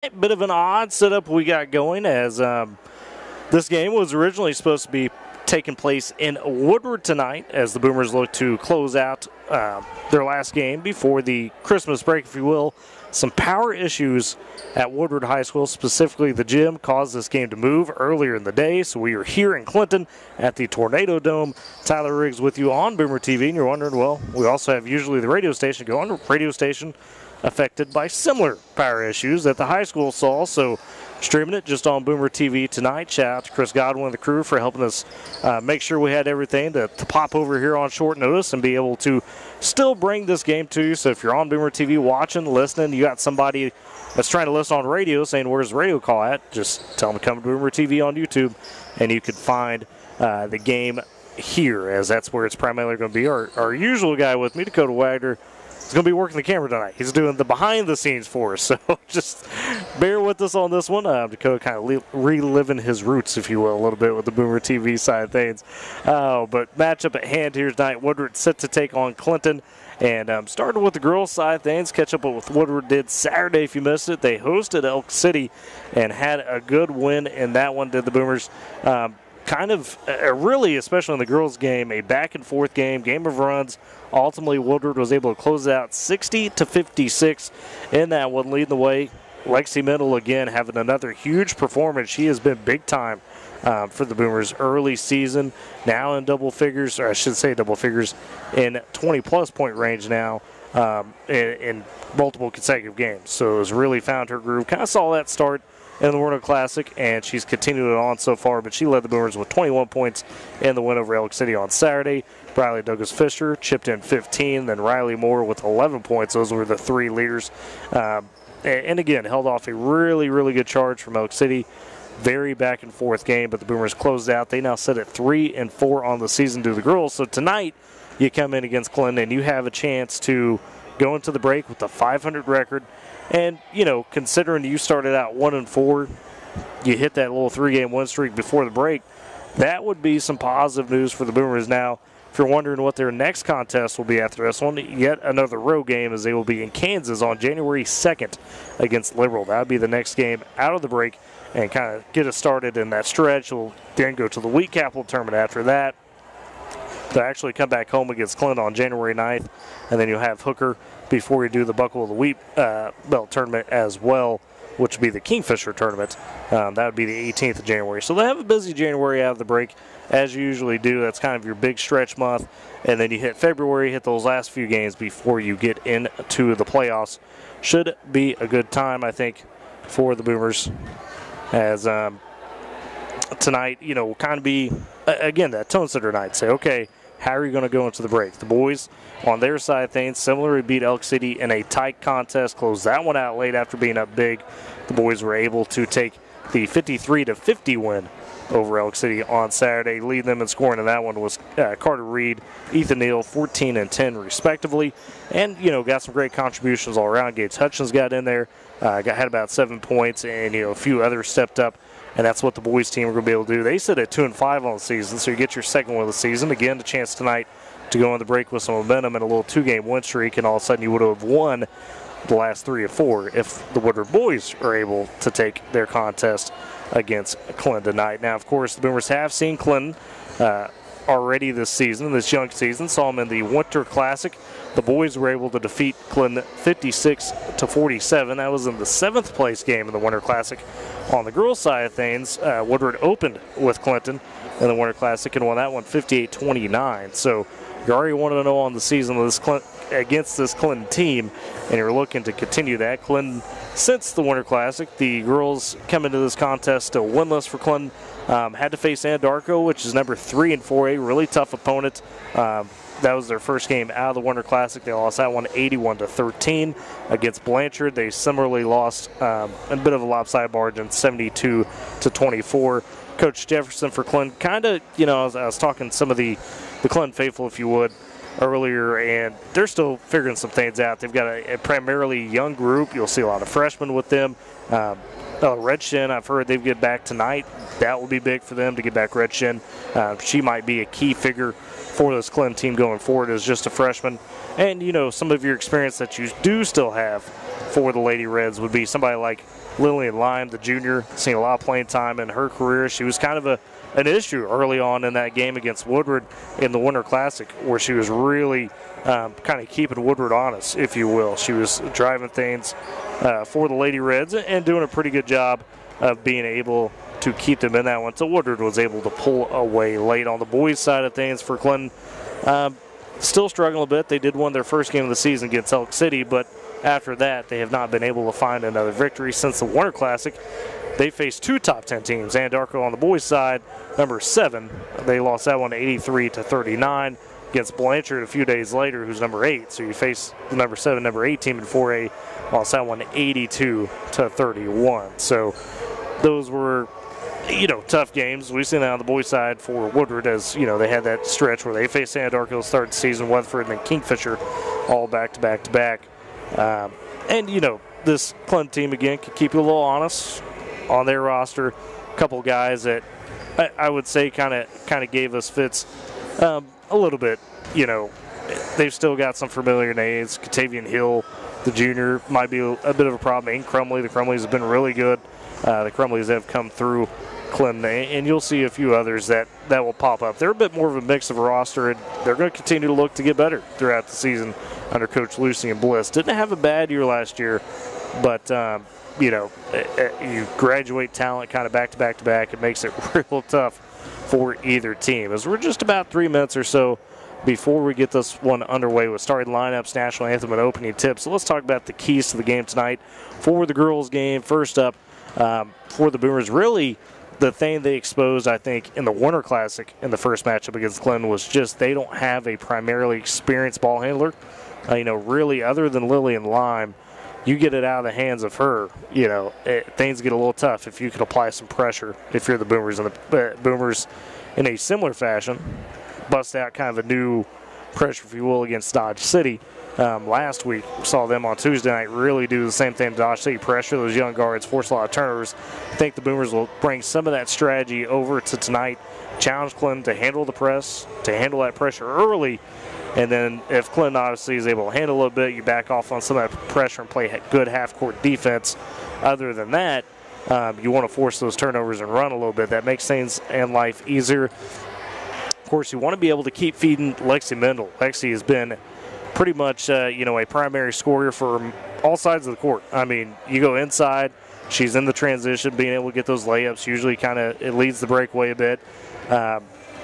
Bit of an odd setup we got going as this game was originally supposed to be taking place in Woodward tonight as the Boomers look to close out their last game before the Christmas break, if you will. Some power issues at Woodward High School, specifically the gym, caused this game to move earlier in the day. So we are here in Clinton at the Tornado Dome. Tyler Riggs with you on Boomer TV, and you're wondering, well, we also have usually the radio station going. Radio station affected by similar power issues that the high school saw. So streaming it just on Boomer TV tonight. Shout out to Chris Godwin and the crew for helping us make sure we had everything to pop over here on short notice and be able to still bring this game to you. So if you're on Boomer TV watching, listening, you got somebody that's trying to listen on radio saying, where's the radio call at? Just tell them to come to Boomer TV on YouTube, and you can find the game here, as that's where it's primarily going to be. Our usual guy with me, Dakota Wagner, is going to be working the camera tonight. He's doing the behind-the-scenes for us, so just bear with us on this one. Dakota kind of reliving his roots, if you will, a little bit with the Boomer TV side of things. But matchup at hand here tonight. Woodward set to take on Clinton. And started with the girls' side of things. Catch up with Woodward did Saturday if you missed it. They hosted Elk City and had a good win in that one, did the Boomers. Kind of really, especially in the girls' game, a back-and-forth game of runs. Ultimately, Woodward was able to close out 60-56 in that one, leading the way. Lexi Mendel, again, having another huge performance. She has been big-time for the Boomers early season, now in double figures, or I should say double figures, in 20-plus point range now in multiple consecutive games. So has really found her groove. Kind of saw that start in the Warner Classic, and she's continued it on so far, but she led the Boomers with 21 points in the win over Elk City on Saturday. Briley Douglas Fisher chipped in 15, then Riley Moore with 11 points. Those were the three leaders. And again, held off a really, really good charge from Elk City. Very back-and-forth game, but the Boomers closed out. They now sit at 3-4 on the season to the girls. So tonight, you come in against Clinton, and you have a chance to go into the break with a 500 record. And, you know, considering you started out 1-4, you hit that little 3-game win streak before the break, that would be some positive news for the Boomers. Now, if you're wondering what their next contest will be after this one, yet another road game, as they will be in Kansas on January 2nd against Liberal. That would be the next game out of the break and kind of get us started in that stretch. We'll then go to the Wheat Capital tournament after that. They'll actually come back home against Clinton on January 9th, and then you'll have Hooker before you do the Buckle of the Wheat Belt tournament as well, which would be the Kingfisher tournament. That would be the 18th of January. So they have a busy January out of the break, as you usually do. That's kind of your big stretch month. And then you hit February, hit those last few games before you get into the playoffs. Should be a good time, I think, for the Boomers. As tonight, you know, will kind of be, again, that tone setter night. Say, okay, how are you going to go into the break? The boys on their side of things similarly beat Elk City in a tight contest, closed that one out late after being up big. The boys were able to take the 53-50 win over Elk City on Saturday. Leading them in scoring in that one was Carter Reed, Ethan Neal, 14 and 10 respectively. And, you know, got some great contributions all around. Gates Hutchins got in there, had about 7 points, and, you know, a few others stepped up. And that's what the boys team are going to be able to do. They sit at 2-5 on the season, so you get your second win of the season. Again, the chance tonight to go on the break with some momentum and a little 2-game win streak, and all of a sudden you would have won the last 3 or 4 if the Woodward boys are able to take their contest against Clinton tonight. Now, of course, the Boomers have seen Clinton already this season, this young season. Saw them in the Winter Classic. The boys were able to defeat Clinton 56-47. That was in the 7th place game in the Winter Classic. On the girls' side of things, Woodward opened with Clinton in the Winter Classic and won that one 58-29. So you already 1-0 on the season with against this Clinton team, and you're looking to continue that. Clinton, since the Winter Classic, the girls come into this contest still winless for Clinton. Had to face Anadarko, which is number 3 in 4A, really tough opponent. That was their first game out of the Winter Classic. They lost that one 81-13 against Blanchard. They similarly lost a bit of a lopsided margin, 72-24. Coach Jefferson for Clinton, kind of, you know, I was talking to some of the Clinton faithful, if you would, earlier, and they're still figuring some things out. They've got a primarily young group. You'll see a lot of freshmen with them. Red Shin, I've heard they get back tonight. That will be big for them to get back Red Shin. She might be a key figure for this Clinton team going forward as just a freshman. And, some of your experience that you do still have for the Lady Reds would be somebody like Lillian Lime, the junior, seen a lot of playing time in her career. She was kind of an issue early on in that game against Woodward in the Winter Classic, where she was really kind of keeping Woodward honest, if you will. She was driving things for the Lady Reds and doing a pretty good job of being able to keep them in that one. So Woodward was able to pull away late. On the boys' side of things for Clinton, still struggling a bit. They did win their first game of the season against Elk City, but after that, they have not been able to find another victory since the Winter Classic. They faced two top 10 teams. Anadarko on the boys' side, number 7. They lost that one 83-39 against Blanchard a few days later, who's number 8. So you face the number 7, number 8 team in 4A, lost that one 82-31. So those were, tough games. We've seen that on the boys' side for Woodward, as, they had that stretch where they faced Anadarko to start the season, Weatherford, and then Kingfisher all back-to-back-to-back. And, this Clinton team, again, can keep you a little honest on their roster. A couple guys that I would say kind of gave us fits a little bit. They've still got some familiar names. Catavian Hill, the junior, might be a bit of a problem. Aiden Crumley, the Crumleys have been really good. The Crumleys have come through Clinton, and you'll see a few others that will pop up. They're a bit more of a mix of a roster, and they're going to continue to look to get better throughout the season under Coach Lucy and Bliss. Didn't have a bad year last year, but you graduate talent kind of back-to-back-to-back. It makes it real tough for either team. As we're just about 3 minutes or so before we get this one underway with starting lineups, national anthem, and opening tips. So let's talk about the keys to the game tonight for the girls' game. First up, for the Boomers, really the thing they exposed, I think, in the Winter Classic in the first matchup against Clinton was just they don't have a primarily experienced ball handler. Really, other than Lillian Lime, you get it out of the hands of her, things get a little tough if you can apply some pressure if you're the Boomers. And the Boomers, in a similar fashion, bust out kind of a new pressure, if you will, against Dodge City. Last week, we saw them on Tuesday night really do the same thing to Dodge City, pressure those young guards, force a lot of turnovers. I think the Boomers will bring some of that strategy over to tonight, challenge Clinton to handle the press, to handle that pressure early. And then if Clinton obviously is able to handle a little bit, you back off on some of that pressure and play good half-court defense. Other than that, you want to force those turnovers and run a little bit. That makes things and life easier. Of course, you want to be able to keep feeding Lexi Mendel. Lexi has been pretty much, a primary scorer for all sides of the court. I mean, you go inside, she's in the transition, being able to get those layups. Usually it leads the breakaway a bit.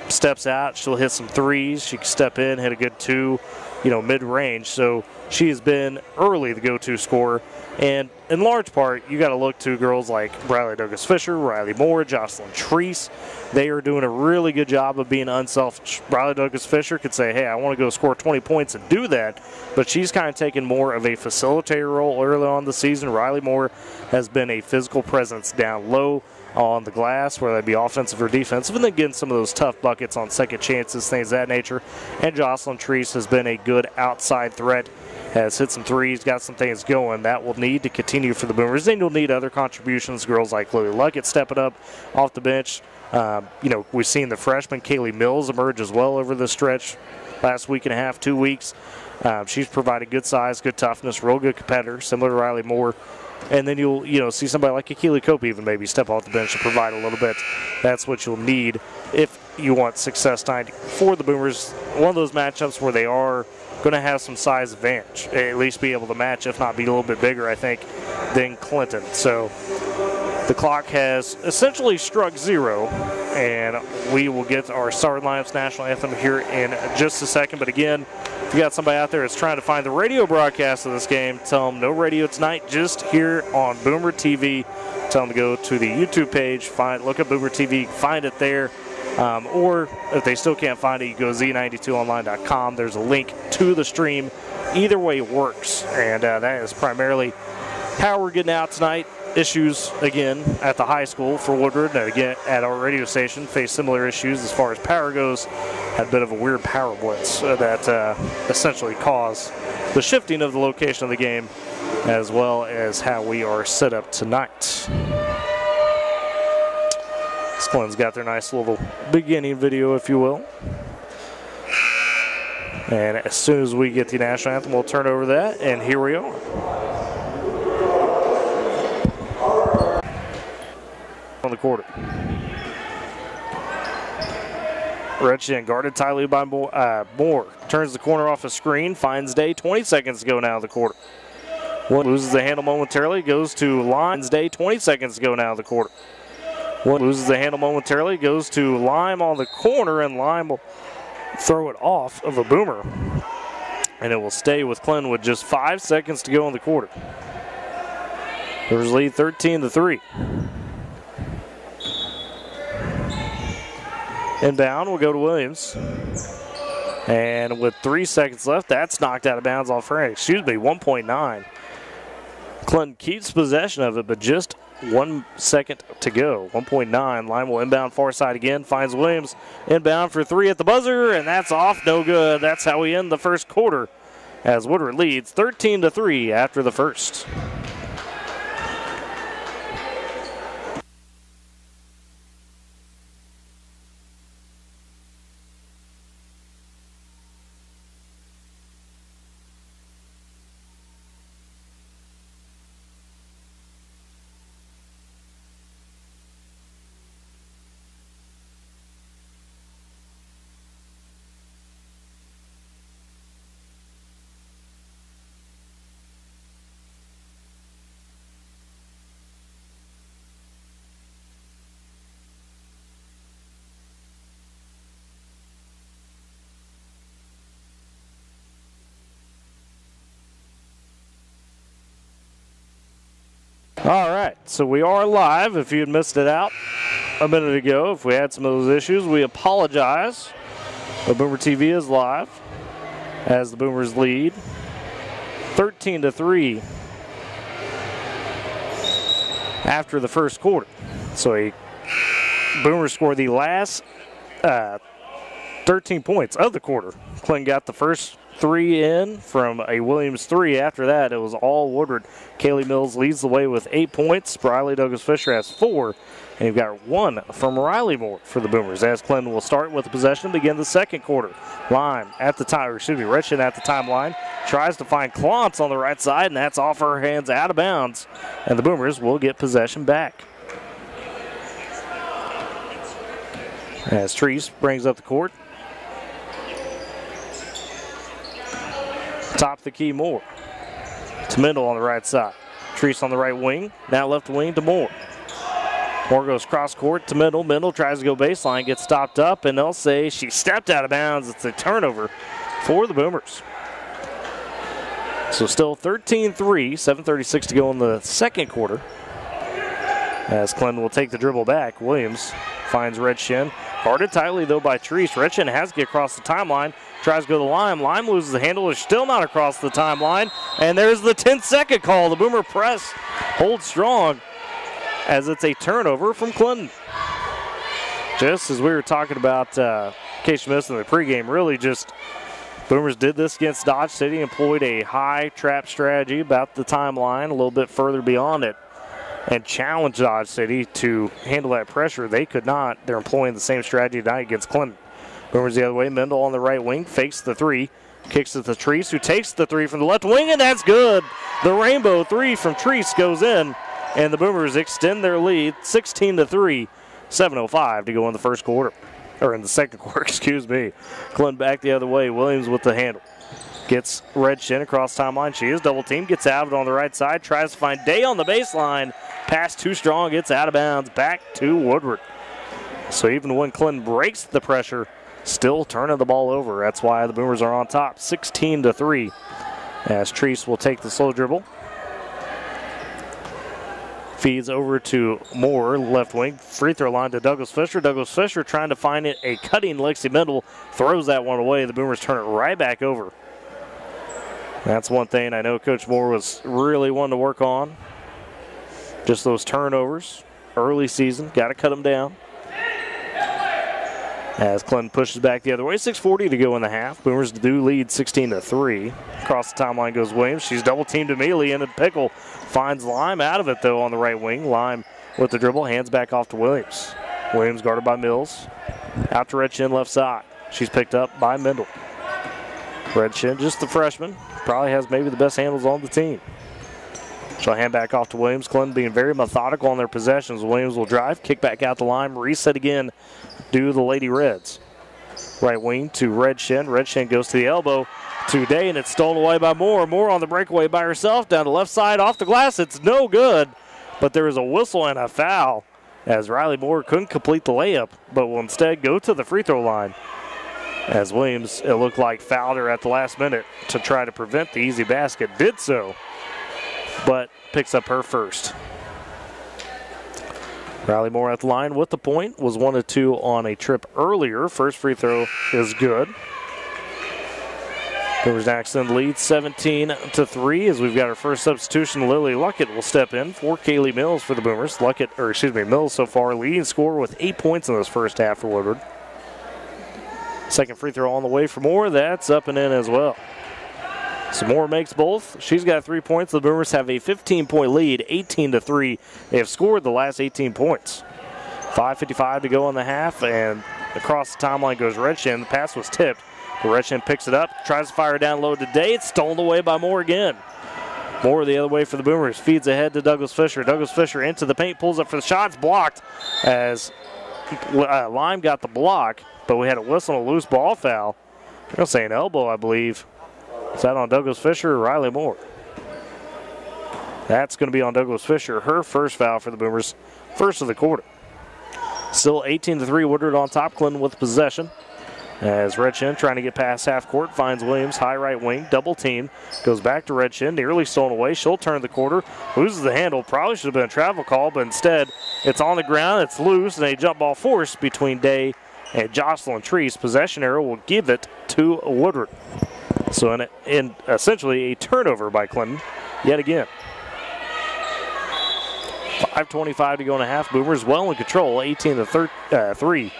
Steps out, she'll hit some threes. She can step in, hit a good 2, mid-range. So she has been early the go-to scorer. And in large part, you got to look to girls like Riley Douglas-Fisher, Riley Moore, Jocelyn Treese. They are doing a really good job of being unselfish. Riley Douglas-Fisher could say, hey, I want to go score 20 points and do that. But she's kind of taken more of a facilitator role early on in the season. Riley Moore has been a physical presence down low on the glass, whether that be offensive or defensive, and then getting some of those tough buckets on second chances, things of that nature. And Jocelyn Treese has been a good outside threat, has hit some threes, got some things going. That will need to continue for the Boomers. Then you'll need other contributions, girls like Chloe Luckett stepping up off the bench. We've seen the freshman Kaylee Mills emerge as well over the stretch last week and a half, 2 weeks. She's provided good size, good toughness, real good competitor, similar to Riley Moore. And then you'll see somebody like Akili Cope even maybe step off the bench and provide a little bit. That's what you'll need if you want success tonight for the Boomers. One of those matchups where they are going to have some size advantage, at least be able to match, if not be a little bit bigger, I think, than Clinton. So the clock has essentially struck 0, and we will get our starting lineups national anthem here in just a second. But again, if you got somebody out there that's trying to find the radio broadcast of this game, tell them no radio tonight, just here on Boomer TV. Tell them to go to the YouTube page, look up Boomer TV, find it there. Or if they still can't find it, you go z92online.com. There's a link to the stream. Either way works, and that is primarily how we're getting out tonight. Issues, again, at the high school for Woodward, and again at our radio station, face similar issues as far as power goes. Had a bit of a weird power blitz that essentially caused the shifting of the location of the game, as well as how we are set up tonight. Clinton's got their nice little beginning video, if you will. And as soon as we get the national anthem, we'll turn over that, and here we are. On the quarter. Retchen guarded tightly by Moore. Turns the corner off a screen, finds Day. 20 seconds to go now in the quarter. One loses the handle momentarily, goes to Lime's Day. 20 seconds to go now in the quarter. One loses the handle momentarily, goes to Lime on the corner, and Lime will throw it off of a Boomer. And it will stay with Clinton with just 5 seconds to go in the quarter. Boomers lead 13-3. Inbound will go to Williams. And with 3 seconds left, that's knocked out of bounds off her. 1.9. Clinton keeps possession of it, but just 1 second to go. 1.9. Lime will inbound far side again. Finds Williams. Inbound for 3 at the buzzer, and that's off. No good. That's how we end the first quarter as Woodward leads 13-3 after the first. All right, so we are live. If you had missed it out a minute ago, if we had some of those issues, we apologize. But Boomer TV is live as the Boomers lead 13-3 after the first quarter. So Boomers scored the last 13 points of the quarter. Clinton got the first 3 in from a Williams 3. After that, it was all Woodward. Kaylee Mills leads the way with 8 points. Riley Douglas Fisher has 4. And you've got 1 from Riley Moore for the Boomers. As Clinton will start with the possession, begin the second quarter. Lime at the time, Retchen at the timeline. Tries to find Klontz on the right side, and that's off her hands out of bounds. And the Boomers will get possession back. As Treese brings up the court. Top of the key, Moore. To Mendel on the right side. Treese on the right wing. Now left wing to Moore. Moore goes cross court to Mendel. Mendel tries to go baseline, gets stopped up, and they'll say she stepped out of bounds. It's a turnover for the Boomers. So still 13-3, 7:36 to go in the second quarter. As Clinton will take the dribble back. Williams finds Retchen. Guarded tightly, though, by Treese. Retchen has to get across the timeline. Tries to go to Lime. Lime loses the handle. Is still not across the timeline. And there's the 10-second call. The Boomer press holds strong as it's a turnover from Clinton. Just as we were talking about, in case you missed in the pregame, really just Boomers did this against Dodge City, employed a high trap strategy about the timeline, a little bit further beyond it, and challenged Dodge City to handle that pressure. They could not. They're employing the same strategy tonight against Clinton. Boomers the other way. Mendel on the right wing, fakes the 3, kicks it to Treese, who takes the 3 from the left wing, and that's good. The rainbow 3 from Treese goes in, and the Boomers extend their lead 16-3, 7:05 to go in the first quarter, or in the second quarter, excuse me. Clinton back the other way. Williams with the handle. Gets Retchen across timeline. She is double teamed, gets out of it on the right side, tries to find Day on the baseline. Pass too strong, gets out of bounds, back to Woodward. So even when Clinton breaks the pressure, still turning the ball over. That's why the Boomers are on top, 16-3. As Treese will take the slow dribble. Feeds over to Moore, left wing. Free throw line to Douglas Fisher. Douglas Fisher trying to find it. A cutting Lexi Mendel throws that one away. The Boomers turn it right back over. That's one thing I know Coach Moore was really wanting to work on. Just those turnovers. Early season, got to cut them down. As Clinton pushes back the other way, 6:40 to go in the half. Boomers do lead 16-3. Across the timeline goes Williams. She's double teamed immediately, and Pickle finds Lime out of it, though, on the right wing. Lime with the dribble, hands back off to Williams. Williams guarded by Mills. Out to Red Shin left side. She's picked up by Mendel. Red Shin, just the freshman, probably has maybe the best handles on the team. She'll hand back off to Williams. Clinton being very methodical on their possessions. Williams will drive, kick back out the line, reset again, do the Lady Reds. Right wing to Red Shin. Red Shin goes to the elbow today, and it's stolen away by Moore. Moore on the breakaway by herself, down the left side, off the glass. It's no good, but there is a whistle and a foul as Riley Moore couldn't complete the layup, but will instead go to the free throw line. As Williams, it looked like, fouled her at the last minute to try to prevent the easy basket. Did so, but picks up her first. Riley Moore at the line with the point. Was 1 of 2 on a trip earlier. First free throw is good. Boomers now extend the lead 17-3 as we've got our first substitution. Lily Luckett will step in for Kaylee Mills for the Boomers. Mills so far leading scorer with 8 points in this first half for Woodward. Second free throw on the way for Moore. That's up and in as well. So Moore makes both. She's got 3 points. The Boomers have a 15-point lead, 18-3. They have scored the last 18 points. 5:55 to go in the half, and across the timeline goes Red Shin. The pass was tipped. Red Shin picks it up, tries to fire down low today. It's stolen away by Moore again. Moore the other way for the Boomers. Feeds ahead to Douglas Fisher. Douglas Fisher into the paint, pulls up for the shot. It's blocked as Lime got the block, but we had a whistle and a loose ball foul. They're going to say an elbow, I believe. Is that on Douglas Fisher or Riley Moore? That's going to be on Douglas Fisher. Her first foul for the Boomers, first of the quarter. Still 18-3, Woodward on top. Clinton with possession. As Red Shin trying to get past half court, finds Williams, high right wing, double team. Goes back to Red Shin, nearly stolen away. She'll turn the quarter, loses the handle. Probably should have been a travel call, but instead it's on the ground, it's loose, and a jump ball force between Day and Jocelyn Treese. Possession arrow will give it to Woodward. So in essentially a turnover by Clinton yet again. 5:25 to go in a half. Boomers well in control, 18-3.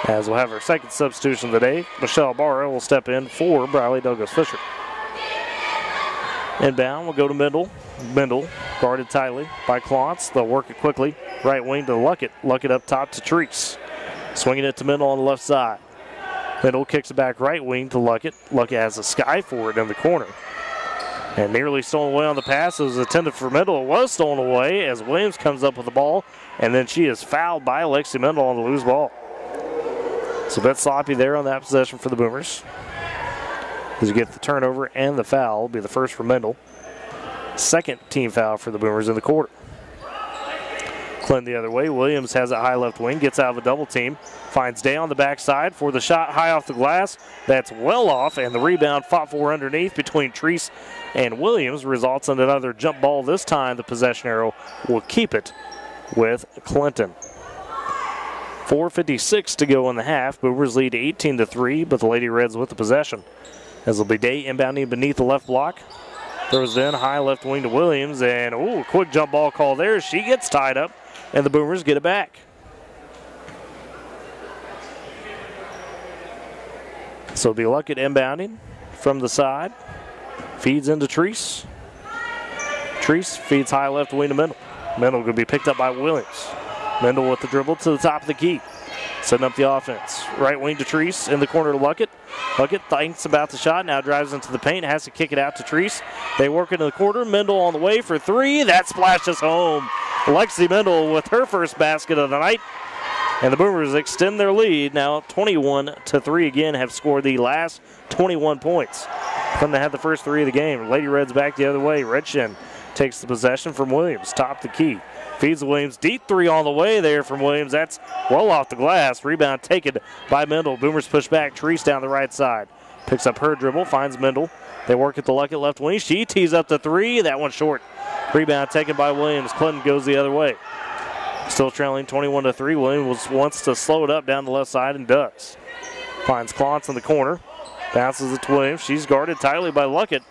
As we'll have our second substitution of the day. Michelle Barra will step in for Briley Douglas Fisher. Inbound will go to Mendel. Mendel guarded tightly by Klontz. They'll work it quickly. Right wing to Luckett. Luckett up top to Treese. Swinging it to Mendel on the left side. Mendel kicks it back right wing to Luckett. Luckett has a sky for it in the corner. And nearly stolen away on the pass. It was intended for Mendel. It was stolen away as Williams comes up with the ball. And then she is fouled by Alexi Mendel on the loose ball. So a bit sloppy there on that possession for the Boomers. As you get the turnover and the foul, will be the first for Mendel. Second team foul for the Boomers in the quarter. Clinton the other way. Williams has a high left wing, gets out of a double team, finds Day on the backside for the shot high off the glass. That's well off, and the rebound fought for underneath between Treese and Williams results in another jump ball. This time the possession arrow will keep it with Clinton. 4:56 to go in the half. Boomers lead 18-3, but the Lady Reds with the possession. As it'll be Day inbounding beneath the left block. Throws it in, high left wing to Williams, and quick jump ball call there. She gets tied up, and the Boomers get it back. So it'll be Luckett inbounding from the side. Feeds into Treese. Treese feeds high left wing to Mendel. Mendel going to be picked up by Williams. Mendel with the dribble to the top of the key. Setting up the offense. Right wing to Treese in the corner to Luckett. Luckett thinks about the shot, now drives into the paint, has to kick it out to Treese. They work into the quarter. Mendel on the way for three. That splashes home. Lexi Mendel with her first basket of the night. And the Boomers extend their lead now 21-3 again, have scored the last 21 points. Clinton had the first three of the game. Lady Reds back the other way. Red Shin takes the possession from Williams, top the key. Feeds Williams, deep three on the way there from Williams. That's well off the glass. Rebound taken by Mendel. Boomers push back. Treese down the right side. Picks up her dribble, finds Mendel. They work at the Luckett left wing. She tees up the three. That one short. Rebound taken by Williams. Clinton goes the other way. Still trailing 21-3. Williams wants to slow it up down the left side and does. Finds Klontz in the corner. Bounces it to Williams. She's guarded tightly by Luckett.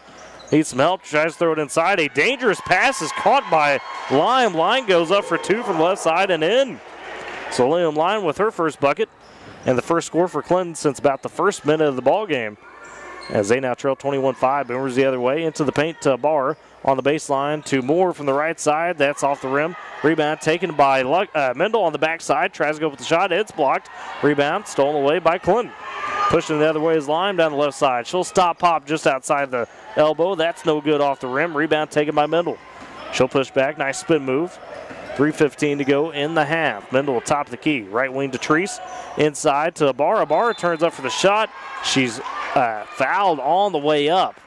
Needs some help. Tries to throw it inside. A dangerous pass is caught by Lime. Lime goes up for two from the left side and in. So Liam Lime with her first bucket and the first score for Clinton since about the first minute of the ball game. As they now trail 21-5. Boomers the other way into the paint to Barr. on the baseline to Moore from the right side. That's off the rim. Rebound taken by Mendel on the backside. Tries to go with the shot. It's blocked. Rebound stolen away by Clinton. Pushing the other way is Lime down the left side. She'll stop pop just outside the elbow. That's no good off the rim. Rebound taken by Mendel. She'll push back. Nice spin move. 3:15 to go in the half. Mendel top of the key. Right wing to Treese. Inside to Ibarra. Ibarra turns up for the shot. She's fouled on the way up.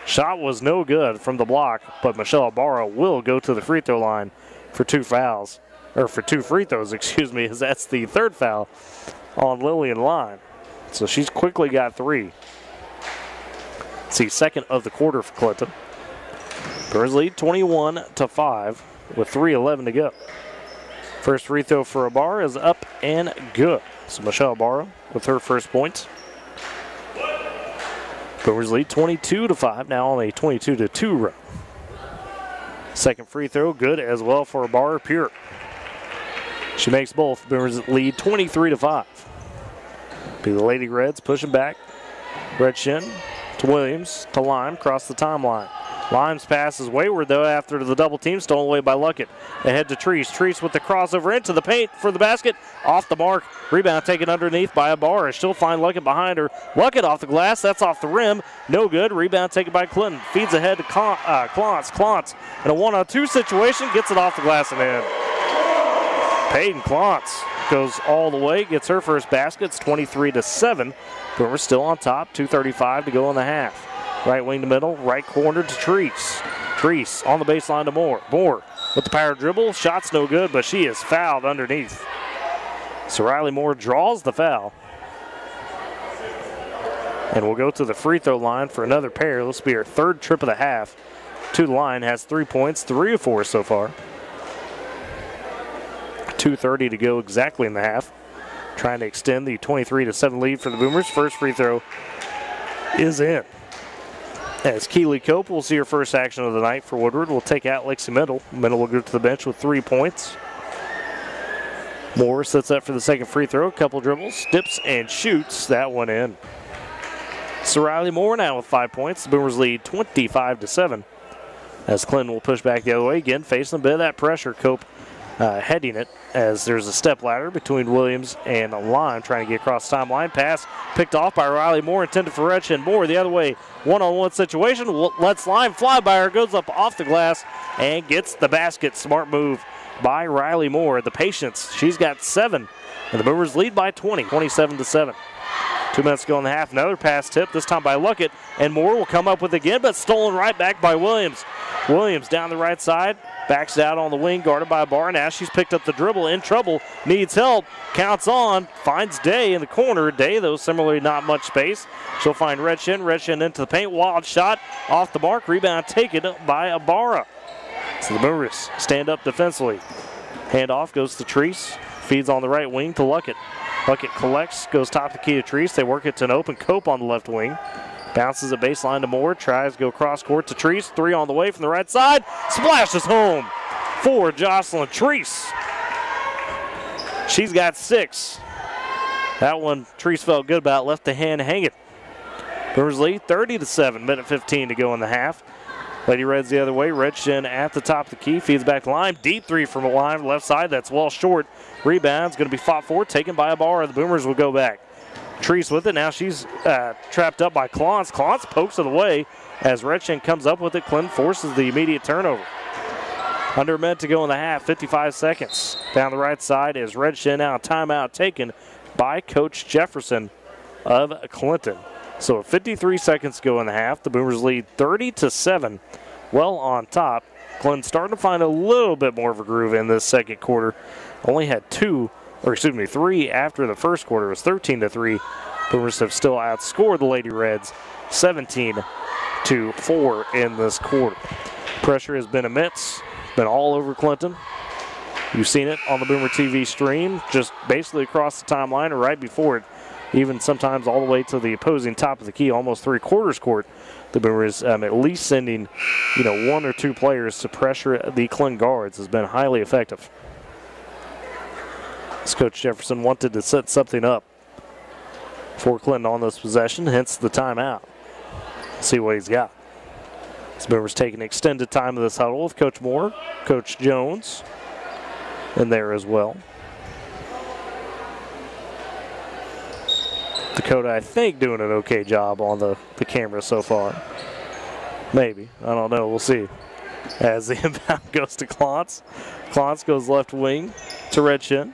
Shot was no good from the block, but Michelle Ibarra will go to the free throw line for two fouls. Or for two free throws, excuse me, as that's the third foul on Lillian Lime. So she's quickly got three. It's the second of the quarter for Clinton. Boomers lead 21-5 with 3:11 to go. First free throw for Ibarra is up and good. So Michelle Ibarra with her first point. Boomers lead 22-5, now on a 22-2 run. Second free throw, good as well for Ibarra Pure. She makes both. Boomers lead 23-5. Be the Lady Reds pushing back. Red Shin to Williams to Lime, across the timeline. Lime's pass is wayward, though, after the double team, stolen away by Luckett. Ahead to Treese. Treese with the crossover into the paint for the basket. Off the mark. Rebound taken underneath by Ibarra. She'll find Luckett behind her. Luckett off the glass. That's off the rim. No good. Rebound taken by Clinton. Feeds ahead to Klontz. Klontz in a 1-on-2 situation. Gets it off the glass and in. Peyton Klontz goes all the way. Gets her first basket. It's 23-7. Boomers still on top. 2:35 to go in the half. Right wing to middle, right corner to Treese. Treese on the baseline to Moore. Moore with the power dribble. Shot's no good, but she is fouled underneath. So Riley Moore draws the foul. And we'll go to the free throw line for another pair. This will be her third trip of the half. To the line, has 3 points, 3 of 4 so far. 2:30 to go exactly in the half. Trying to extend the 23-7 lead for the Boomers. First free throw is in. As Keely Cope will see her first action of the night for Woodward. Will take out Lexi Mendel. Mendel will go to the bench with 3 points. Moore sets up for the second free throw. A couple dribbles, dips, and shoots that one in. So Riley Moore now with 5 points. The Boomers lead 25-7. As Clinton will push back the other way. Again, facing a bit of that pressure. Cope heading it as there's a step ladder between Williams and Lime trying to get across the timeline. Pass picked off by Riley Moore, intended for Retch, and Moore the other way. One-on-one situation, lets Lime fly by her, goes up off the glass and gets the basket. Smart move by Riley Moore. The patience, she's got 7, and the Boomers lead by 20, 27-7. 2 minutes to go in the half. Another pass tip, this time by Luckett, and Moore will come up with it again, but stolen right back by Williams. Williams down the right side, backs out on the wing, guarded by Ibarra. Now she's picked up the dribble, in trouble, needs help, counts on, finds Day in the corner. Day, though, similarly not much space. She'll find Redshin into the paint, wild shot, off the mark, rebound taken by Ibarra. So the Boomers stand up defensively. Handoff goes to Treese, feeds on the right wing to Luckett. Luckett collects, goes top of the key to Treese. They work it to an open Cope on the left wing. Bounces it baseline to Moore, tries to go cross court to Treese. 3 on the way from the right side. Splashes home for Jocelyn Treese. She's got 6. That one Treese felt good about, left the hand hanging. Boomers lead 30-7, minute 15 to go in the half. Lady Reds the other way. Redshin at the top of the key, feeds back to Lime. Deep 3 from the line, left side. That's well short. Rebound's going to be fought for, taken by Ibarra. The Boomers will go back. Treese with it. Now she's trapped up by Klontz. Klontz pokes it away as Redshin comes up with it. Clinton forces the immediate turnover. Under a minute to go in the half, 55 seconds. Down the right side is Redshin. Now timeout taken by Coach Jefferson of Clinton. So 53 seconds to go in the half. The Boomers lead 30-7. Well on top. Clinton starting to find a little bit more of a groove in this second quarter. Only had 3 after the first quarter. It was 13-3. Boomers have still outscored the Lady Reds 17-4 in this quarter. Pressure has been immense. Been all over Clinton. You've seen it on the Boomer TV stream, just basically across the timeline or right before it. Even sometimes all the way to the opposing top of the key, almost 3/4 court. The Boomers at least sending, 1 or 2 players to pressure the Clinton guards has been highly effective. As Coach Jefferson wanted to set something up for Clinton on this possession, hence the timeout. See what he's got. The Boomers taking extended time of this huddle with Coach Moore, Coach Jones in there as well. Dakota, I think, doing an okay job on the camera so far. Maybe. I don't know. We'll see. As the inbound goes to Klontz. Klontz goes left wing to Redshin.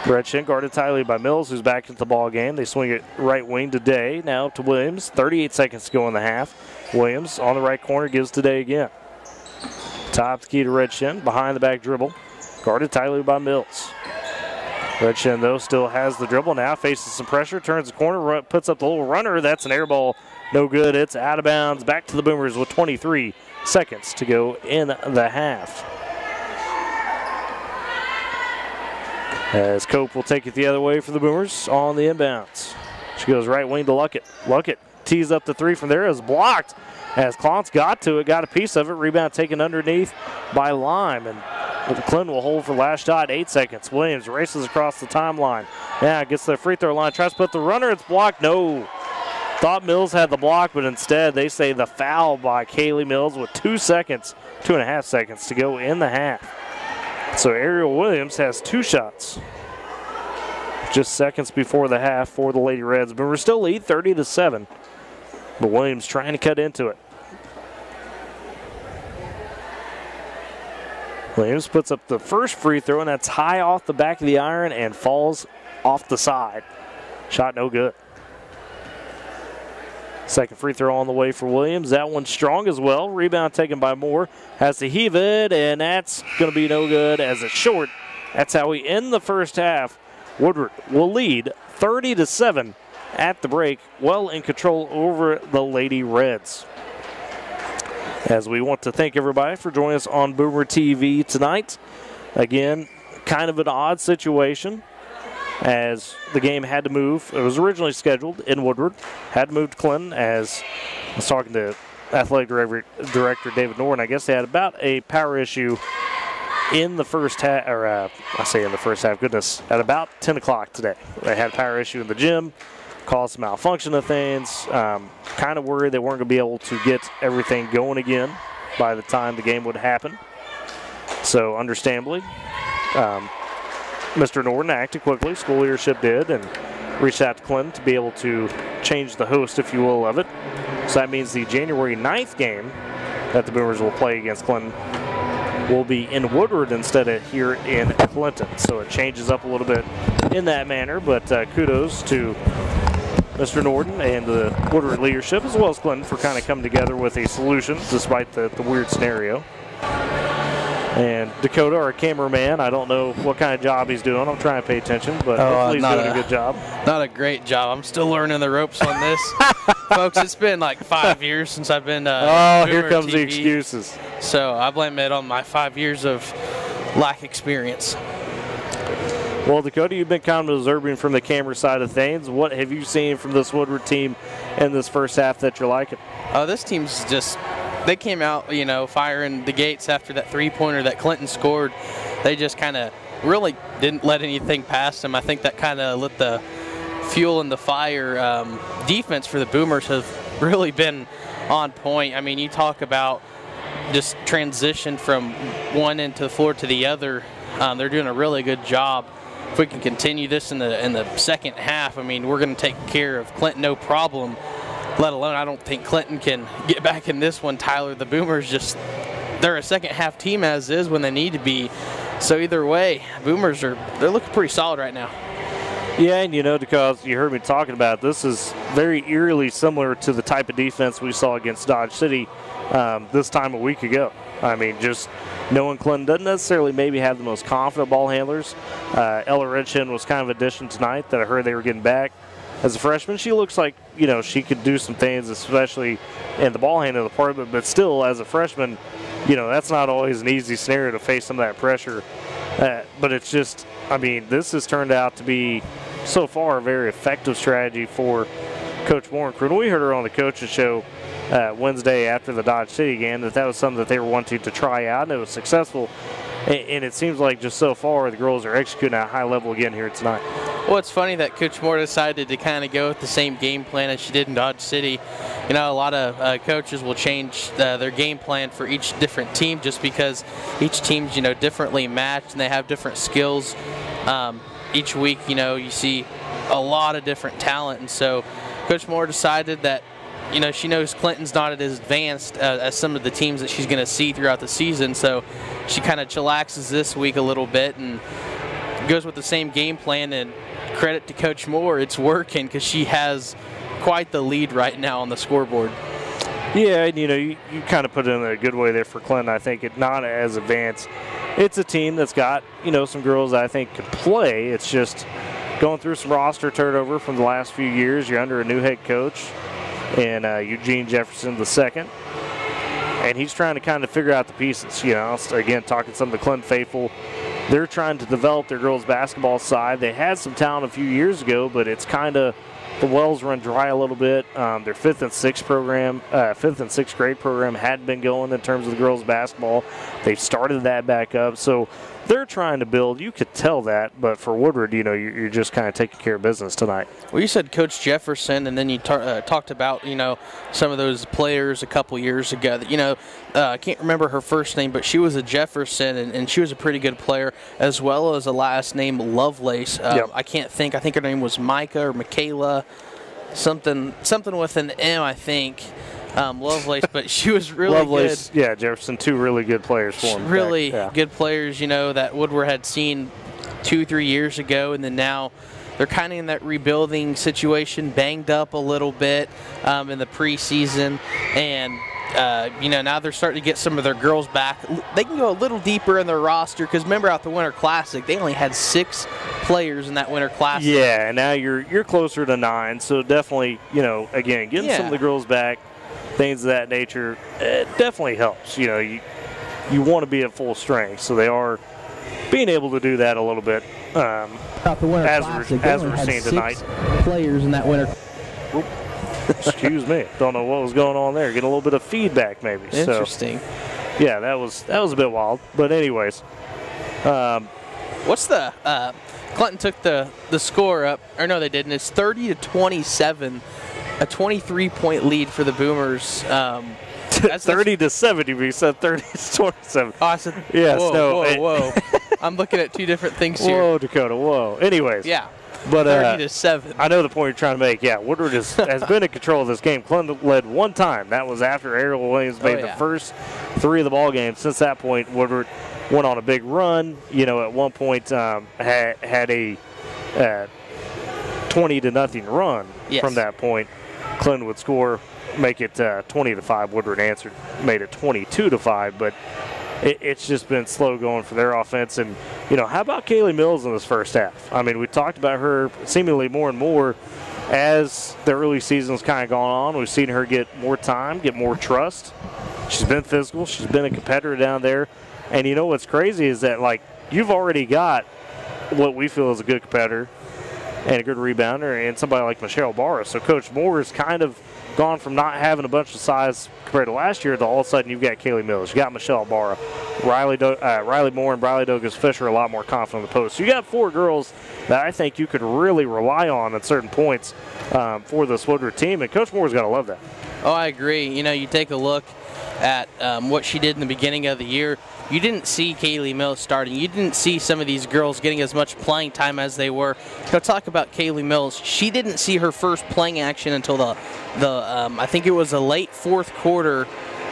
Redshin guarded tightly by Mills, who's back into the ball game. They swing it right wing to Day. Now to Williams. 38 seconds to go in the half. Williams on the right corner gives to Day again. Top key to Redshin. Behind the back dribble. Guarded tightly by Mills. Redshin, though, still has the dribble now. Faces some pressure. Turns the corner. Puts up the little runner. That's an air ball. No good. It's out of bounds. Back to the Boomers with 23 seconds to go in the half. As Cope will take it the other way for the Boomers on the inbounds. She goes right wing to Luckett. Luckett tees up the three from there. Is blocked as Klontz got to it. Got a piece of it. Rebound taken underneath by Lime. And Clinton will hold for last shot. 8 seconds. Williams races across the timeline. Now gets the free throw line. Tries to put the runner. It's blocked. No. Thought Mills had the block, but instead they say the foul by Kaylee Mills with 2 seconds, 2.5 seconds to go in the half. So Ariel Williams has 2 shots. Just seconds before the half for the Lady Reds. But we're still lead 30-7. But Williams trying to cut into it. Williams puts up the first free throw, and that's high off the back of the iron and falls off the side. Shot no good. Second free throw on the way for Williams. That one's strong as well. Rebound taken by Moore. Has to heave it, and that's going to be no good as it's short. That's how we end the first half. Woodward will lead 30-7 at the break. Well in control over the Lady Reds. As we want to thank everybody for joining us on Boomer TV tonight. Again, kind of an odd situation, as the game had to move. It was originally scheduled in Woodward. Had to move to Clinton, as I was talking to Athletic Director David Norton. I guess they had about a power issue in the first half, or I say in the first half, goodness, at about 10 o'clock today. They had a power issue in the gym, caused some malfunction of things. Kind of worried they weren't going to be able to get everything going again by the time the game would happen. So understandably, Mr. Norton acted quickly, school leadership did, and reached out to Clinton to be able to change the host, if you will, of it. So that means the January 9th game that the Boomers will play against Clinton will be in Woodward instead of here in Clinton. So it changes up a little bit in that manner, but kudos to Mr. Norton and the Woodward leadership, as well as Clinton, for kind of coming together with a solution despite the weird scenario. And Dakota, our cameraman, I don't know what kind of job he's doing. I'm trying to pay attention, but hopefully he's doing a good job. Not a great job. I'm still learning the ropes on this. Folks, it's been like 5 years since I've been here comes TV. The excuses. So I blame it on my 5 years of lack experience. Well, Dakota, you've been kind of observing from the camera side of things. What have you seen from this Woodward team in this first half that you're liking? This team's just, they came out, firing the gates after that three-pointer that Clinton scored. They just kind of really didn't let anything past them. I think that kind of lit the fuel in the fire. Defense for the Boomers have really been on point. I mean, you talk about just transition from one end of the floor to the other. They're doing a really good job. If we can continue this in the second half, I mean, we're going to take care of Clinton no problem. Let alone, I don't think Clinton can get back in this one. Tyler, the Boomers they're a second half team as is when they need to be. So either way, Boomers they're looking pretty solid right now. Yeah, and because you heard me talking about it, this is very eerily similar to the type of defense we saw against Dodge City this time a week ago. I mean, just knowing Clinton doesn't necessarily maybe have the most confident ball handlers. Ella Redshin was kind of an addition tonight that I heard they were getting back. As a freshman, she looks like, she could do some things, especially in the ball handling department, but still, as a freshman, that's not always an easy scenario to face some of that pressure. But it's just, I mean, this has turned out to be, so far, a very effective strategy for Coach Moore and crew. And we heard her on the coaches show Wednesday after the Dodge City game that was something that they were wanting to try out, and it was successful. And it seems like just so far the girls are executing at a high level again here tonight. Well, it's funny that Coach Moore decided to kind of go with the same game plan as she did in Dodge City. You know, a lot of coaches will change their game plan for each different team just because each team's, you know, differently matched and they have different skills. Each week, you know, you see a lot of different talent, and so Coach Moore decided that, you know, she knows Clinton's not as advanced as some of the teams that she's going to see throughout the season, so she kind of chillaxes this week a little bit and goes with the same game plan. And credit to Coach Moore, it's working because she has quite the lead right now on the scoreboard. Yeah, and you know, you kind of put it in a good way there for Clinton. I think it's not as advanced. It's a team that's got, you know, some girls that I think could play. It's just going through some roster turnover from the last few years. You're under a new head coach, and Eugene Jefferson II, and he's trying to kind of figure out the pieces. You know, again, talking to some of the Clinton faithful, they're trying to develop their girls basketball side. They had some talent a few years ago, but it's kind of, the wells run dry a little bit. Their fifth and sixth grade program hadn't been going in terms of the girls basketball. They've started that back up, so they're trying to build. You could tell that, but for Woodward, you know, you're just kind of taking care of business tonight. Well, you said Coach Jefferson, and then you talked about, you know, some of those players a couple years ago. That, you know, I can't remember her first name, but she was a Jefferson, and she was a pretty good player, as well as a last name Lovelace. Yep. I think her name was Micah or Michaela, something with an M, I think. Lovelace, but she was really Lovelace, good. Yeah, Jefferson, two really good players for him. Really good players, you know, that Woodward had seen 2-3 years ago, and then now they're kind of in that rebuilding situation, banged up a little bit in the preseason, and you know, now they're starting to get some of their girls back. They can go a little deeper in their roster because remember, at the Winter Classic, they only had 6 players in that Winter Classic. Yeah, and now you're closer to 9, so definitely, you know, again, getting some of the girls back, things of that nature, it definitely helps. You know, you want to be at full strength, so they are being able to do that a little bit. As we're seeing tonight. Players in that Winter. Excuse me, don't know what was going on there. Getting a little bit of feedback, maybe. Interesting. So, yeah, that was a bit wild. But anyways, what's the Clinton took the score up? Or no, they didn't. It's 30-27. A 23-point lead for the Boomers. That's 30-70. We said 30-27. Oh, I said, yes, whoa. I'm looking at two different things here. Whoa, Dakota, whoa. Anyways. Yeah. But 30-7. I know the point you're trying to make. Yeah, Woodward has been in control of this game. Clinton led one time. That was after Ariel Williams made the first 3 of the ball game. Since that point, Woodward went on a big run. You know, at one point had a 20-0 run. Yes. From that point. Clinton would score, make it 20-5. Woodward answered, made it 22-5. But it's just been slow going for their offense. And, you know, how about Kaylee Mills in this first half? I mean, we talked about her seemingly more and more as the early season's kind of gone on. We've seen her get more time, get more trust. She's been physical. She's been a competitor down there. And you know what's crazy is that, like, you've already got what we feel is a good competitor and a good rebounder, and somebody like Michelle Barra. So Coach Moore has kind of gone from not having a bunch of size compared to last year to all of a sudden you've got Kaylee Mills, you got Michelle Barra, Riley Moore and Briley Douglas Fisher are a lot more confident on the post. So you got 4 girls that I think you could really rely on at certain points for this Woodward team, and Coach Moore's got to love that. Oh, I agree. You know, you take a look at what she did in the beginning of the year. You didn't see Kaylee Mills starting. You didn't see some of these girls getting as much playing time as they were. To talk about Kaylee Mills, she didn't see her first playing action until the I think it was a late 4th quarter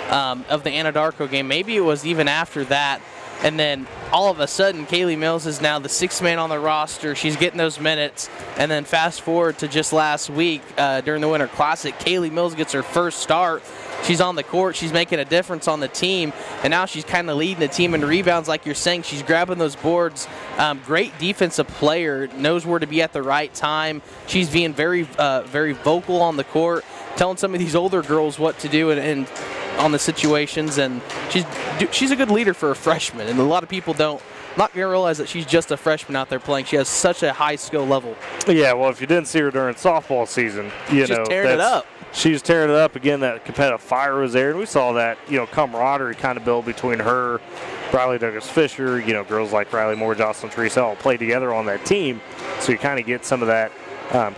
of the Anadarko game. Maybe it was even after that. And then all of a sudden, Kaylee Mills is now the 6th man on the roster. She's getting those minutes. And then fast forward to just last week during the Winter Classic, Kaylee Mills gets her first start. She's on the court. She's making a difference on the team. And now she's kind of leading the team in rebounds, like you're saying. She's grabbing those boards. Great defensive player. Knows where to be at the right time. She's being very, very vocal on the court, telling some of these older girls what to do and on the situations. And she's a good leader for a freshman. And a lot of people not going to realize that she's just a freshman out there playing. She has such a high skill level. Yeah, well, if you didn't see her during softball season, she's tearing it up. She's tearing it up. Again, that competitive fire was there. And we saw that, you know, camaraderie kind of build between her Riley Douglas Fisher, girls like Riley Moore, Jocelyn Teresa all play together on that team. So you kind of get some of that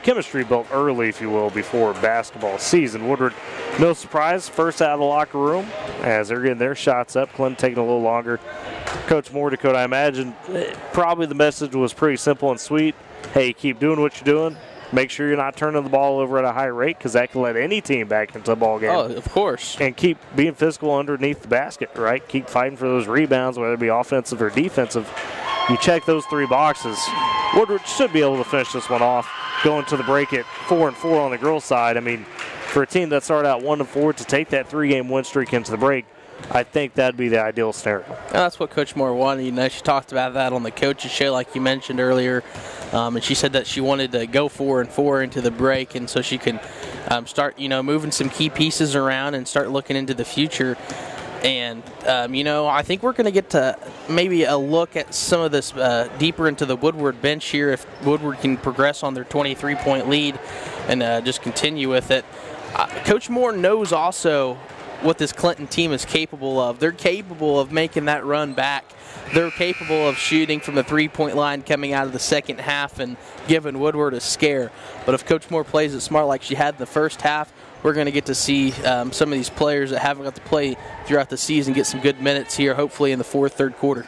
chemistry built early, if you will, before basketball season. Woodward, no surprise, first out of the locker room as they're getting their shots up. Clinton taking a little longer. Coach Moore, Dakota, I imagine probably the message was pretty simple and sweet. Hey, keep doing what you're doing. Make sure you're not turning the ball over at a high rate because that can let any team back into the ball game. Oh, of course. And keep being physical underneath the basket, right? Keep fighting for those rebounds, whether it be offensive or defensive. You check those 3 boxes. Woodward should be able to finish this one off, going to the break at 4-4 on the girls' side. I mean, for a team that started out 1-4 to take that 3-game win streak into the break, I think that'd be the ideal scenario. And that's what Coach Moore wanted. She talked about that on the coaches show, like you mentioned earlier. And she said that she wanted to go 4-4 into the break, and so she could start, moving some key pieces around and start looking into the future. And, I think we're going to get to maybe a look at some of this deeper into the Woodward bench here if Woodward can progress on their 23-point lead and just continue with it. Coach Moore knows also what this Clinton team is capable of. They're capable of making that run back. They're capable of shooting from the 3-point line coming out of the second half and giving Woodward a scare. But if Coach Moore plays it smart like she had in the first half, we're going to get to see some of these players that haven't got to play throughout the season get some good minutes here, hopefully in the third quarter.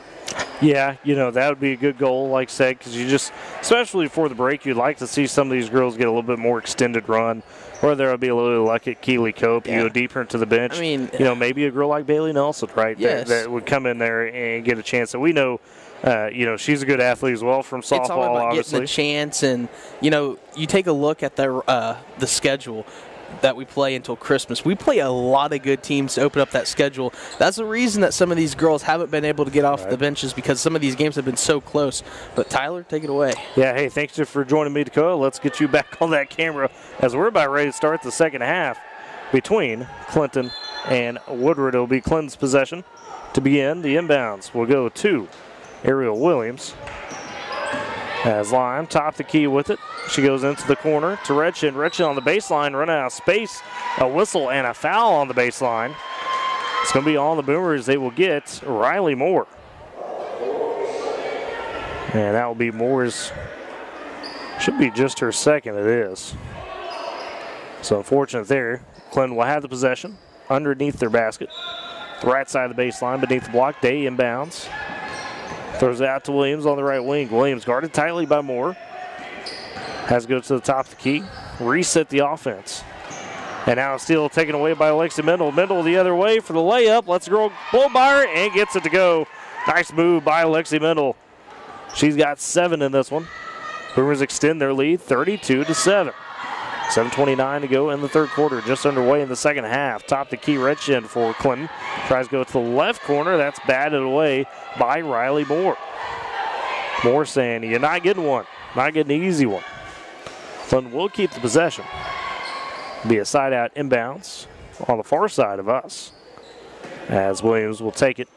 Yeah, that would be a good goal, like I said, because you just, especially before the break, you'd like to see some of these girls get a little bit more extended run, or there would be a little luck at Keeley Cope, you go deeper into the bench. I mean, maybe a girl like Bailey Nelson, right, yes, that would come in there and get a chance. So we know, she's a good athlete as well from softball, it's all about obviously. Getting a chance, and, you take a look at the schedule that we play until Christmas. We play a lot of good teams to open up that schedule. That's the reason that some of these girls haven't been able to get off the benches, because some of these games have been so close. But Tyler, take it away. Yeah, hey, thanks for joining me, Dakota. Let's get you back on that camera as we're about ready to start the second half between Clinton and Woodward. It'll be Clinton's possession to begin. The inbounds will go to Ariel Williams. As Lime top the key with it. She goes into the corner to Redchin. Redchin on the baseline, running out of space. A whistle and a foul on the baseline. It's going to be on the Boomers. They will get Riley Moore. And that will be Moore's, should be just her second. It is. So unfortunate there. Clinton will have the possession underneath their basket. The right side of the baseline beneath the block. Day inbounds. Throws it out to Williams on the right wing. Williams guarded tightly by Moore. Has to go to the top of the key. Reset the offense. And now a steal taken away by Alexi Mendel. Mendel the other way for the layup. Lets the girl blow by her and gets it to go. Nice move by Alexi Mendel. She's got 7 in this one. Boomers extend their lead 32-7. 7:29 to go in the third quarter. Just underway in the second half. Top the key, Redchin for Clinton. Tries to go to the left corner. That's batted away by Riley Moore. Moore saying, you're not getting one. Not getting an easy one. Clinton will keep the possession. Be a side out inbounds on the far side of us. As Williams will take it.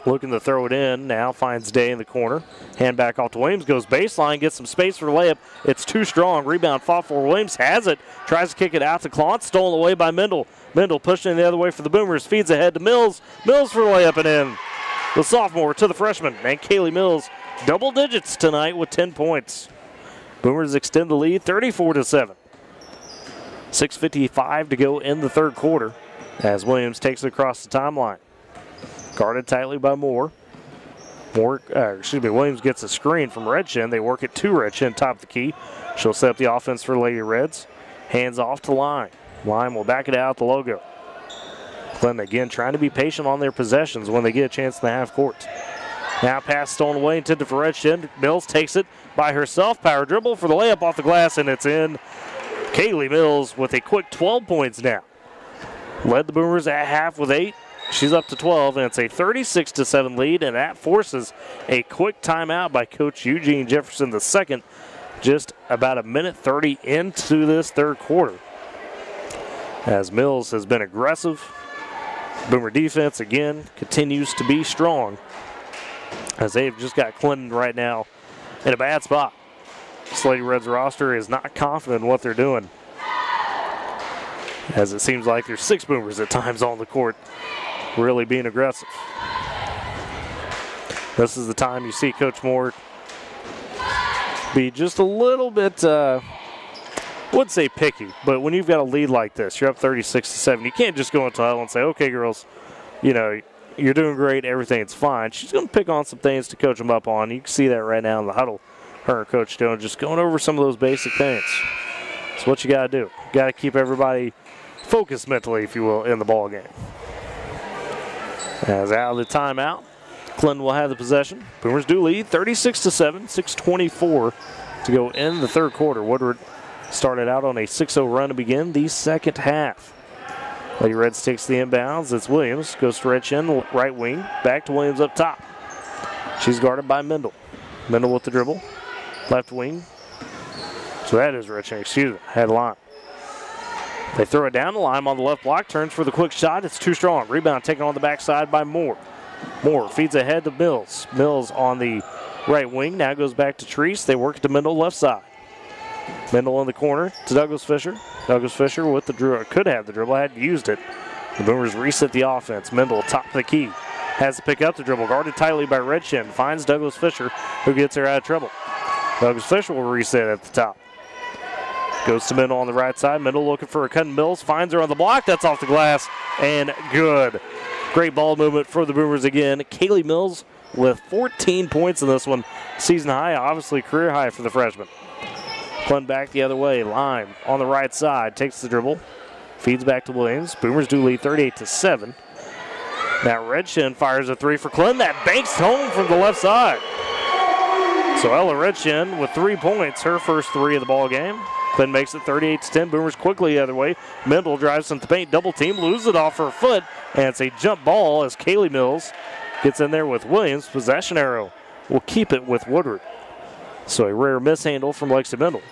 Looking to throw it in. Now finds Day in the corner. Hand back off to Williams. Goes baseline. Gets some space for the layup. It's too strong. Rebound fought for. Williams has it. Tries to kick it out to Clont. Stolen away by Mendel. Mendel pushing the other way for the Boomers. Feeds ahead to Mills. Mills for the layup and in. The sophomore to the freshman. And Kaylee Mills double digits tonight with 10 points. Boomers extend the lead 34-7. 6:55 to go in the third quarter as Williams takes it across the timeline. Guarded tightly by Moore. Williams gets a screen from Redchin. They work it to Redchin, top of the key. She'll set up the offense for Lady Reds. Hands off to Lime. Lime will back it out the logo. Clinton again trying to be patient on their possessions when they get a chance in the half court. Now pass stolen away, intended for Redchin. Mills takes it by herself. Power dribble for the layup off the glass, and it's in. Kaylee Mills with a quick 12 points now. Led the Boomers at half with 8. She's up to 12, and it's a 36-7 lead, and that forces a quick timeout by Coach Eugene Jefferson II, just about a minute 30 into this third quarter. As Mills has been aggressive, Boomer defense, again, continues to be strong, as they've just got Clinton right now in a bad spot. This Lady Reds roster is not confident in what they're doing, as it seems like there's 6 Boomers at times on the court really being aggressive. This is the time you see Coach Moore be just a little bit, I wouldn't say picky, but when you've got a lead like this, you're up 36-7, you can't just go into huddle and say, okay, girls, you're doing great, everything's fine. She's going to pick on some things to coach them up on. You can see that right now in the huddle. Her and Coach Jones just going over some of those basic things. It's what you got to do. Got to keep everybody focused mentally, if you will, in the ball game. As out of the timeout, Clinton will have the possession. Boomers do lead 36-7, 6:24 to go in the third quarter. Woodward started out on a 6-0 run to begin the second half. Lady Reds takes the inbounds. It's Williams. Goes to Redchin, right wing. Back to Williams up top. She's guarded by Mendel. Mendel with the dribble. Left wing. So that is Redchin, excuse me. Had Lime. They throw it down. Lime on the left block. Turns for the quick shot. It's too strong. Rebound taken on the backside by Moore. Moore feeds ahead to Mills. Mills on the right wing. Now goes back to Treese. They work to Mendel left side. Mendel in the corner to Douglas Fisher. Douglas Fisher with the dribble. Could have the dribble. Had used it. The Boomers reset the offense. Mendel top of the key. Has to pick up the dribble. Guarded tightly by Redchin. Finds Douglas Fisher, who gets her out of trouble. Douglas Fisher will reset at the top. Goes to Mendel on the right side. Mendel looking for a cut. Mills finds her on the block. That's off the glass. And good. Great ball movement for the Boomers again. Kaylee Mills with 14 points in this one. Season high, obviously career high for the freshman. Clinton back the other way. Lime on the right side. Takes the dribble. Feeds back to Williams. Boomers do lead 38-7. Now Redchin fires a three for Clinton. That banks home from the left side. So Ella Redchin with 3 points. Her first three of the ball game. Clinton makes it 38-10. Boomers quickly the other way. Mendel drives into the paint. Double team. Loses it off her foot. And it's a jump ball as Kaylee Mills gets in there with Williams. Possession arrow will keep it with Woodward. So a rare mishandle from Lexi Mendel.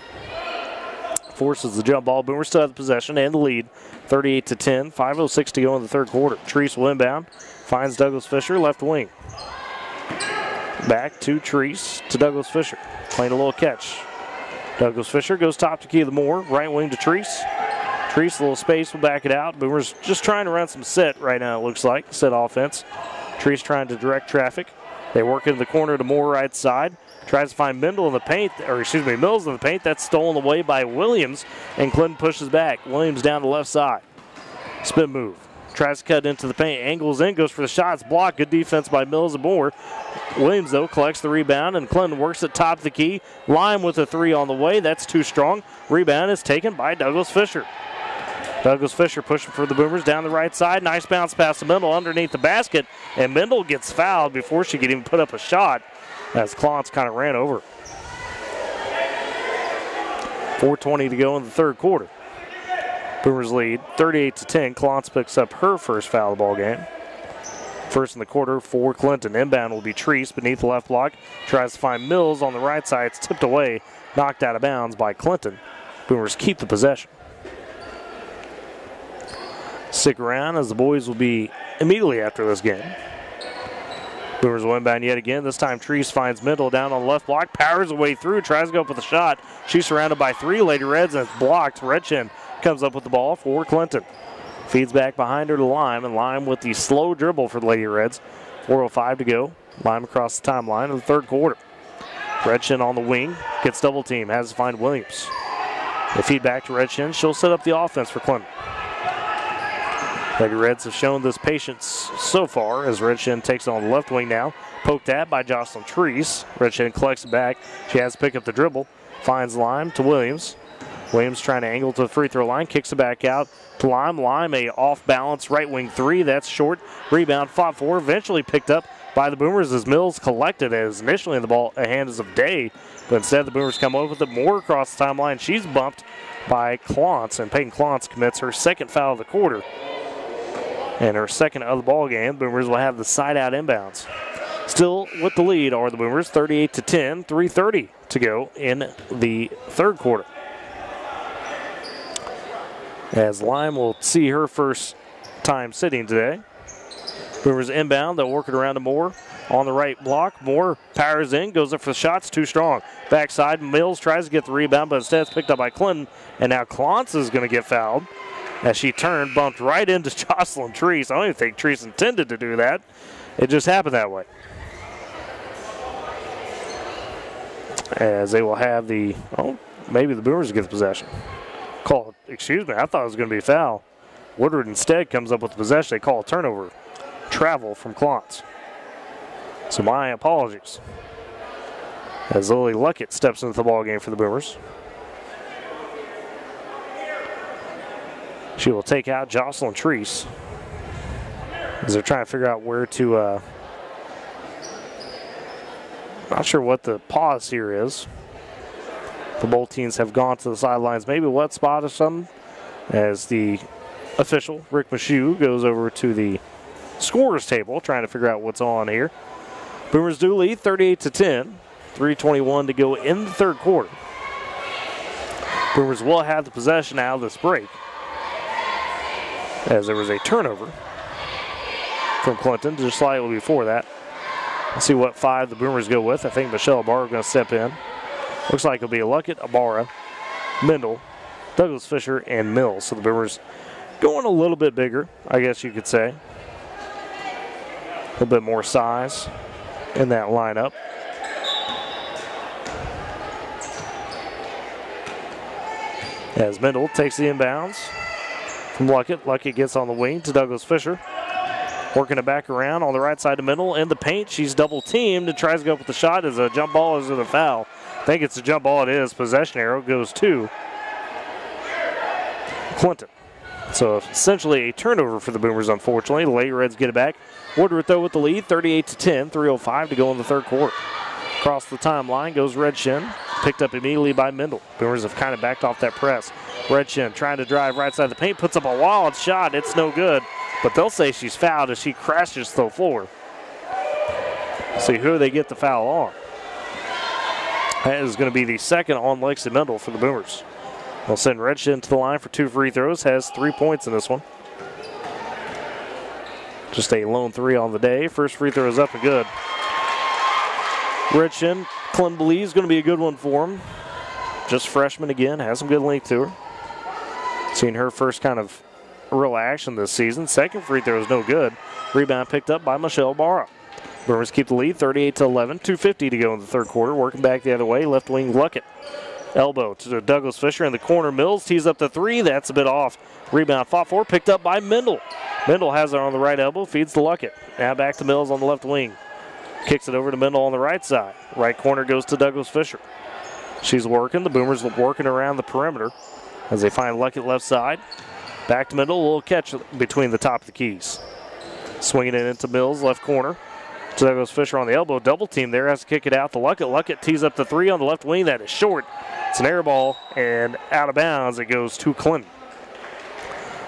Forces the jump ball. Boomers still have the possession and the lead. 38-10. 5:06 to go in the third quarter. Treese will inbound. Finds Douglas Fisher, left wing. Back to Treese to Douglas Fisher. Playing a little catch. Douglas Fisher goes top to Keela Moore. Right wing to Treese. Treese, a little space, will back it out. Boomers just trying to run some set right now, it looks like. Set offense. Treese trying to direct traffic. They work into the corner to Moore right side. Tries to find Mendel in the paint, Mills in the paint. That's stolen away by Williams, and Clinton pushes back. Williams down the left side. Spin move. Tries to cut into the paint. Angles in, goes for the shots. Blocked. Good defense by Mills and Moore. Williams, though, collects the rebound, and Clinton works at top of the key. Lime with a three on the way. That's too strong. Rebound is taken by Douglas Fisher. Douglas Fisher pushing for the Boomers down the right side. Nice bounce pass to Mendel underneath the basket, and Mendel gets fouled before she could even put up a shot as Klontz kind of ran over. 4:20 to go in the third quarter. Boomers lead 38-10. Klontz picks up her first foul of the ball game. First in the quarter for Clinton. Inbound will be Treese beneath the left block. Tries to find Mills on the right side. It's tipped away, knocked out of bounds by Clinton. Boomers keep the possession. Stick around as the boys will be immediately after this game. Boomers will inbound yet again. This time Treese finds Mendel down on the left block. Powers away through. Tries to go up with a shot. She's surrounded by three Lady Reds, and it's blocked. Redchin comes up with the ball for Clinton. Feeds back behind her to Lime, and Lime with the slow dribble for the Lady Reds. 4:05 to go. Lime across the timeline of the third quarter. Redchin on the wing. Gets double team. Has to find Williams. They feed back to Redchin. She'll set up the offense for Clinton. Lady Reds have shown this patience so far as Redchin takes it on the left wing now. Poked at by Jocelyn Treese. Redchin collects it back. She has to pick up the dribble. Finds Lime to Williams. Williams trying to angle to the free throw line. Kicks it back out to Lime. Lime, a off-balance right wing three. That's short. Rebound fought for. Eventually picked up by the Boomers as Mills collected as initially in the ball a hands of Day. But instead the Boomers come over with it. More across the timeline. She's bumped by Klontz, and Peyton Klontz commits her second foul of the quarter. And her second of the ball game. Boomers will have the side out inbounds. Still with the lead are the Boomers, 38-10, 3:30 to go in the third quarter. As Lime will see her first time sitting today. Boomers inbound, they'll work it around to Moore. On the right block, Moore powers in, goes up for the shots, too strong. Backside, Mills tries to get the rebound, but instead it's picked up by Clinton. And now Klontz is going to get fouled. As she turned, bumped right into Jocelyn Treese. I don't even think Treese intended to do that. It just happened that way. as they will have the, maybe the Boomers get the possession. Call, excuse me, I thought it was going to be a foul. Woodward instead comes up with the possession. They call a turnover. Travel from Klontz. So my apologies. As Lily Luckett steps into the ball game for the Boomers. She will take out Jocelyn Treese as they're trying to figure out where to, not sure what the pause here is. The both teams have gone to the sidelines, maybe what spot or something, as the official, Rick Michoud, goes over to the scorer's table trying to figure out what's on here. Boomers do lead 38-10, 3:21 to go in the third quarter. Boomers will have the possession out of this break, as there was a turnover from Clinton just slightly before that. Let's see what five the Boomers go with. I think Michelle Ibarra is going to step in. Looks like it'll be Luckett, Ibarra, Mendel, Douglas Fisher, and Mills. So the Boomers going a little bit bigger, I guess you could say. A little bit more size in that lineup. As Mendel takes the inbounds from Luckett. Luckett gets on the wing to Douglas Fisher. Working it back around on the right side of Mendel in the paint. She's double teamed and tries to go up with the shot as a jump ball is in the foul. I think it's a jump ball. It is. Possession arrow goes to Clinton. So essentially a turnover for the Boomers, unfortunately. The Lady Reds get it back. Woodward, though, with the lead, 38-10, 3:05 to go in the third quarter. Across the timeline goes Red Shin, picked up immediately by Mendel. Boomers have kind of backed off that press. Red Shin trying to drive right side of the paint, puts up a wild shot. It's no good, but they'll say she's fouled as she crashes to the floor. See who they get the foul on. That is going to be the second on Lexi Mendel for the Boomers. They'll send Red Shin to the line for 2 free throws, has 3 points in this one. Just a lone 3 on the day. First free throw is up and good. Red Shin, Clem believes is going to be a good one for him. Just freshman again, has some good length to her. Seeing her first kind of real action this season. Second free throw is no good. Rebound picked up by Michelle Barra. Boomers keep the lead, 38-11, 2:50 to go in the third quarter. Working back the other way, left wing Luckett. Elbow to Douglas Fisher in the corner. Mills tees up the 3. That's a bit off. Rebound fought for, picked up by Mendel. Mendel has it on the right elbow, feeds to Luckett. Now back to Mills on the left wing. Kicks it over to Mendel on the right side. Right corner goes to Douglas Fisher. She's working. The Boomers working around the perimeter as they find Luckett left side. Back to Mendel. A little catch between the top of the keys. Swinging it into Mills, left corner. To Douglas Fisher on the elbow. Double team there. Has to kick it out to Luckett. Luckett tees up the 3 on the left wing. That is short. It's an air ball and out of bounds. It goes to Clinton.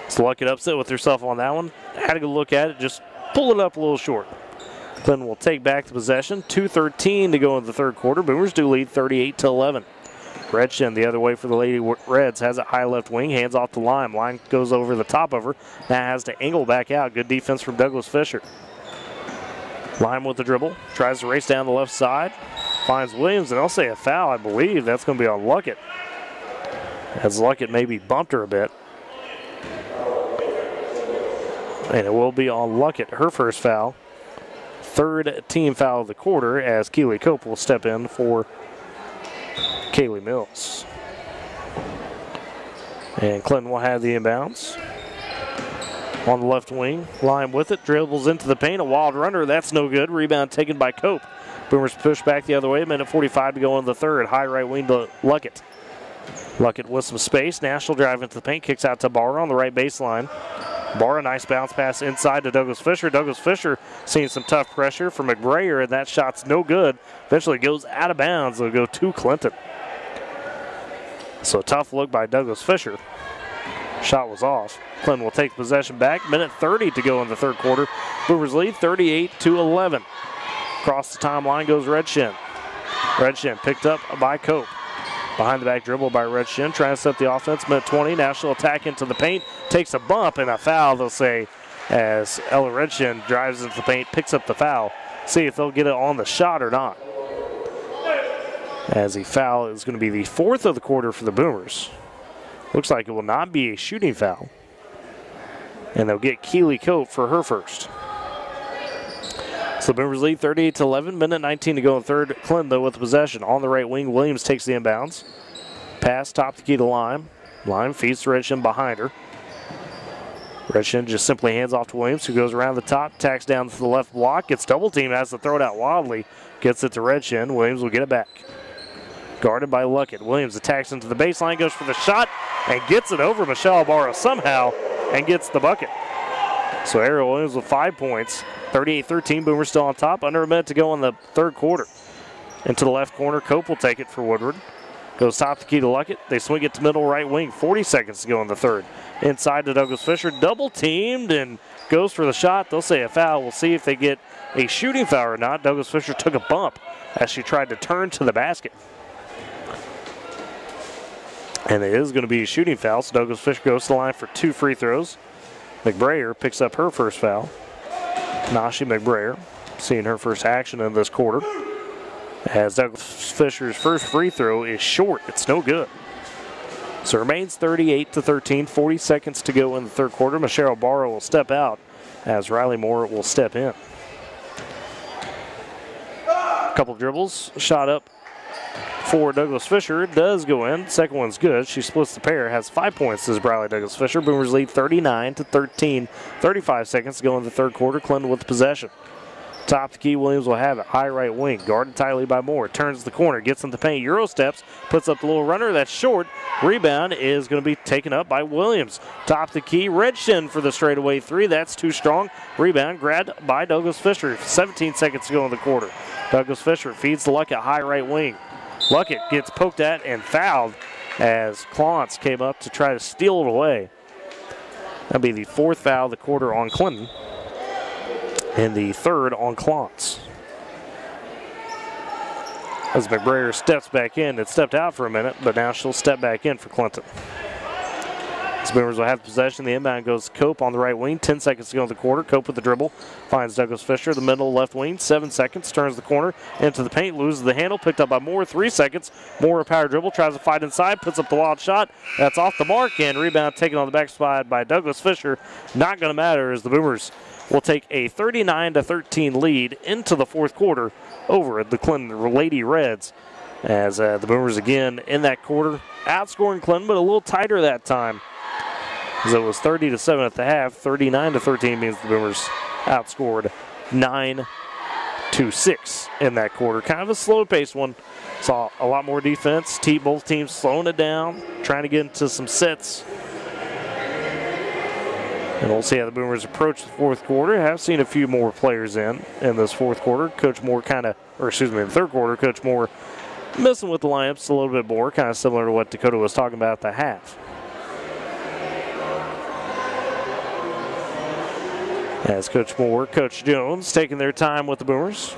So Luckett upset with herself on that one. Had a good look at it. Just pull it up a little short. Clinton will take back the possession. 2:13 to go in the third quarter. Boomers do lead 38-11. Red Shin the other way for the Lady Reds. Has it high left wing. Hands off the line. Line goes over the top of her. Now has to angle back out. Good defense from Douglas Fisher. Line with the dribble. Tries to race down the left side. Finds Williams, and I'll say a foul. I believe that's going to be on Luckett. As Luckett maybe bumped her a bit. And it will be on Luckett, her first foul. Third team foul of the quarter as Keely Cope will step in for Kaylee Mills. And Clinton will have the inbounds. On the left wing, line with it, dribbles into the paint, a wild runner, that's no good. Rebound taken by Cope. Boomers push back the other way, 1:45 to go in the third. High right wing to Luckett. Luckett with some space, National drive into the paint, kicks out to Barra on the right baseline. Barra, nice bounce pass inside to Douglas Fisher. Douglas Fisher seeing some tough pressure from McBrayer, and that shot's no good. Eventually goes out of bounds. It'll go to Clinton. So tough look by Douglas Fisher. Shot was off. Clinton will take possession back. 1:30 to go in the third quarter. Boomers lead 38-11. Across the timeline goes Red Shin. Red Shin picked up by Cope. Behind the back dribble by Red Shin. Trying to set the offense. 1:20. National attack into the paint. Takes a bump and a foul, they'll say, as Ella Red Shin drives into the paint, picks up the foul. See if they'll get it on the shot or not. As the foul is going to be the 4th of the quarter for the Boomers. Looks like it will not be a shooting foul. And they'll get Keely Cope for her first. So the Boomers lead 38-11, minute 19 to go in third. Clinton, though, with the possession. On the right wing, Williams takes the inbounds. Pass top the key to Lime. Lime feeds to Redshin behind her. Redshin just simply hands off to Williams, who goes around the top, tacks down to the left block, gets double teamed, has to throw it out wildly, gets it to Redshin. Williams will get it back. Guarded by Luckett. Williams attacks into the baseline, goes for the shot, and gets it over Michelle Barrow somehow and gets the bucket. So Ariel Williams with 5 points. 38-13, Boomers still on top. Under a minute to go in the third quarter. Into the left corner, Cope will take it for Woodward. Goes top the key to Luckett. They swing it to middle right wing. 40 seconds to go in the third. Inside to Douglas Fisher. Double teamed and goes for the shot. They'll say a foul. We'll see if they get a shooting foul or not. Douglas Fisher took a bump as she tried to turn to the basket. And it is going to be a shooting foul. So Douglas Fisher goes to the line for 2 free throws. McBrayer picks up her first foul. Nashi McBrayer seeing her first action in this quarter. As Douglas Fisher's first free throw is short. It's no good. So it remains 38-13, 40 seconds to go in the third quarter. Michelle Barrow will step out as Riley Moore will step in. A couple dribbles, shot up for Douglas Fisher. It does go in. Second one's good. She splits the pair, has 5 points as Briley Douglas Fisher. Boomers lead 39-13, 35 seconds to go in the third quarter. Clinton with possession. Top the key, Williams will have it. High right wing, guarded tightly by Moore. Turns the corner, gets in the paint, Euro steps, puts up the little runner. That's short. Rebound is going to be taken up by Williams. Top the key, Redshin for the straightaway 3. That's too strong. Rebound grabbed by Douglas Fisher. 17 seconds to go in the quarter. Douglas Fisher feeds to Luckett, high right wing. Luckett gets poked at and fouled as Clontz came up to try to steal it away. That'll be the 4th foul of the quarter on Clinton. And the 3rd on Clontz. As McBrayer steps back in, it stepped out for a minute, but now she'll step back in for Clinton. The Boomers will have possession. The inbound goes to Cope on the right wing. 10 seconds to go in the quarter. Cope with the dribble. Finds Douglas Fisher, the middle left wing. 7 seconds. Turns the corner into the paint. Loses the handle. Picked up by Moore. 3 seconds. Moore a power dribble. Tries to fight inside. Puts up the wild shot. That's off the mark. And rebound taken on the backside by Douglas Fisher. Not going to matter as the Boomers will take a 39-13 lead into the fourth quarter over the Clinton Lady Reds. As the Boomers again in that quarter outscoring Clinton, but a little tighter that time. As it was 30-7 at the half, 39-13 means the Boomers outscored 9-6 in that quarter. Kind of a slow-paced one. Saw a lot more defense. Both teams slowing it down, trying to get into some sets. And we'll see how the Boomers approach the fourth quarter. Have seen a few more players in this fourth quarter. Coach Moore in the third quarter, Coach Moore messing with the lineups a little bit more, kind of similar to what Dakota was talking about at the half. As Coach Moore, Coach Jones taking their time with the Boomers.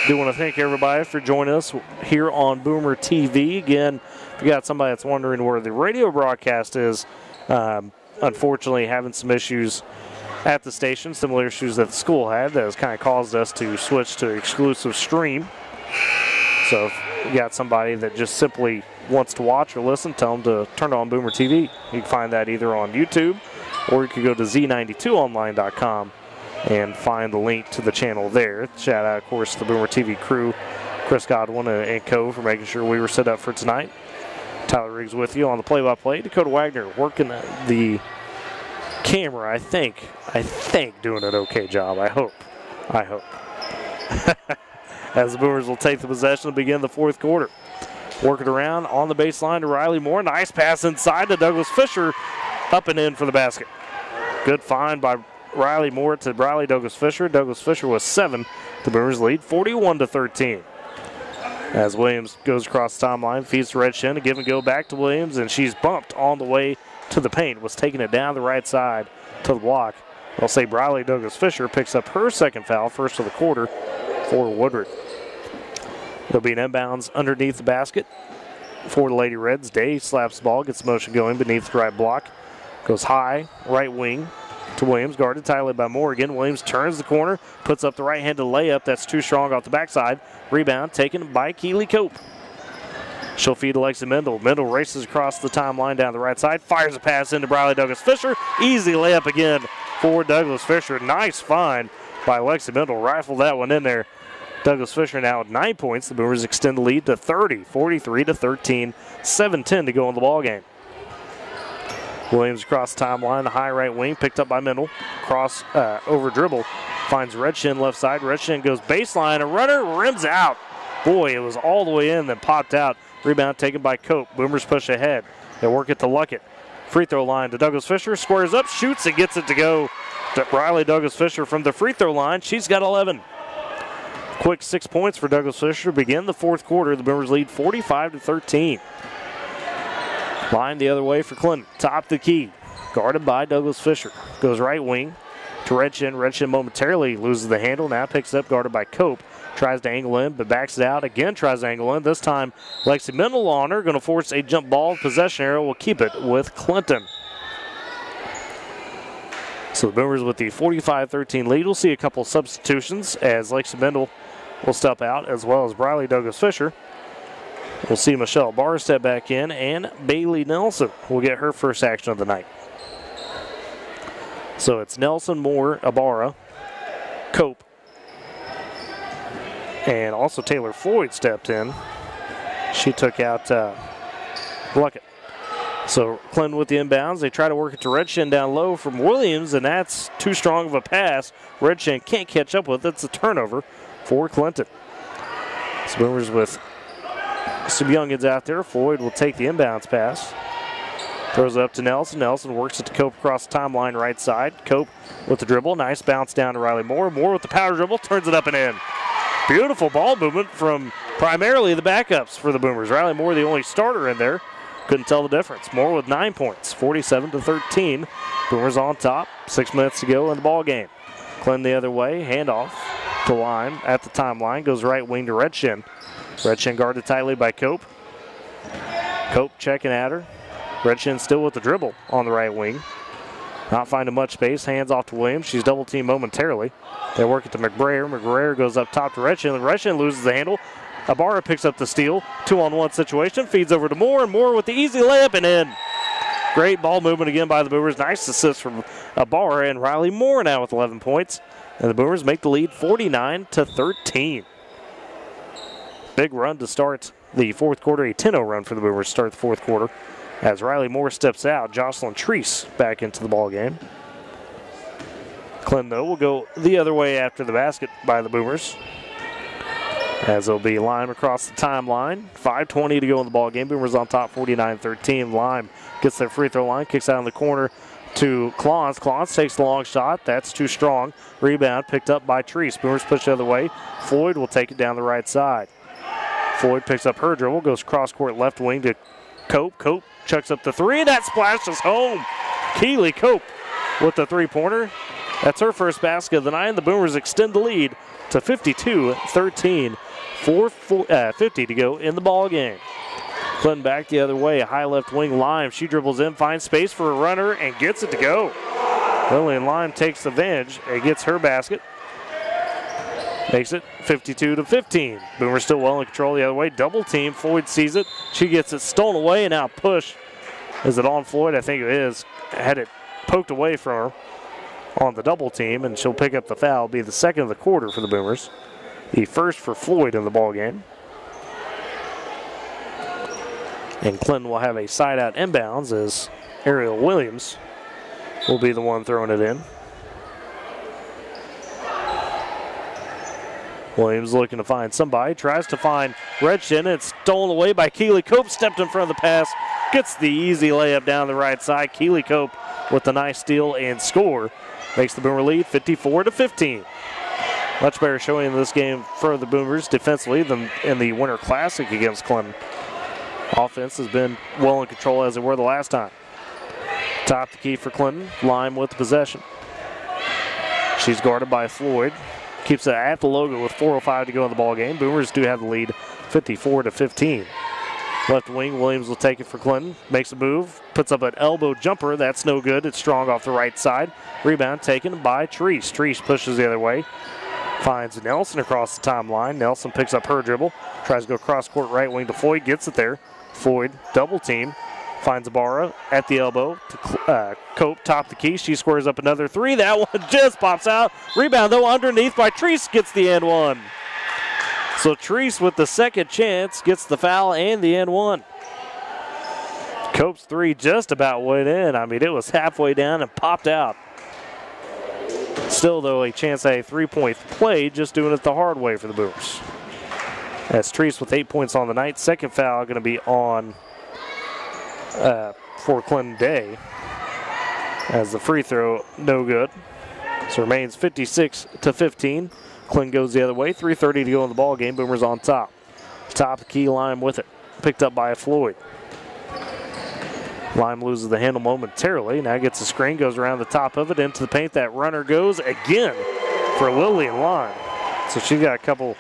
Do want to thank everybody for joining us here on Boomer TV. Again, if you got somebody that's wondering where the radio broadcast is, unfortunately having some issues at the station, similar issues that the school had, that has kind of caused us to switch to exclusive stream. So if you got somebody that just simply wants to watch or listen, tell them to turn on Boomer TV. You can find that either on YouTube or you can go to z92online.com and find the link to the channel there. Shout out, of course, to the Boomer TV crew, Chris Godwin and co. for making sure we were set up for tonight. Tyler Riggs with you on the play-by-play. Dakota Wagner working the camera, I think doing an okay job. I hope. As the Boomers will take the possession to begin the fourth quarter. Working around on the baseline to Riley Moore. Nice pass inside to Douglas Fisher. Up and in for the basket. Good find by Riley Moore to Briley Douglas Fisher. Douglas Fisher was 7. The Boomers lead 41-13. As Williams goes across the timeline, feeds to Redshin, a give and go back to Williams, and she's bumped on the way to the paint. Was taking it down the right side to the block. I'll say Briley Douglas Fisher picks up her second foul, first of the quarter for Woodward. There'll be an inbounds underneath the basket for the Lady Reds. Day slaps the ball, gets the motion going beneath the right block. Goes high, right wing to Williams, guarded tightly by Moore again. Williams turns the corner, puts up the right-handed layup. That's too strong off the backside. Rebound taken by Keely Cope. She'll feed to Lexi Mendel. Mendel races across the timeline down the right side, fires a pass into Briley Douglas Fisher. Easy layup again for Douglas Fisher. Nice find by Lexi Mendel. Rifled that one in there. Douglas Fisher now with 9 points. The Boomers extend the lead to 30, 43-13, 7:10 to go in the ball game. Williams across the timeline, the high right wing, picked up by Mendel. Cross over dribble, finds Redshin left side. Redshin goes baseline, a runner rims out. Boy, it was all the way in, then popped out. Rebound taken by Cope. Boomers push ahead. They work it to Luckett. Free throw line to Douglas Fisher, squares up, shoots, and gets it to go to Riley Douglas Fisher from the free throw line. She's got 11. Quick 6 points for Douglas Fisher to begin the fourth quarter. The Boomers lead 45-13. Line the other way for Clinton. Top the key. Guarded by Douglas Fisher. Goes right wing to Redshin. Redshin momentarily loses the handle. Now picks up, guarded by Cope. Tries to angle in, but backs it out. Again tries to angle in. This time, Lexi Mendel on her. Going to force a jump ball. Possession arrow will keep it with Clinton. So the Boomers with the 45-13 lead. We'll see a couple substitutions as Lexi Mendel will step out, as well as Riley Douglas Fisher. We'll see Michelle Barr step back in, and Bailey Nelson will get her first action of the night. So it's Nelson, Moore, Ibarra, Cope, and also Taylor Floyd stepped in. She took out Luckett. So Clinton with the inbounds. They try to work it to Redshin down low from Williams, and that's too strong of a pass. Redshin can't catch up with it. It's a turnover for Clinton. So Boomers with some youngins out there. Floyd will take the inbounds pass. Throws it up to Nelson. Nelson works it to Cope across the timeline right side. Cope with the dribble. Nice bounce down to Riley Moore. Moore with the power dribble. Turns it up and in. Beautiful ball movement from primarily the backups for the Boomers. Riley Moore, the only starter in there. Couldn't tell the difference. Moore with 9 points. 47-13. Boomers on top. 6 minutes to go in the ball game. Clinton the other way. Handoff to Lime at the timeline. Goes right wing to Redshin. Redshin guarded tightly by Cope. Cope checking at her. Redshin still with the dribble on the right wing. Not finding much space. Hands off to Williams. She's double teamed momentarily. They work it to McBrayer. McBrayer goes up top to Redshin. Redshin loses the handle. Ibarra picks up the steal. 2-on-1 situation. Feeds over to Moore. And Moore with the easy layup and in. Great ball movement again by the Boomers. Nice assist from Ibarra, and Riley Moore now with 11 points. And the Boomers make the lead 49-13. Big run to start the fourth quarter. A 10-0 run for the Boomers to start the fourth quarter. As Riley Moore steps out, Jocelyn Treese back into the ball game. Clinton, though, will go the other way after the basket by the Boomers, as it'll be Lime across the timeline. 5:20 to go in the ball game. Boomers on top 49-13. Lime gets their free throw line, kicks out in the corner to Claus. Claus takes the long shot. That's too strong. Rebound picked up by Treese. Boomers push the other way. Floyd will take it down the right side. Floyd picks up her dribble, goes cross-court left wing to Cope. Cope chucks up the three, and that splashes home. Keely Cope with the three-pointer. That's her first basket of the night. The Boomers extend the lead to 52-13. 4:50 to go in the ball game. Clinton back the other way, a high left wing. Lime, she dribbles in, finds space for a runner, and gets it to go. Lillian Lime takes advantage and gets her basket. Makes it 52-15. Boomers still well in control the other way. Double team. Floyd sees it. She gets it stolen away, and now push. Is it on Floyd? I think it is. Had it poked away from her on the double team, and she'll pick up the foul. It'll be the second of the quarter for the Boomers. The first for Floyd in the ball game. And Clinton will have a side-out inbounds as Ariel Williams will be the one throwing it in. Williams looking to find somebody. Tries to find Redshin. It's stolen away by Keely Cope. Stepped in front of the pass. Gets the easy layup down the right side. Keely Cope with the nice steal and score. Makes the Boomer lead 54-15. Much better showing in this game for the Boomers defensively than in the Winter Classic against Clinton. Offense has been well in control as they were the last time. Top the key for Clinton. Lime with the possession. She's guarded by Floyd. Keeps it at the logo with 4:05 to go in the ball game. Boomers do have the lead 54-15. Left wing, Williams will take it for Clinton. Makes a move, puts up an elbow jumper. That's no good. It's strong off the right side. Rebound taken by Treese. Treese pushes the other way. Finds Nelson across the timeline. Nelson picks up her dribble. Tries to go cross court right wing to Floyd. Gets it there. Floyd double team. Finds Ibarra at the elbow to Cope, top of the key. She squares up another three. That one just pops out. Rebound, though, underneath by Treese, gets the and one. So Treese with the second chance gets the foul and the and one. Cope's three just about went in. I mean, it was halfway down and popped out. Still, though, a chance at a three-point play, just doing it the hard way for the Boomers. That's Treese with 8 points on the night. Second foul going to be on for Clinton Day, as the free throw no good. So remains 56-15. Clinton goes the other way. 3:30 to go in the ball game. Boomers on top. Top of the key, Lime with it. Picked up by Floyd. Lime loses the handle momentarily. Now gets a screen, goes around the top of it into the paint. That runner goes again for Lillian Lime. So she got a couple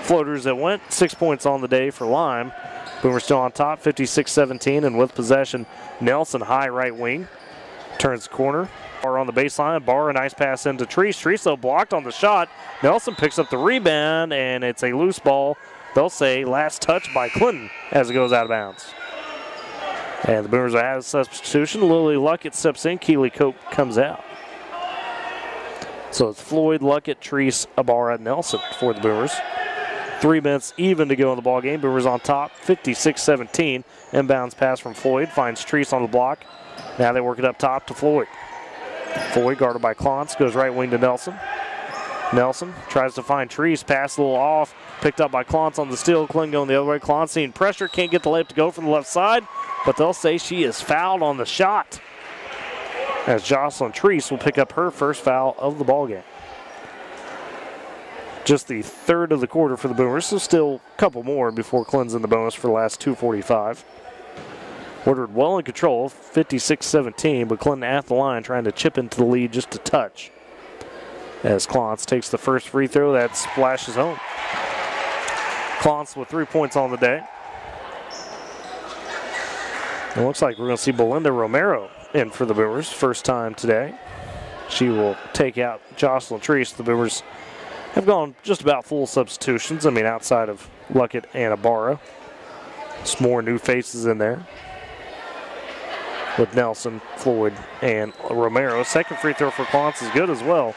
floaters that went. 6 points on the day for Lime. Boomers still on top, 56-17, and with possession, Nelson high right wing. Turns the corner. Barr on the baseline. Barr, a nice pass into Treese. Treese, though, blocked on the shot. Nelson picks up the rebound, and it's a loose ball. They'll say last touch by Clinton as it goes out of bounds. And the Boomers will have a substitution. Lily Luckett steps in. Keely Cope comes out. So it's Floyd, Luckett, Treese, Ibarra, Nelson for the Boomers. 3 minutes even to go in the ball game. Boomers on top, 56-17. Inbounds pass from Floyd, finds Treese on the block. Now they work it up top to Floyd. Floyd guarded by Clontz, goes right wing to Nelson. Nelson tries to find Treese, pass a little off, picked up by Clontz on the steal. Clinton going the other way. Clontz seeing pressure, can't get the layup to go from the left side, but they'll say she is fouled on the shot, as Jocelyn Treese will pick up her first foul of the ball game. Just the third of the quarter for the Boomers, so still a couple more before Clinton's in the bonus for the last 2:45. Woodward well in control, 56-17, but Clinton at the line trying to chip into the lead just a touch. As Clontz takes the first free throw, that splashes home. Clontz with 3 points on the day. It looks like we're going to see Belinda Romero in for the Boomers, first time today. She will take out Jocelyn Treese. The Boomers have gone just about full substitutions. I mean, outside of Luckett and Ibarra. Some more new faces in there with Nelson, Floyd, and Romero. Second free throw for Clontz is good as well.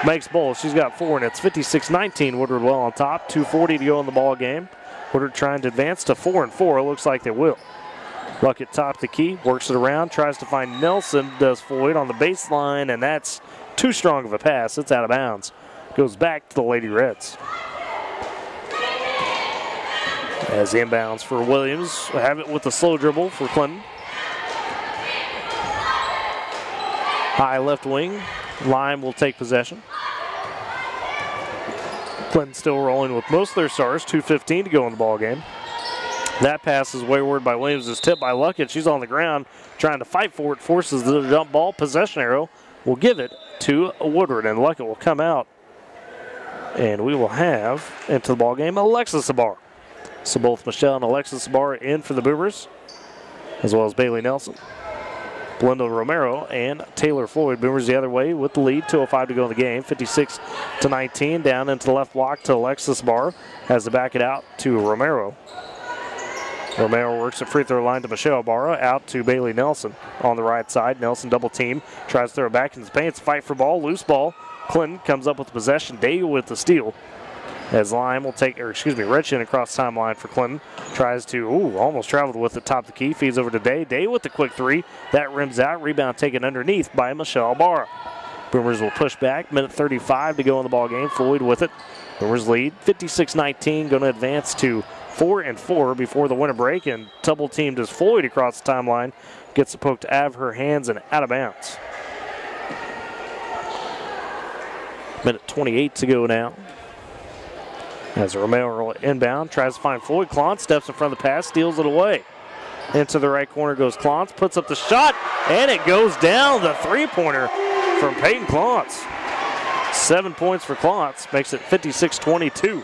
Makes both. She's got 4, and it's 56-19. Woodward well on top. 2:40 to go in the ball game. Woodward trying to advance to 4-4. It looks like they will. Luckett top the key, works it around, tries to find Nelson, does Floyd on the baseline, and that's too strong of a pass. It's out of bounds. Goes back to the Lady Reds. As inbounds for Williams, have it with the slow dribble for Clinton. High left wing, Lime will take possession. Clinton still rolling with most of their stars, 2:15 to go in the ball game. That pass is wayward by Williams, is tipped by Luckett. She's on the ground trying to fight for it, forces the jump ball. Possession arrow will give it to Woodward, and Luckett will come out. And we will have into the ball game Alexis Ibarra. So both Michelle and Alexis Ibarra in for the Boomers, as well as Bailey Nelson. Belinda Romero and Taylor Floyd. Boomers the other way with the lead. 2:05 to go in the game. 56-19. Down into the left block to Alexis Ibarra. Has to back it out to Romero. Romero works the free throw line to Michelle Ibarra. Out to Bailey Nelson on the right side. Nelson double team. Tries to throw it back into the paint. It's a fight for ball. Loose ball. Clinton comes up with possession. Day with the steal. As Lime will take, Retchin across the timeline for Clinton. Tries to, almost traveled with the top of the key. Feeds over to Day. Day with the quick three. That rims out. Rebound taken underneath by Michelle Ibarra. Boomers will push back. Minute 35 to go in the ball game. Floyd with it. Boomers lead 56-19. Going to advance to 4-4 before the winter break. And double teamed as Floyd across the timeline. Gets it poked out of her hands and out of bounds. Minute 28 to go now. As Romero inbound, tries to find Floyd. Clontz steps in front of the pass, steals it away. Into the right corner goes Clontz, puts up the shot, and it goes down. The three-pointer from Peyton Clontz. 7 points for Clontz, makes it 56-22.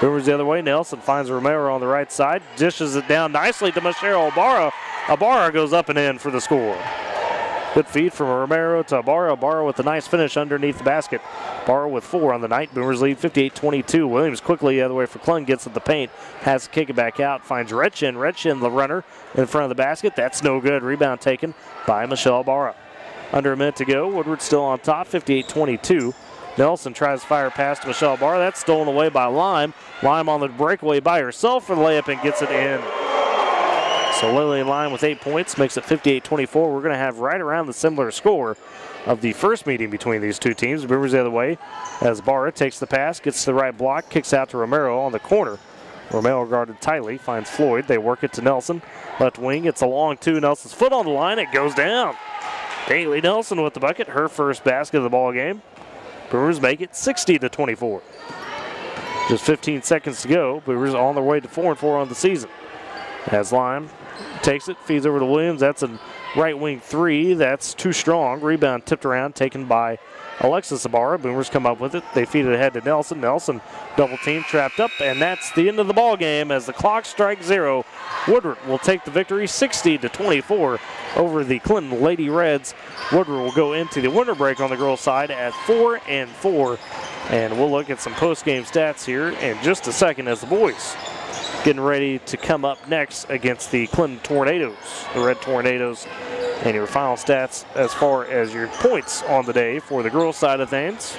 Boomers the other way. Nelson finds Romero on the right side, dishes it down nicely to Michelle Ibarra. Ibarra goes up and in for the score. Good feed from Romero to Barra. Barra with a nice finish underneath the basket. Barra with 4 on the night. Boomers lead 58-22. Williams quickly the other way for Clun. Gets at the paint. Has to kick it back out. Finds Retchin. Retchin, the runner, in front of the basket. That's no good. Rebound taken by Michelle Barra. Under a minute to go. Woodward still on top, 58-22. Nelson tries to fire past to Michelle Barra. That's stolen away by Lime. Lime on the breakaway by herself for the layup and gets it in. So Lillian Lime with 8 points makes it 58-24. We're going to have right around the similar score of the first meeting between these two teams. Boomers the other way as Barra takes the pass, gets to the right block, kicks out to Romero on the corner. Romero guarded tightly, finds Floyd. They work it to Nelson. Left wing, it's a long 2. Nelson's foot on the line. It goes down. Bailey Nelson with the bucket, her first basket of the ball game. Boomers make it 60-24. Just 15 seconds to go. Boomers on their way to 4-4 on the season. As Lime takes it, feeds over to Williams. That's a right wing 3. That's too strong. Rebound tipped around, taken by Alexis Ibarra. Boomers come up with it. They feed it ahead to Nelson. Nelson double team, trapped up, and that's the end of the ball game as the clock strikes 0. Woodward will take the victory 60-24 over the Clinton Lady Reds. Woodward will go into the winter break on the girls' side at 4-4. And we'll look at some post-game stats here in just a second as the boys getting ready to come up next against the Clinton Tornadoes, the Red Tornadoes. And your final stats as far as your points on the day for the girls' side of things.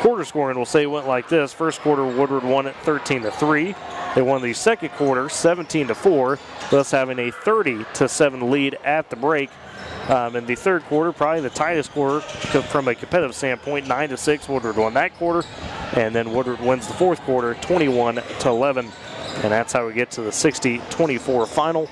Quarter scoring, we'll say, went like this. First quarter, Woodward won it 13-3. They won the second quarter 17-4, thus having a 30-7 lead at the break. In the third quarter, probably the tightest quarter from a competitive standpoint, 9-6. Woodward won that quarter, and then Woodward wins the fourth quarter, 21-11, and that's how we get to the 60-24 final.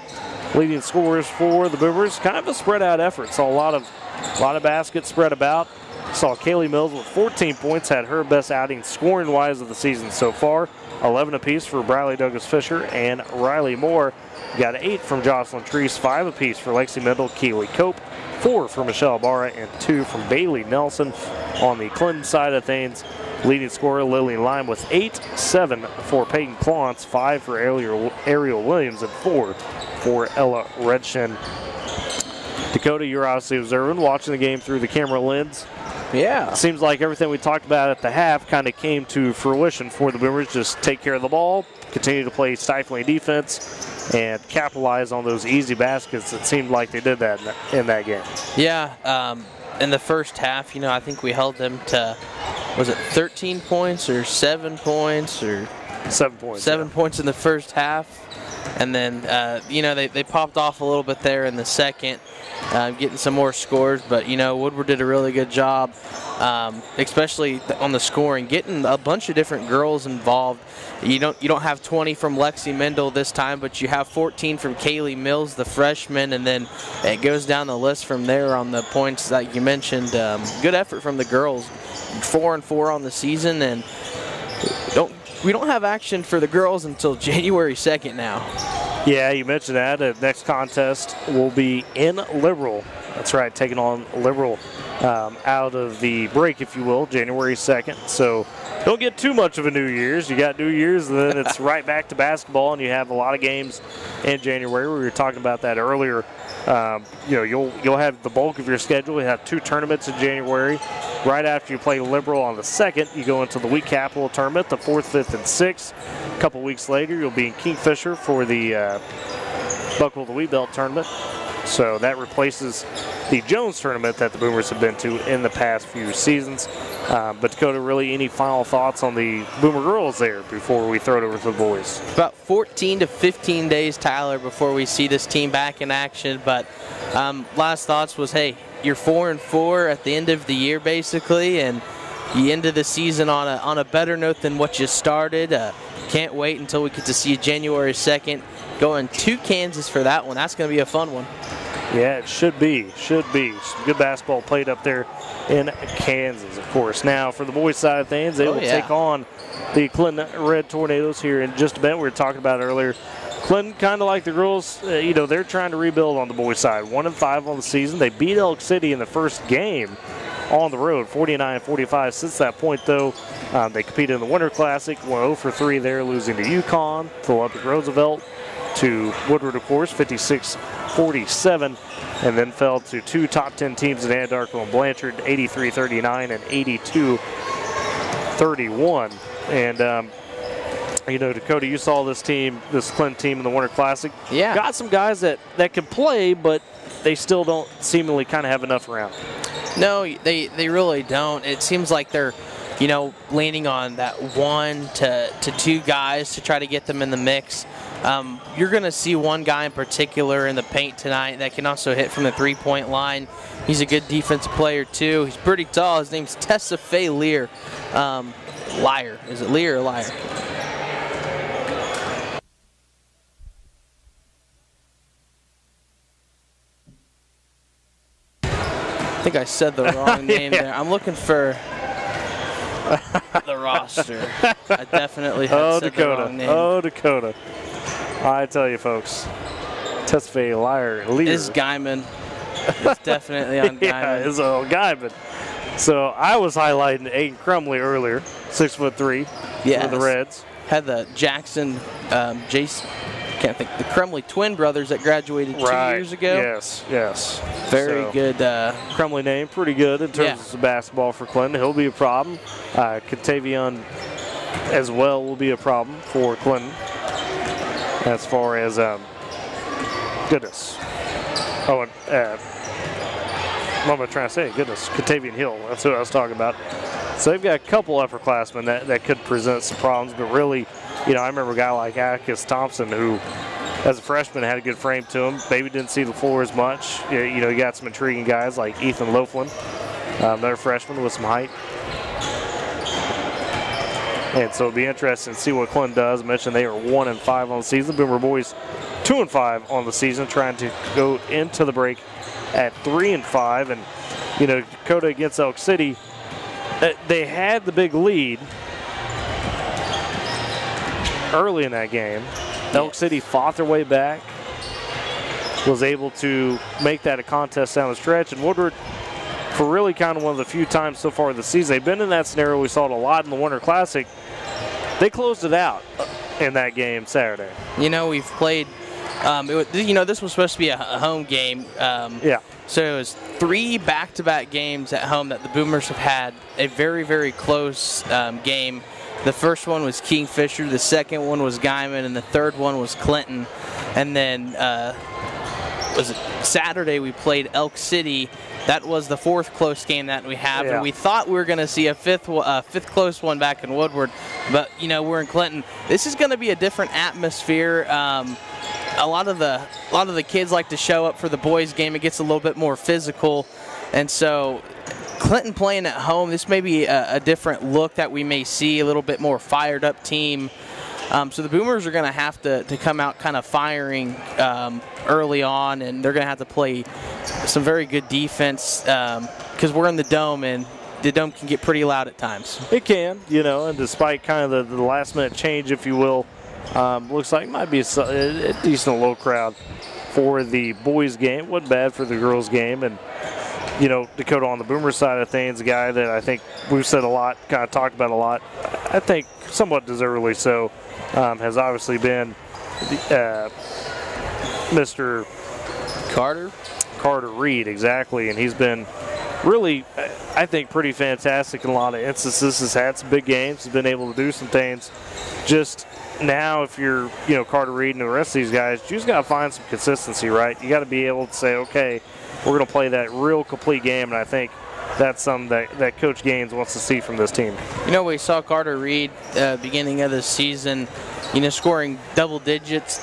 Leading scorers for the Boomers, kind of a spread-out effort. Saw a lot of baskets spread about. Saw Kaylee Mills with 14 points, had her best outing scoring-wise of the season so far. 11 apiece for Briley Douglas Fisher and Riley Moore. Got 8 from Jocelyn Treese, 5 apiece for Lexi Mendel, Keely Cope, 4 for Michelle Barra, and 2 from Bailey Nelson. On the Clinton side of things, leading scorer Lillian Lime with 8, 7 for Peyton Clance, 5 for Ariel Williams, and 4 for Ella Redshin. Dakota, you're obviously observing, watching the game through the camera lens. Yeah. Seems like everything we talked about at the half kind of came to fruition for the Boomers. Just take care of the ball, continue to play stifling defense, and capitalize on those easy baskets. It seemed like they did that in that game. Yeah, in the first half, I think we held them to, was it 13 points or 7 points or 7 points? 7 points in the first half. And then, they popped off a little bit there in the second, getting some more scores. But, Woodward did a really good job, especially on the scoring, getting a bunch of different girls involved. You don't have 20 from Lexi Mendel this time, but you have 14 from Kaylee Mills, the freshman, and then it goes down the list from there on the points that you mentioned. Good effort from the girls, 4-4 on the season, and we don't have action for the girls until January 2nd now. Yeah, you mentioned that. The next contest will be in Liberal. That's right, taking on Liberal out of the break, if you will, January 2nd. So don't get too much of a New Year's. You got New Year's, and then it's right back to basketball, and you have a lot of games in January. We were talking about that earlier. You'll have the bulk of your schedule. You have 2 tournaments in January. Right after you play Liberal on the 2nd, you go into the Week Capital Tournament, the 4th, 5th, and 6th. A couple weeks later, you'll be in Kingfisher for the Buckle of the Wheat Belt Tournament. So that replaces the Jones Tournament that the Boomers have been to in the past few seasons. But Dakota, really any final thoughts on the Boomer girls there before we throw it over to the boys? About 14 to 15 days, Tyler, before we see this team back in action. But last thoughts was, hey, you're 4-4 at the end of the year, basically, and you ended the season on a better note than what you started. Can't wait until we get to see January 2nd. Going to Kansas for that one. That's going to be a fun one. Yeah, it should be. Some good basketball played up there in Kansas, of course. Now, for the boys' side of things, they will take on the Clinton Red Tornadoes here in just a minute. We were talking about it earlier. Clinton, kind of like the girls, they're trying to rebuild on the boys' side. 1-5 on the season. They beat Elk City in the first game on the road, 49-45. Since that point, though, they competed in the Winter Classic, 0-3 there, losing to UConn, to Lubbock Roosevelt, to Woodward, of course, 56-47, and then fell to two top 10 teams in Anadarko and Blanchard, 83-39 and 82-31. And you know, Dakota, you saw this team, this Clinton team in the Winter Classic. Yeah. Got some guys that can play, but they still don't seemingly kind of have enough around. No, they really don't. It seems like they're, you know, leaning on that 1 to 2 guys to try to get them in the mix. You're going to see one guy in particular in the paint tonight that can also hit from the three-point line. He's a good defensive player, too. He's pretty tall. His name's Tessa Faye Lear. Liar. Is it Lear or Liar? I think I said the wrong name there. I'm looking for the roster. I definitely had said Dakota. the wrong name. Oh, Dakota. I tell you, folks, Tesfaye Liar Lear is Guyman. It's definitely on Guyman. Yeah, it's a Guyman. So I was highlighting Aiden Crumley earlier, 6'3", yes. for the Reds. Had the Jackson, Jason, can't think, the Crumley twin brothers that graduated 2 years ago. Yes. Very good. Crumley name, pretty good in terms of basketball for Clinton. He'll be a problem. Contavion as well will be a problem for Clinton as far as goodness. Oh, and what am I trying to say? Goodness, Contavion Hill. That's who I was talking about. So they've got a couple upperclassmen that could present some problems, but really, you know, I remember a guy like Atticus Thompson who, as a freshman, had a good frame to him. Maybe didn't see the floor as much. You know, you got some intriguing guys like Ethan Loeflin, another freshman with some height. And so it'll be interesting to see what Clinton does. I mentioned they are 1-5 on the season. Boomer boys 2-5 on the season, trying to go into the break at 3-5. And, you know, Dakota against Elk City, they had the big lead early in that game. Elk City fought their way back, was able to make that a contest down the stretch. And Woodward, for really kind of one of the few times so far this season, they've been in that scenario. We saw it a lot in the Winter Classic. They closed it out in that game Saturday. You know, we've played, you know, this was supposed to be a home game. So it was 3 back-to-back games at home that the Boomers have had a very, very close game. The first one was Kingfisher, the second one was Guyman, and the third one was Clinton. And then was it Saturday we played Elk City. That was the 4th close game that we have, and we thought we were going to see a fifth close one back in Woodward, but you know, we're in Clinton. This is going to be a different atmosphere. A lot of the kids like to show up for the boys' game. It gets a little bit more physical, and so Clinton playing at home, this may be a different look that we may see, a little bit more fired up team. So the Boomers are going to have to come out kind of firing early on, and they're going to have to play some very good defense because we're in the Dome, and the Dome can get pretty loud at times. It can, you know, and despite kind of the last-minute change, if you will, looks like it might be a decent low crowd for the boys' game. Wasn't bad for the girls' game, and you know, Dakota on the Boomer side of things, a guy that I think we've said a lot, kind of talked about a lot, I think somewhat deservedly so, has obviously been Mr. Carter Reed, exactly, and he's been really, I think, pretty fantastic in a lot of instances. Has had some big games, has been able to do some things. Just now, if you're, you know, Carter Reed and the rest of these guys, you just got to find some consistency, right? You got to be able to say, okay, we're going to play that real complete game, and I think that's something that Coach Gaines wants to see from this team. You know, we saw Carter Reed beginning of the season, you know, scoring double digits,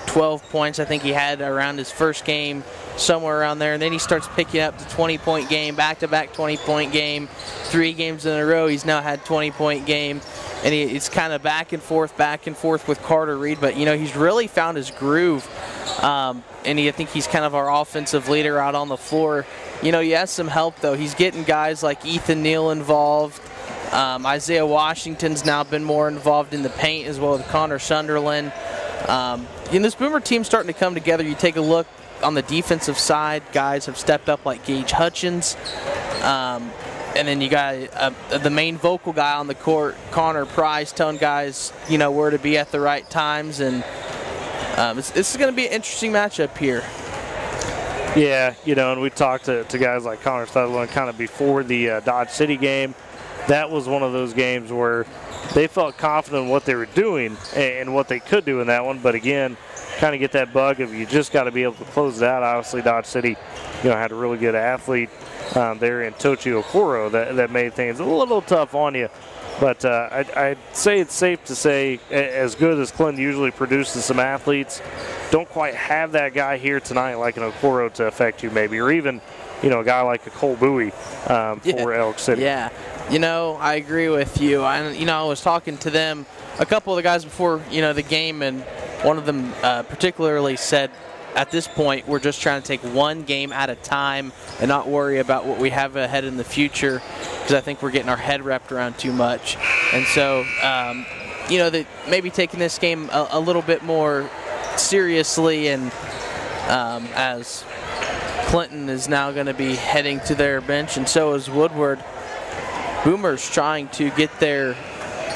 12 points I think he had around his first game, somewhere around there, and then he starts picking up the 20-point game, back-to-back 20-point game, 3 games in a row he's now had 20-point game, and it's kind of back and forth with Carter Reed, but you know, he's really found his groove, and I think he's kind of our offensive leader out on the floor. You know, he has some help though. He's getting guys like Ethan Neal involved. Isaiah Washington's now been more involved in the paint as well as Connor Sunderland. This Boomer team's starting to come together. You take a look on the defensive side, guys have stepped up like Gage Hutchins. And then you got the main vocal guy on the court, Connor Price, telling guys, you know, where to be at the right times. And this is going to be an interesting matchup here. Yeah, and we talked to guys like Connor Sutherland kind of before the Dodge City game. That was one of those games where they felt confident in what they were doing and what they could do in that one. But again, kind of get that bug of you just got to be able to close it out. Obviously, Dodge City, had a really good athlete there in Tochi Okoro that made things a little tough on you. But I'd say it's safe to say, as good as Clinton usually produces some athletes, don't quite have that guy here tonight like an Okoro to affect you maybe, or even, a guy like a Cole Bowie for Elk City. Yeah, I agree with you. I was talking to them, a couple of the guys before, the game, and one of them particularly said, at this point, we're just trying to take one game at a time and not worry about what we have ahead in the future, because I think we're getting our head wrapped around too much. And so, that maybe taking this game a little bit more seriously, and as Clinton is now going to be heading to their bench, and so is Woodward. Boomers trying to get their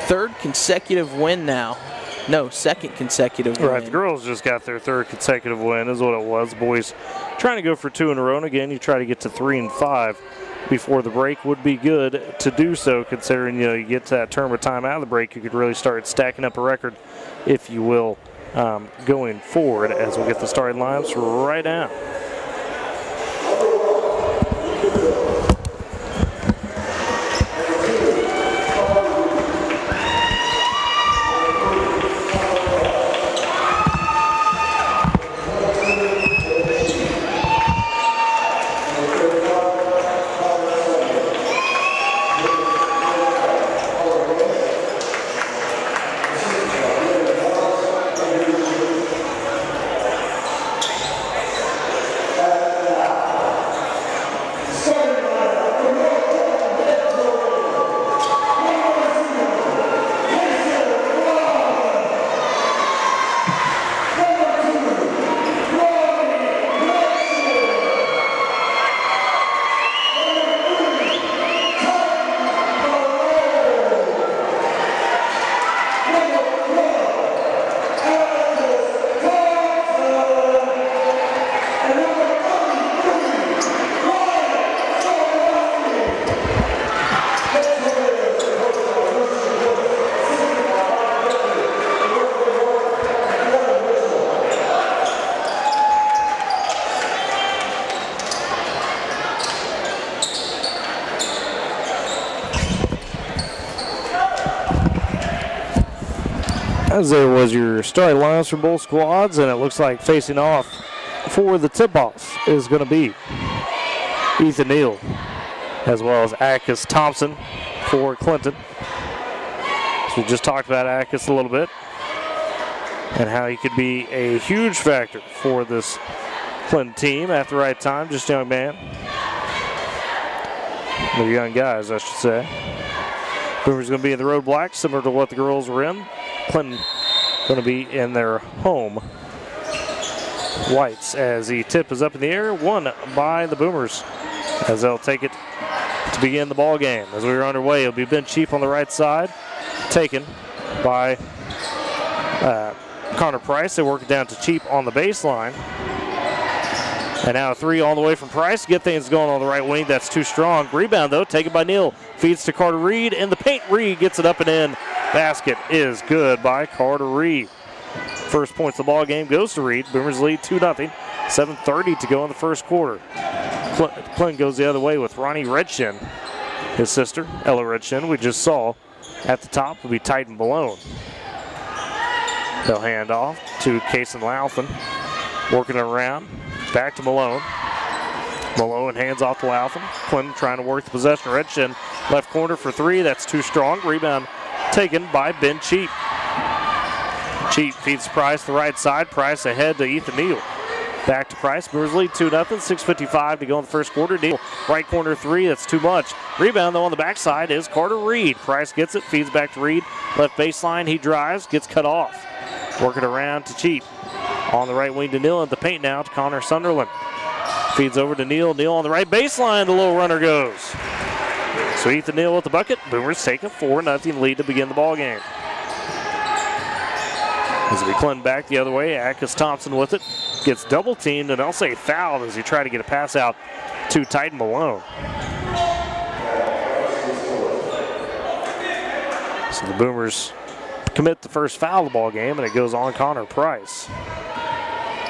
third consecutive win now. No, second consecutive win. Right, the girls just got their third consecutive win is what it was. The boys trying to go for 2 in a row. And again, you try to get to 3 and 5 before the break would be good to do so, considering, you get to that term of time out of the break, you could really start stacking up a record, if you will, going forward as we get the starting lineups right now. As there was your starting lineups for both squads, and it looks like facing off for the tip-off is going to be Ethan Neal, as well as Akis Thompson for Clinton. So we just talked about Akis a little bit and how he could be a huge factor for this Clinton team at the right time. Just a young man. They're young guys, I should say. Boomers going to be in the road black, similar to what the girls were in. Clinton going to be in their home whites as the tip is up in the air, won by the Boomers as they'll take it to begin the ball game. As we are underway, it'll be Ben Cheap on the right side, taken by Connor Price. They work it down to Cheap on the baseline. And now a 3 all the way from Price. Get things going on the right wing. That's too strong. Rebound, though, taken by Neal. Feeds to Carter Reed in the paint. Reed gets it up and in. Basket is good by Carter Reed. First points of the ball game goes to Reed. Boomers lead 2-0. 7:30 to go in the first quarter. Clinton goes the other way with Ronnie Redshin. His sister, Ella Redshin, we just saw at the top, will be Titan Malone. They'll hand off to Kason Louthan. Working it around. Back to Malone. Malone hands off to Louthan. Clinton trying to work the possession. Redshin left corner for 3. That's too strong. Rebound taken by Ben Cheap. Cheap feeds Price to the right side. Price ahead to Ethan Neal. Back to Price. Boomers lead 2-0. 6:55 to go in the first quarter. Neal, right corner 3. That's too much. Rebound, though, on the backside is Carter Reed. Price gets it. Feeds back to Reed. Left baseline. He drives. Gets cut off. Working around to Cheap. On the right wing to Neal at the paint now to Connor Sunderland. Feeds over to Neal. Neal on the right baseline. The low runner goes. So Ethan Neal with the bucket. Boomers take a 4-0 lead to begin the ball game. As we Clinton back the other way, Atticus Thompson with it. Gets double teamed and I'll say fouled as he tried to get a pass out to Titan Malone. So the Boomers commit the first foul of the ball game, and it goes on Connor Price.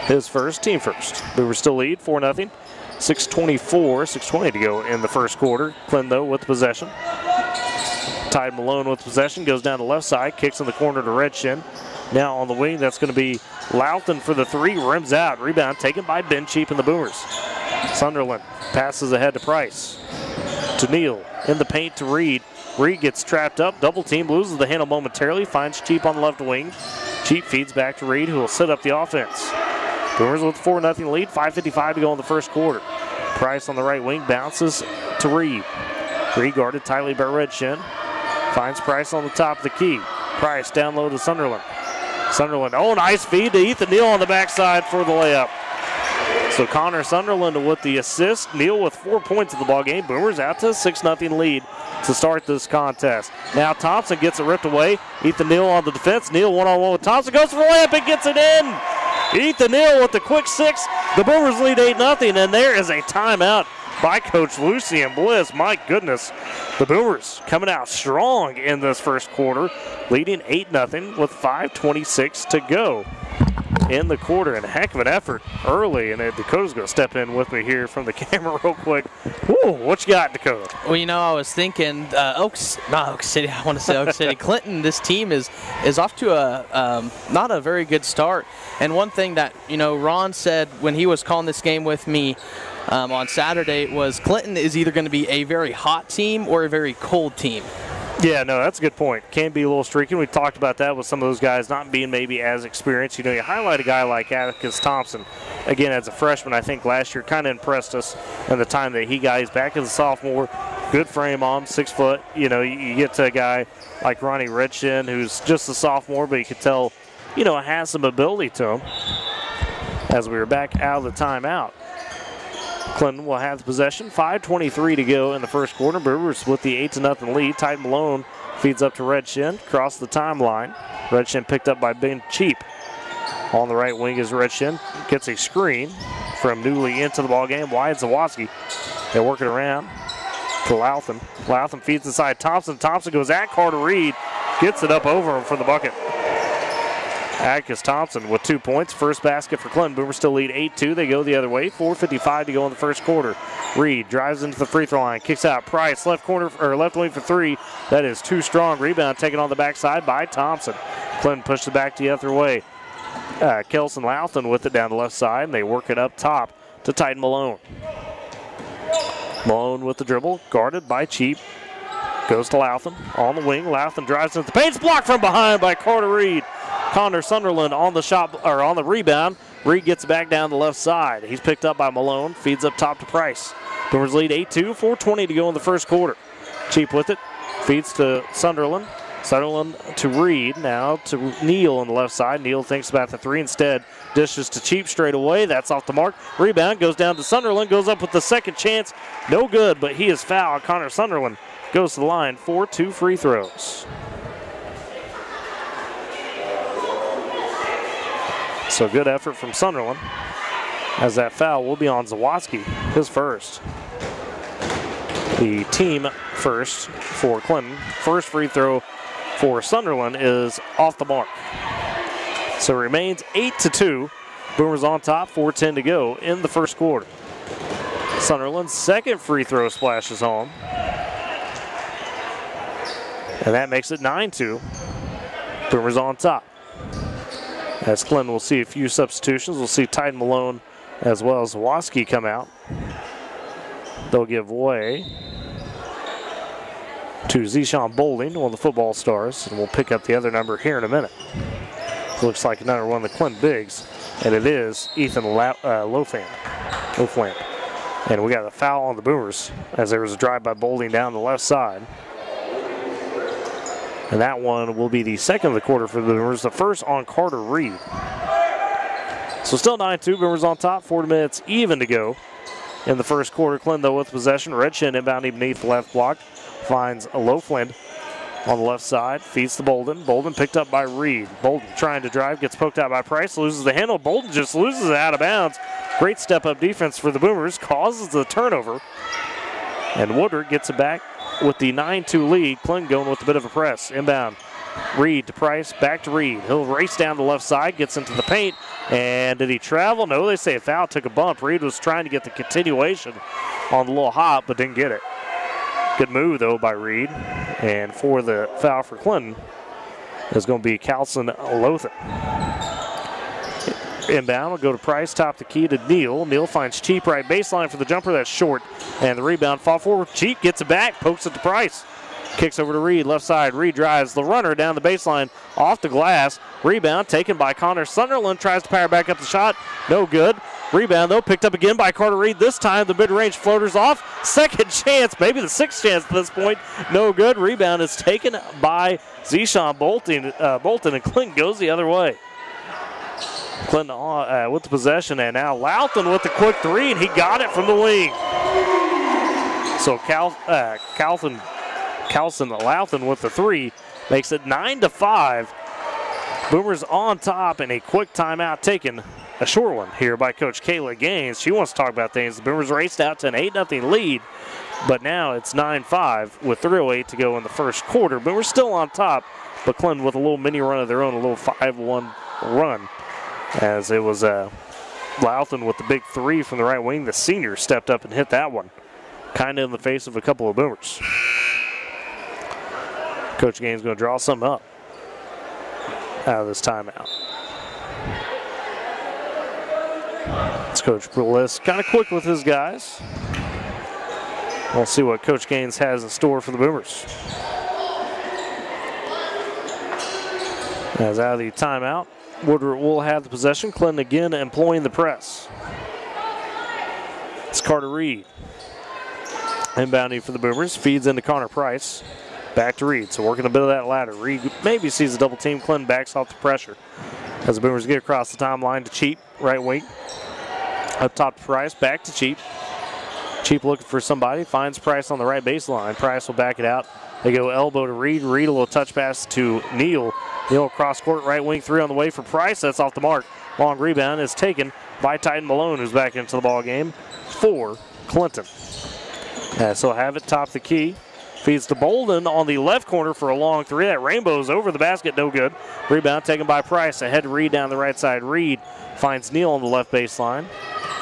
His first, team first. Boomers still lead 4-0. 6:20 to go in the first quarter. Clinton, though, with possession. Titan Malone with possession, goes down the left side, kicks in the corner to Redshin. Now on the wing, that's going to be Louthan for the three, rims out. Rebound taken by Ben Cheap and the Boomers. Sunderland passes ahead to Price. To Neal, in the paint to Reed. Reed gets trapped up, double team, loses the handle momentarily, finds Cheap on the left wing. Cheap feeds back to Reed, who will set up the offense. Boomers with a 4-0 lead, 5:55 to go in the first quarter. Price on the right wing bounces to Reed. Reed guarded tightly by Redshin. Finds Price on the top of the key. Price down low to Sunderland. Sunderland, oh, nice feed to Ethan Neal on the backside for the layup. So Connor Sunderland with the assist. Neal with 4 points in the ballgame. Boomers out to a 6-0 lead to start this contest. Now Thompson gets it ripped away. Ethan Neal on the defense. Neal one-on-one with Thompson. Goes for the layup and gets it in. Ethan Neal with the quick six. The Boomers lead 8-0, and there is a timeout by Coach Lucian Bliss. My goodness. The Boomers coming out strong in this first quarter, leading 8-0 with 5:26 to go in the quarter. And a heck of an effort early, and Dakota's going to step in with me here from the camera real quick. Whoa, what you got, Dakota? Well, you know, I was thinking not Oak City, I want to say Oak City. Clinton, this team is off to a not a very good start. And one thing that, you know, Ron said when he was calling this game with me on Saturday was Clinton is either going to be a very hot team or a very cold team. Yeah, no, that's a good point. Can be a little streaky. We talked about that with some of those guys not being maybe as experienced. You know, you highlight a guy like Atticus Thompson. Again, as a freshman, I think last year kind of impressed us in the time that he got. He's back as a sophomore. Good frame on him, 6 foot. You know, you get to a guy like Ronnie Redshin, who's just a sophomore, but you could tell, you know, has some ability to him. As we were back out of the timeout, Clinton will have the possession. 5:23 to go in the first quarter. Boomers with the 8-0 lead. Titan Malone feeds up to Redshin, across the timeline. Redshin picked up by Ben Cheap. On the right wing is Redshin. Gets a screen from Newly into the ballgame. Wyatt Zawoski. They work it around to Louthan. Louthan feeds inside Thompson. Thompson goes at Carter Reed. Gets it up over him for the bucket. Atticus Thompson with 2 points. First basket for Clinton. Boomers still lead 8-2. They go the other way. 4:55 to go in the first quarter. Reed drives into the free throw line. Kicks out Price. Left corner or left wing for three. That is too strong. Rebound taken on the backside by Thompson. Clinton pushed it back the other way. Kelson Louthan with it down the left side. And they work it up top to Titan Malone. Malone with the dribble. Guarded by Cheap. Goes to Louthan on the wing. Louthan drives into the paint. It's blocked from behind by Carter Reed. Connor Sunderland on the shot or on the rebound. Reed gets back down the left side. He's picked up by Malone. Feeds up top to Price. Boomers lead 8-2. 4:20 to go in the first quarter. Cheap with it. Feeds to Sunderland. Sunderland to Reed. Now to Neal on the left side. Neal thinks about the three instead. Dishes to Cheap straight away. That's off the mark. Rebound goes down to Sunderland. Goes up with the second chance. No good, but he is fouled. Connor Sunderland goes to the line for 2 free throws. So good effort from Sunderland, as that foul will be on Zawoski, his first. The team first for Clinton. First free throw for Sunderland is off the mark. So it remains 8-2. Boomers on top, 4:10 to go in the first quarter. Sunderland's second free throw splashes home. And that makes it 9-2. Boomers on top. As Clinton will see a few substitutions. We'll see Titan Malone as well as Zawoski come out. They'll give way to Zeshawn Bolding, one of the football stars, and we'll pick up the other number here in a minute. Looks like another one of the Clinton bigs, and it is Ethan Loflamp. And we got a foul on the Boomers as there was a drive by Bolding down the left side. And that one will be the second of the quarter for the Boomers, the first on Carter Reed. So still 9-2, Boomers on top, 4 minutes even to go in the first quarter. Clinton, though, with possession. Redshin inbounding beneath the left block. Finds a Lofland. on the left side, feeds to Bolden. Bolden picked up by Reed. Bolden trying to drive, gets poked out by Price, loses the handle. Bolden just loses it out of bounds. Great step-up defense for the Boomers, causes the turnover. And Woodward gets it back with the 9-2 lead. Clinton going with a bit of a press. Inbound. Reed to Price, back to Reed. He'll race down the left side, gets into the paint. And did he travel? No, they say a foul, took a bump. Reed was trying to get the continuation on the little hop, but didn't get it. Good move, though, by Reed. And for the foul for Clinton is going to be Carlson Lothan. Inbound will go to Price, top the key to Neal. Neal finds Cheap right baseline for the jumper. That's short. And the rebound fall forward. Cheap gets it back, pokes it to Price. Kicks over to Reed, left side. Reed drives the runner down the baseline, off the glass. Rebound taken by Connor Sunderland. Tries to power back up the shot. No good. Rebound, though, picked up again by Carter Reed. This time the mid-range floater's off. Second chance, maybe the sixth chance at this point. No good. Rebound is taken by Zeshawn Bolton, and Clinton goes the other way. Clinton with the possession, and now Louthan with the quick three, and he got it from the wing. So Carlson Louthan with the three makes it 9-5. Boomers on top, and a quick timeout taken. A short one here by Coach Kayla Gaines. She wants to talk about things. The Boomers raced out to an 8-0 lead, but now it's 9-5 with 3:08 to go in the first quarter. Boomers still on top, but Clinton with a little mini run of their own, a little 5-1 run, as it was Louthan with the big three from the right wing. The senior stepped up and hit that one, kind of in the face of a couple of Boomers. Coach Gaines going to draw something up out of this timeout. It's Coach Bliss, kind of quick with his guys. We'll see what Coach Gaines has in store for the Boomers. As out of the timeout, Woodward will have the possession. Clinton again employing the press. It's Carter Reed. Inbounding for the Boomers, feeds into Connor Price. Back to Reed, so working a bit of that ladder. Reed maybe sees a double team. Clinton backs off the pressure as the Boomers get across the timeline to Cheap, right wing. Up top to Price, back to Cheap. Cheap looking for somebody, finds Price on the right baseline. Price will back it out. They go elbow to Reed. Reed a little touch pass to Neal. Neal cross court, right wing three on the way for Price. That's off the mark. Long rebound is taken by Titan Malone, who's back into the ball game for Clinton. So have it top the key. Feeds to Bolden on the left corner for a long three. That rainbow's over the basket, no good. Rebound taken by Price. Ahead to Reed down the right side. Reed finds Neal on the left baseline.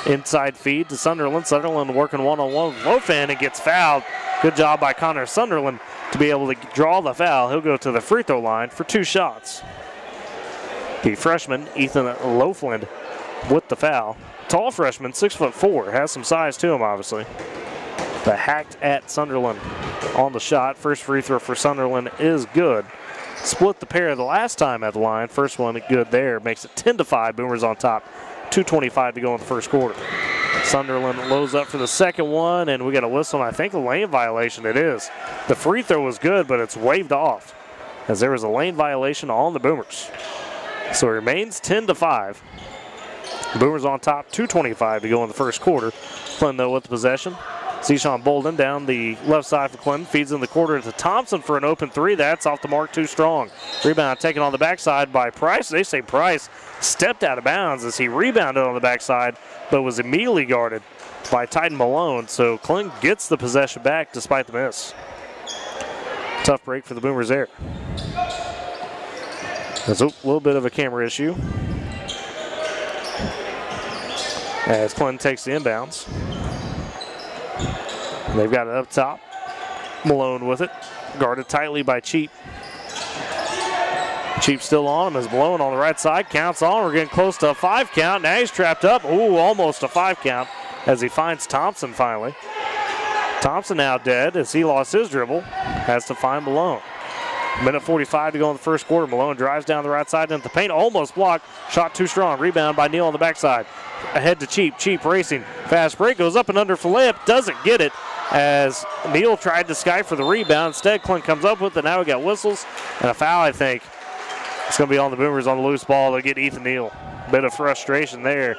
Inside feed to Sunderland. Sunderland working one-on-one with Lofan and gets fouled. Good job by Connor Sunderland to be able to draw the foul. He'll go to the free throw line for two shots. The freshman, Ethan Lofland, with the foul. Tall freshman, 6'4", has some size to him, obviously. But hacked at Sunderland on the shot. First free throw for Sunderland is good. Split the pair the last time at the line. First one good there. Makes it 10-5. Boomers on top. 2:25 to go in the first quarter. Sunderland loads up for the second one, and we got a whistle, and I think a lane violation it is. The free throw was good, but it's waved off as there was a lane violation on the Boomers. So it remains 10-5. Boomers on top, 2:25 to go in the first quarter. Clinton, though, with the possession. Zeshawn Bolden down the left side for Clinton. Feeds in the quarter to Thompson for an open three. That's off the mark, too strong. Rebound taken on the backside by Price. They say Price stepped out of bounds as he rebounded on the backside, but was immediately guarded by Titan Malone. So Clinton gets the possession back despite the miss. Tough break for the Boomers there. There's a little bit of a camera issue as Clinton takes the inbounds. They've got it up top. Malone with it. Guarded tightly by Cheap. Cheap still on him as Malone on the right side. Counts on. We're getting close to a 5 count. Now he's trapped up. Ooh, almost a 5 count as he finds Thompson finally. Thompson now dead as he lost his dribble. Has to find Malone. Minute 45 to go in the first quarter. Malone drives down the right side into the paint. Almost blocked. Shot too strong. Rebound by Neal on the backside. Ahead to Cheap. Cheap racing. Fast break. Goes up and under for layup. Doesn't get it as Neal tried to sky for the rebound. Instead, Clint comes up with it. Now we got whistles and a foul, I think. It's going to be on the Boomers on the loose ball. They'll get Ethan Neal. Bit of frustration there.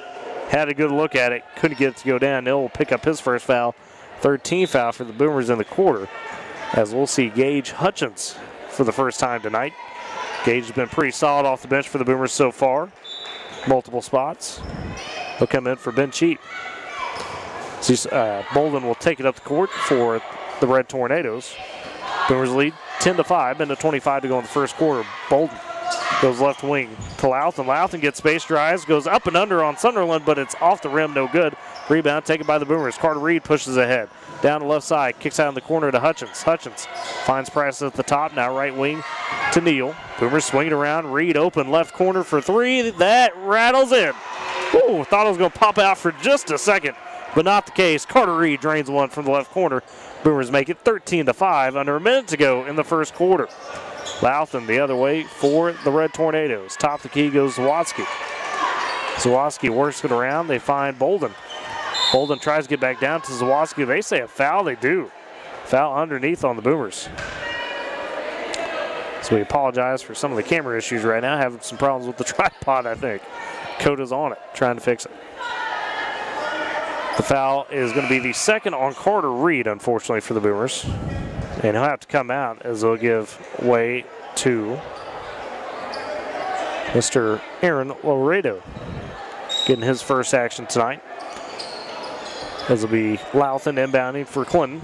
Had a good look at it. Couldn't get it to go down. Neal will pick up his first foul. 13th foul for the Boomers in the quarter. As we'll see Gage Hutchins for the first time tonight. Gage has been pretty solid off the bench for the Boomers so far. Multiple spots. He'll come in for Ben Cheap. Bolden will take it up the court for the Red Tornadoes. Boomers lead 10-5, into 25 to go in the first quarter. Bolden goes left wing to Louthen. Louthen gets space, drives, goes up and under on Sunderland, but it's off the rim, no good. Rebound taken by the Boomers. Carter Reed pushes ahead. Down the left side, kicks out in the corner to Hutchins. Hutchins finds Price at the top, now right wing to Neal. Boomers swing it around. Reed open left corner for three. That rattles in. Ooh, thought it was going to pop out for just a second, but not the case. Carter Reed drains one from the left corner. Boomers make it 13-5, under a minute to go in the first quarter. Louthen the other way for the Red Tornadoes. Top the key goes Zawatsky. Zawatsky works it around. They find Bolden. Bolden tries to get back down to Zawatsky. They say a foul. They do. Foul underneath on the Boomers. So we apologize for some of the camera issues right now. Having some problems with the tripod, I think. Coda's on it, trying to fix it. The foul is going to be the second on Carter Reed, unfortunately, for the Boomers. And he'll have to come out as they'll give way to Mr. Aaron Laredo, getting his first action tonight. As it'll be Louthen inbounding for Clinton.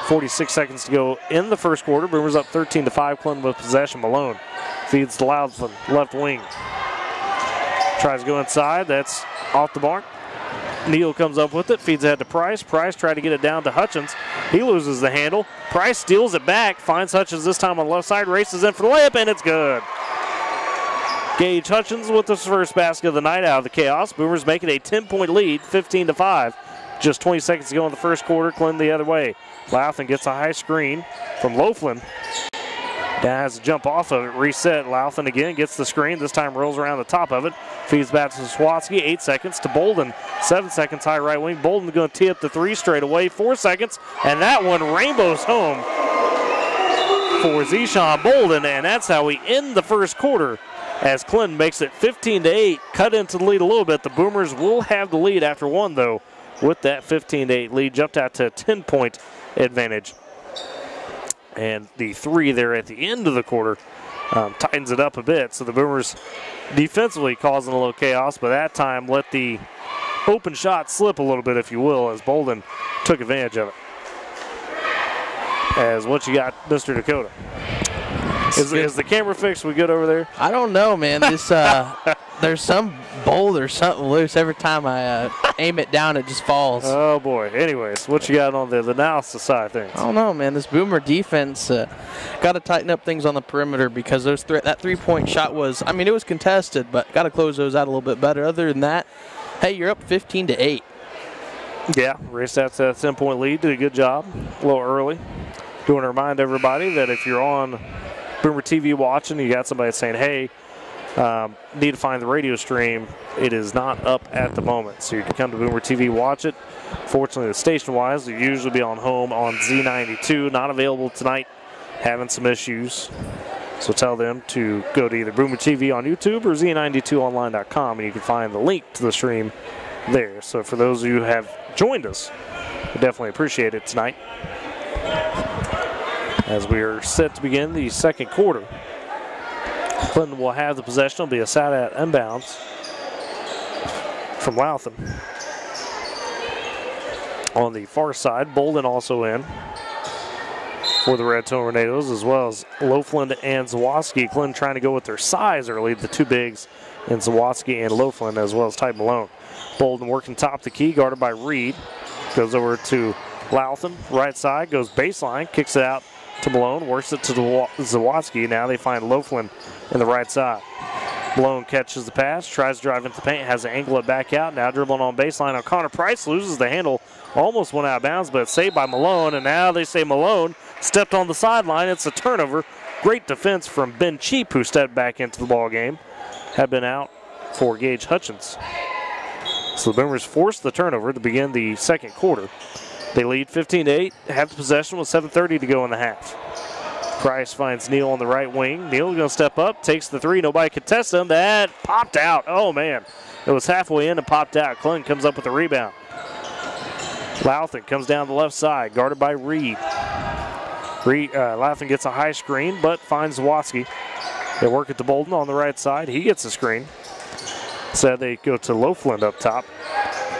46 seconds to go in the first quarter. Boomers up 13-5. Clinton with possession. Malone feeds to Louthen, left wing. Tries to go inside. That's off the mark. Neal comes up with it, feeds ahead to Price. Price tried to get it down to Hutchins. He loses the handle. Price steals it back, finds Hutchins this time on the left side, races in for the layup, and it's good. Gage Hutchins with his first basket of the night out of the chaos. Boomers make it a 10-point lead, 15-5. Just 20 seconds to go in the first quarter. Clinton the other way. Louthen gets a high screen from Loughlin. Now has to jump off of it, reset. Louthen again gets the screen. This time rolls around the top of it. Feeds back to Swatsky. 8 seconds to Bolden. 7 seconds high right wing. Bolden going to tee up the three straight away. 4 seconds. And that one rainbows home for Zeshawn Bolden. And that's how we end the first quarter as Clinton makes it 15-8. Cut into the lead a little bit. The Boomers will have the lead after one, though, with that 15-8 lead. Jumped out to a 10-point advantage. And the three there at the end of the quarter tightens it up a bit. So the Boomers defensively causing a little chaos, but that time let the open shot slip a little bit, if you will, as Bolden took advantage of it. As what you got, Mr. Dakota? Is the camera fixed? We good over there? I don't know, man. This there's some bolt or something loose. Every time I aim it down, it just falls. Oh, boy. Anyways, what you got on the analysis side of things? I don't know, man. This Boomer defense got to tighten up things on the perimeter because those that three-point shot was, I mean, it was contested, but got to close those out a little bit better. Other than that, hey, you're up 15-8. Yeah, raced out to that 10-point lead. Did a good job a little early. Do want to remind everybody that if you're on Boomer TV watching, you got somebody saying, hey, need to find the radio stream. It is not up at the moment. So you can come to Boomer TV, watch it. Fortunately, the station-wise, will usually be on home on Z92. Not available tonight, having some issues. So tell them to go to either Boomer TV on YouTube or Z92online.com, and you can find the link to the stream there. So for those of you who have joined us, we definitely appreciate it tonight. As we are set to begin the second quarter. Clinton will have the possession. It'll be a side out inbounds from Louthen. On the far side, Bolden also in for the Red Tornadoes, as well as Loughlin and Zawatsky. Clinton trying to go with their size early, the two bigs in Zawatsky and Loughlin, as well as Ty Malone. Bolden working top the key, guarded by Reed. Goes over to Louthen, right side, goes baseline, kicks it out to Malone, works it to Zawatsky. Now they find Loughlin in the right side. Malone catches the pass, tries to drive into the paint, has to angle it back out. Now dribbling on baseline. O'Connor Price loses the handle, almost went out of bounds, but it's saved by Malone. And now they say Malone stepped on the sideline. It's a turnover. Great defense from Ben Cheap, who stepped back into the ball game. Had been out for Gage Hutchins. So the Boomers forced the turnover to begin the second quarter. They lead 15-8, have the possession with 7:30 to go in the half. Price finds Neal on the right wing. Neal going to step up, takes the three. Nobody could test him. That popped out. Oh, man. It was halfway in and popped out. Clinton comes up with the rebound. Louthen comes down the left side, guarded by Reed. Laughlin gets a high screen, but finds Zawatsky. They work it to Bolden on the right side. He gets a screen. So they go to Loafland up top.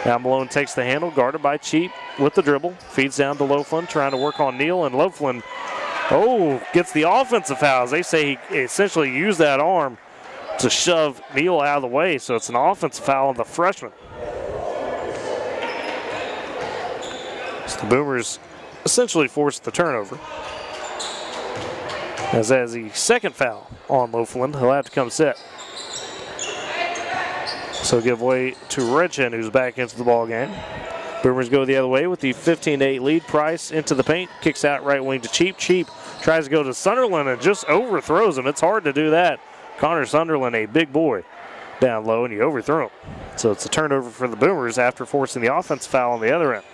Now Malone takes the handle, guarded by Cheap with the dribble. Feeds down to Loafland, trying to work on Neal, and Loafland, gets the offensive fouls. They say he essentially used that arm to shove Neal out of the way, so it's an offensive foul on the freshman. So the Boomers essentially forced the turnover. As the second foul on Loafland, he'll have to come sit. So give way to Redchin, who's back into the ball game. Boomers go the other way with the 15-8 lead. Price into the paint, kicks out right wing to Cheap. Cheap tries to go to Sunderland and just overthrows him. It's hard to do that. Connor Sunderland, a big boy, down low, and you overthrow him. So it's a turnover for the Boomers after forcing the offensive foul on the other end.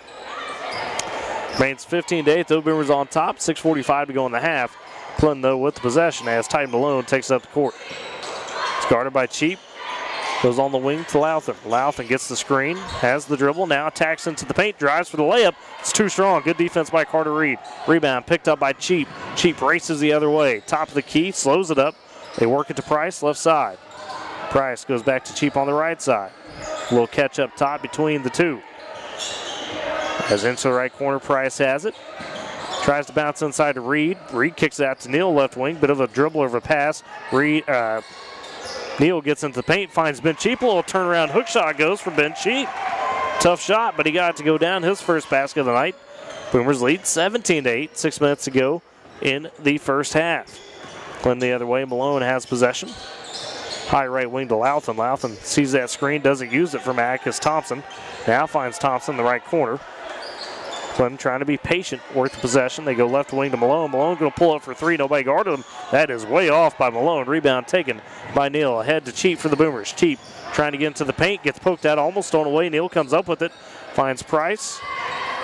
Remains 15-8, though. Boomers on top. 6:45 to go in the half. Clinton, though, with the possession as Titan Malone takes up the court. It's guarded by Cheap. Goes on the wing to Lauthan. Lauthan gets the screen, has the dribble, now attacks into the paint, drives for the layup. It's too strong. Good defense by Carter Reed. Rebound picked up by Cheap. Cheap races the other way. Top of the key, slows it up. They work it to Price, left side. Price goes back to Cheap on the right side. A little catch up top between the two. As into the right corner, Price has it. Tries to bounce inside to Reed. Reed kicks it out to Neal, left wing. Bit of a dribble over pass. Neal gets into the paint, finds Ben Cheap. A little turnaround hook shot goes for Ben Cheap. Tough shot, but he got it to go down. His first basket of the night. Boomers lead 17-8. 6 minutes to go in the first half. Clinton the other way. Malone has possession. High right wing to Lauthan. Lauthan sees that screen, doesn't use it from Atticus Thompson. Now finds Thompson in the right corner. Clinton trying to be patient, worth the possession. They go left wing to Malone. Malone going to pull up for three. Nobody guarded him. That is way off by Malone. Rebound taken by Neal. Ahead to Cheap for the Boomers. Cheap trying to get into the paint. Gets poked out, almost stolen away. Neal comes up with it. Finds Price.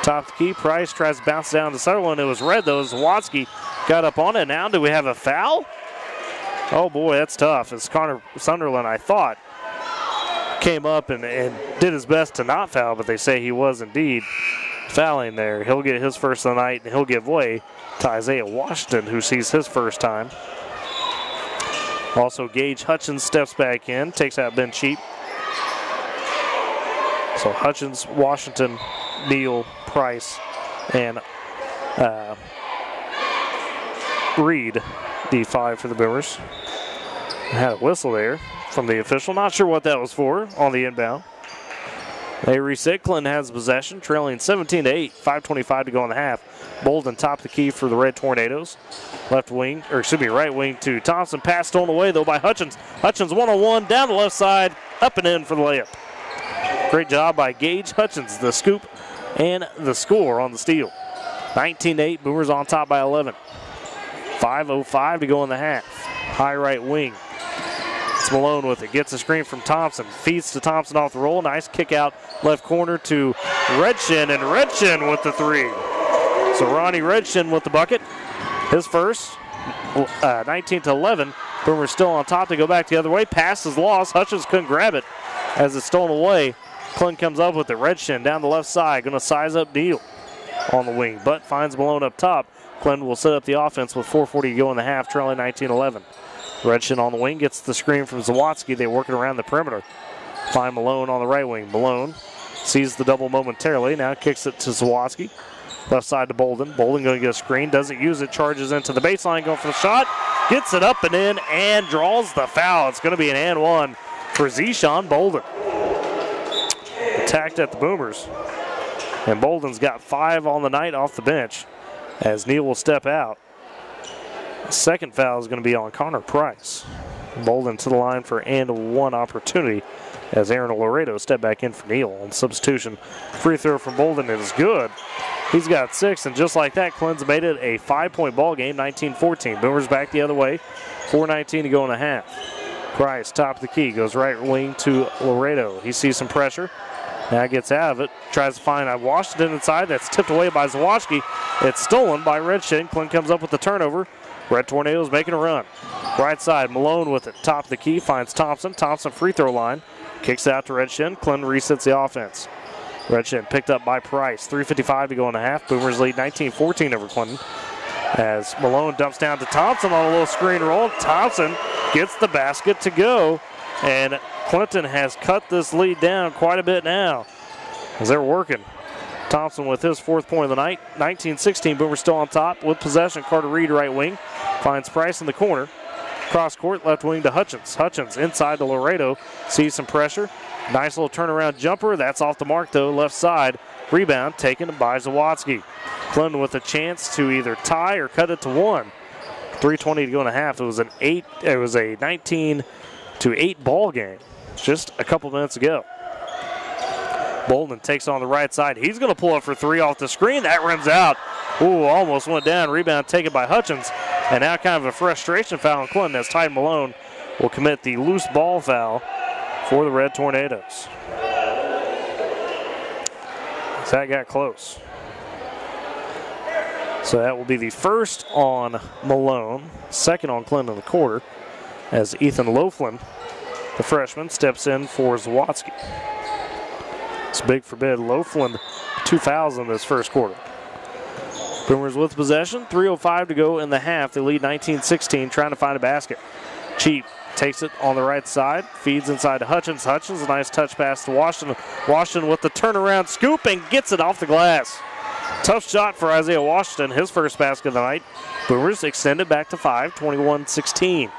Top of the key. Price tries to bounce down to Sutherland. It was red, though. Zawatsky got up on it. Now do we have a foul? Oh, boy, that's tough. It's Connor Sunderland, I thought, came up and did his best to not foul, but they say he was indeed fouling there. He'll get his first of the night, and he'll give way to Isaiah Washington, who sees his first time. Also, Gage Hutchins steps back in, takes out Ben Cheap. So Hutchins, Washington, Neal, Price, and Reed, D5 for the Boomers. Had a whistle there from the official. Not sure what that was for on the inbound. They reset. Clinton has possession, trailing 17-8. 5:25 to go in the half. Bolden top the key for the Red Tornadoes. Right wing to Thompson. Pass stolen away, though, by Hutchins. Hutchins one-on-one, down the left side, up and in for the layup. Great job by Gage Hutchins, the scoop and the score on the steal. 19-8, Boomers on top by 11. 5:05 to go in the half. High right wing. It's Malone with it. Gets a screen from Thompson. Feeds to Thompson off the roll. Nice kick out left corner to Redchin, and Redchin with the three. So Ronnie Redchin with the bucket. His first. 19-11. Boomers still on top. They go back the other way. Pass is lost. Hutchins couldn't grab it as it's stolen away. Clinton comes up with it. Redchin down the left side. Going to size up Neal on the wing, but finds Malone up top. Clinton will set up the offense with 4:40 to go in the half, trailing 19-11. Redchin on the wing gets the screen from Zawatsky. They work it around the perimeter. Find Malone on the right wing. Malone sees the double momentarily. Now kicks it to Zawatsky. Left side to Bolden. Bolden going to get a screen. Doesn't use it. Charges into the baseline. Going for the shot. Gets it up and in and draws the foul. It's going to be an and one for Zeshawn Bolden. Attacked at the Boomers. And Bolden's got 5 on the night off the bench as Neal will step out. The second foul is going to be on Connor Price. Bolden to the line for and one opportunity as Aaron Laredo step back in for Neal. On substitution, free throw from Bolden is good. He's got 6, and just like that, Clinton's made it a 5-point ball game, 19-14. Boomers back the other way, 4:19 to go in a half. Price, top of the key, goes right wing to Laredo. He sees some pressure. Now gets out of it. Tries to find Washington inside. That's tipped away by Zawatsky. It's stolen by Redchin. Clinton comes up with the turnover. Red Tornadoes making a run. Right side, Malone with it. Top of the key, finds Thompson. Thompson free throw line. Kicks out to Redchin. Clinton resets the offense. Redchin picked up by Price. 3:55 to go in the half. Boomers lead 19-14 over Clinton. As Malone dumps down to Thompson on a little screen roll. Thompson gets the basket to go. And Clinton has cut this lead down quite a bit now as they're working. Thompson with his 4th point of the night. 19-16, Boomers still on top with possession. Carter Reed, right wing, finds Price in the corner. Cross court, left wing to Hutchins. Hutchins inside to Laredo, sees some pressure. Nice little turnaround jumper. That's off the mark though, left side. Rebound taken by Zawadzki. Clinton with a chance to either tie or cut it to 1. 3:20 to go in the half. It was a 19-8 ball game just a couple minutes ago. Bolden takes on the right side. He's going to pull up for 3 off the screen. That rims out. Ooh, almost went down. Rebound taken by Hutchins. And now kind of a frustration foul on Clinton as Ty Malone will commit the loose ball foul for the Red Tornadoes. So that got close. So that will be the first on Malone, second on Clinton in the quarter, as Ethan Loughlin, the freshman, steps in for Zawadzki. It's big for bid. Loughlin, 2 fouls in this first quarter. Boomers with possession, 3:05 to go in the half. They lead 19-16, trying to find a basket. Cheap takes it on the right side, feeds inside to Hutchins. Hutchins, a nice touch pass to Washington. Washington with the turnaround scoop and gets it off the glass. Tough shot for Isaiah Washington, his first basket of the night. Boomers extend it back to 5, 21-16.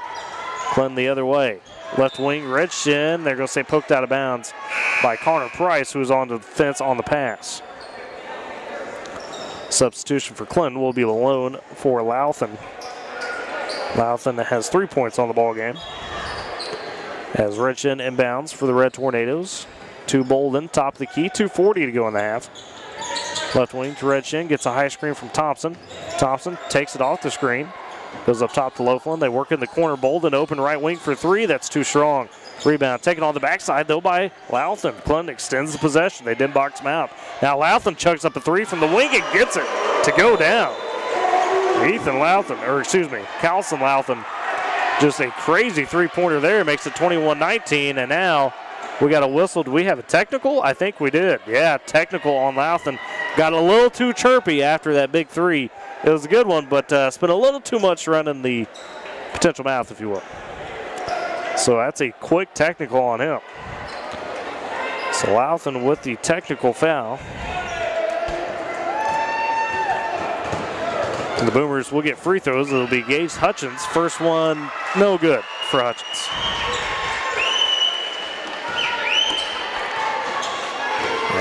Clinton the other way. Left wing, Red Shin. They're going to say poked out of bounds by Connor Price, who was on the fence on the pass. Substitution for Clinton will be Malone for Louthan. Louthan has 3 points on the ball game. As Red Shin inbounds for the Red Tornadoes. To Bolden, top of the key, 2:40 to go in the half. Left wing to Red Shin, gets a high screen from Thompson. Thompson takes it off the screen. Goes up top to Loughlin. They work in the corner. Bolden open right wing for 3. That's too strong. Rebound taken on the backside, though, by Louthan. Clinton extends the possession. They didn't box him out. Now Louthan chucks up a 3 from the wing and gets it to go down. Carlson Louthan, just a crazy 3-pointer there. Makes it 21-19, and now we got a whistle. Do we have a technical? I think we did. Yeah, technical on Louthan. Got a little too chirpy after that big 3. It was a good one, but spent a little too much running the potential mouth, if you will. So that's a quick technical on him. So Louthan with the technical foul. And the Boomers will get free throws. It'll be Gage Hutchins. First one, no good for Hutchins.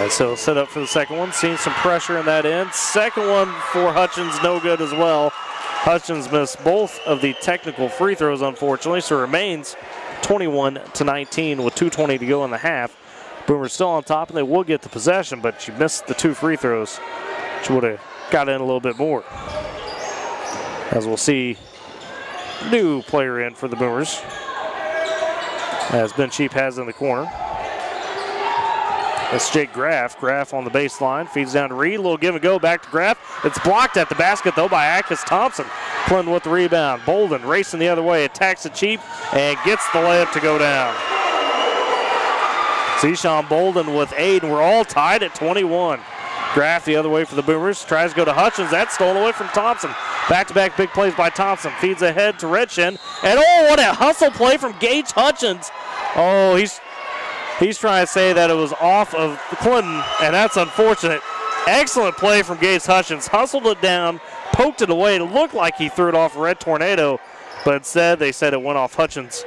And so set up for the second one. Seeing some pressure in that end. Second one for Hutchins, no good as well. Hutchins missed both of the technical free throws, unfortunately, so it remains 21-19 with 2:20 to go in the half. Boomers still on top, and they will get the possession, but she missed the 2 free throws. She would have got in a little bit more. As we'll see, new player in for the Boomers, as Ben Cheap has in the corner. That's Jake Graff. Graff on the baseline, feeds down to Reed. A little give and go back to Graff. It's blocked at the basket, though, by Akis Thompson. Clinton with the rebound. Bolden racing the other way, attacks the Cheap, and gets the layup to go down. Zeshawn Bolden with 8, and we're all tied at 21. Graff the other way for the Boomers. Tries to go to Hutchins. That's stolen away from Thompson. Back-to-back big plays by Thompson. Feeds ahead to Redshin. And oh, what a hustle play from Gage Hutchins. Oh, he's trying to say that it was off of Clinton, and that's unfortunate. Excellent play from Gage Hutchins. Hustled it down, poked it away. It looked like he threw it off a Red Tornado, but instead they said it went off Hutchins.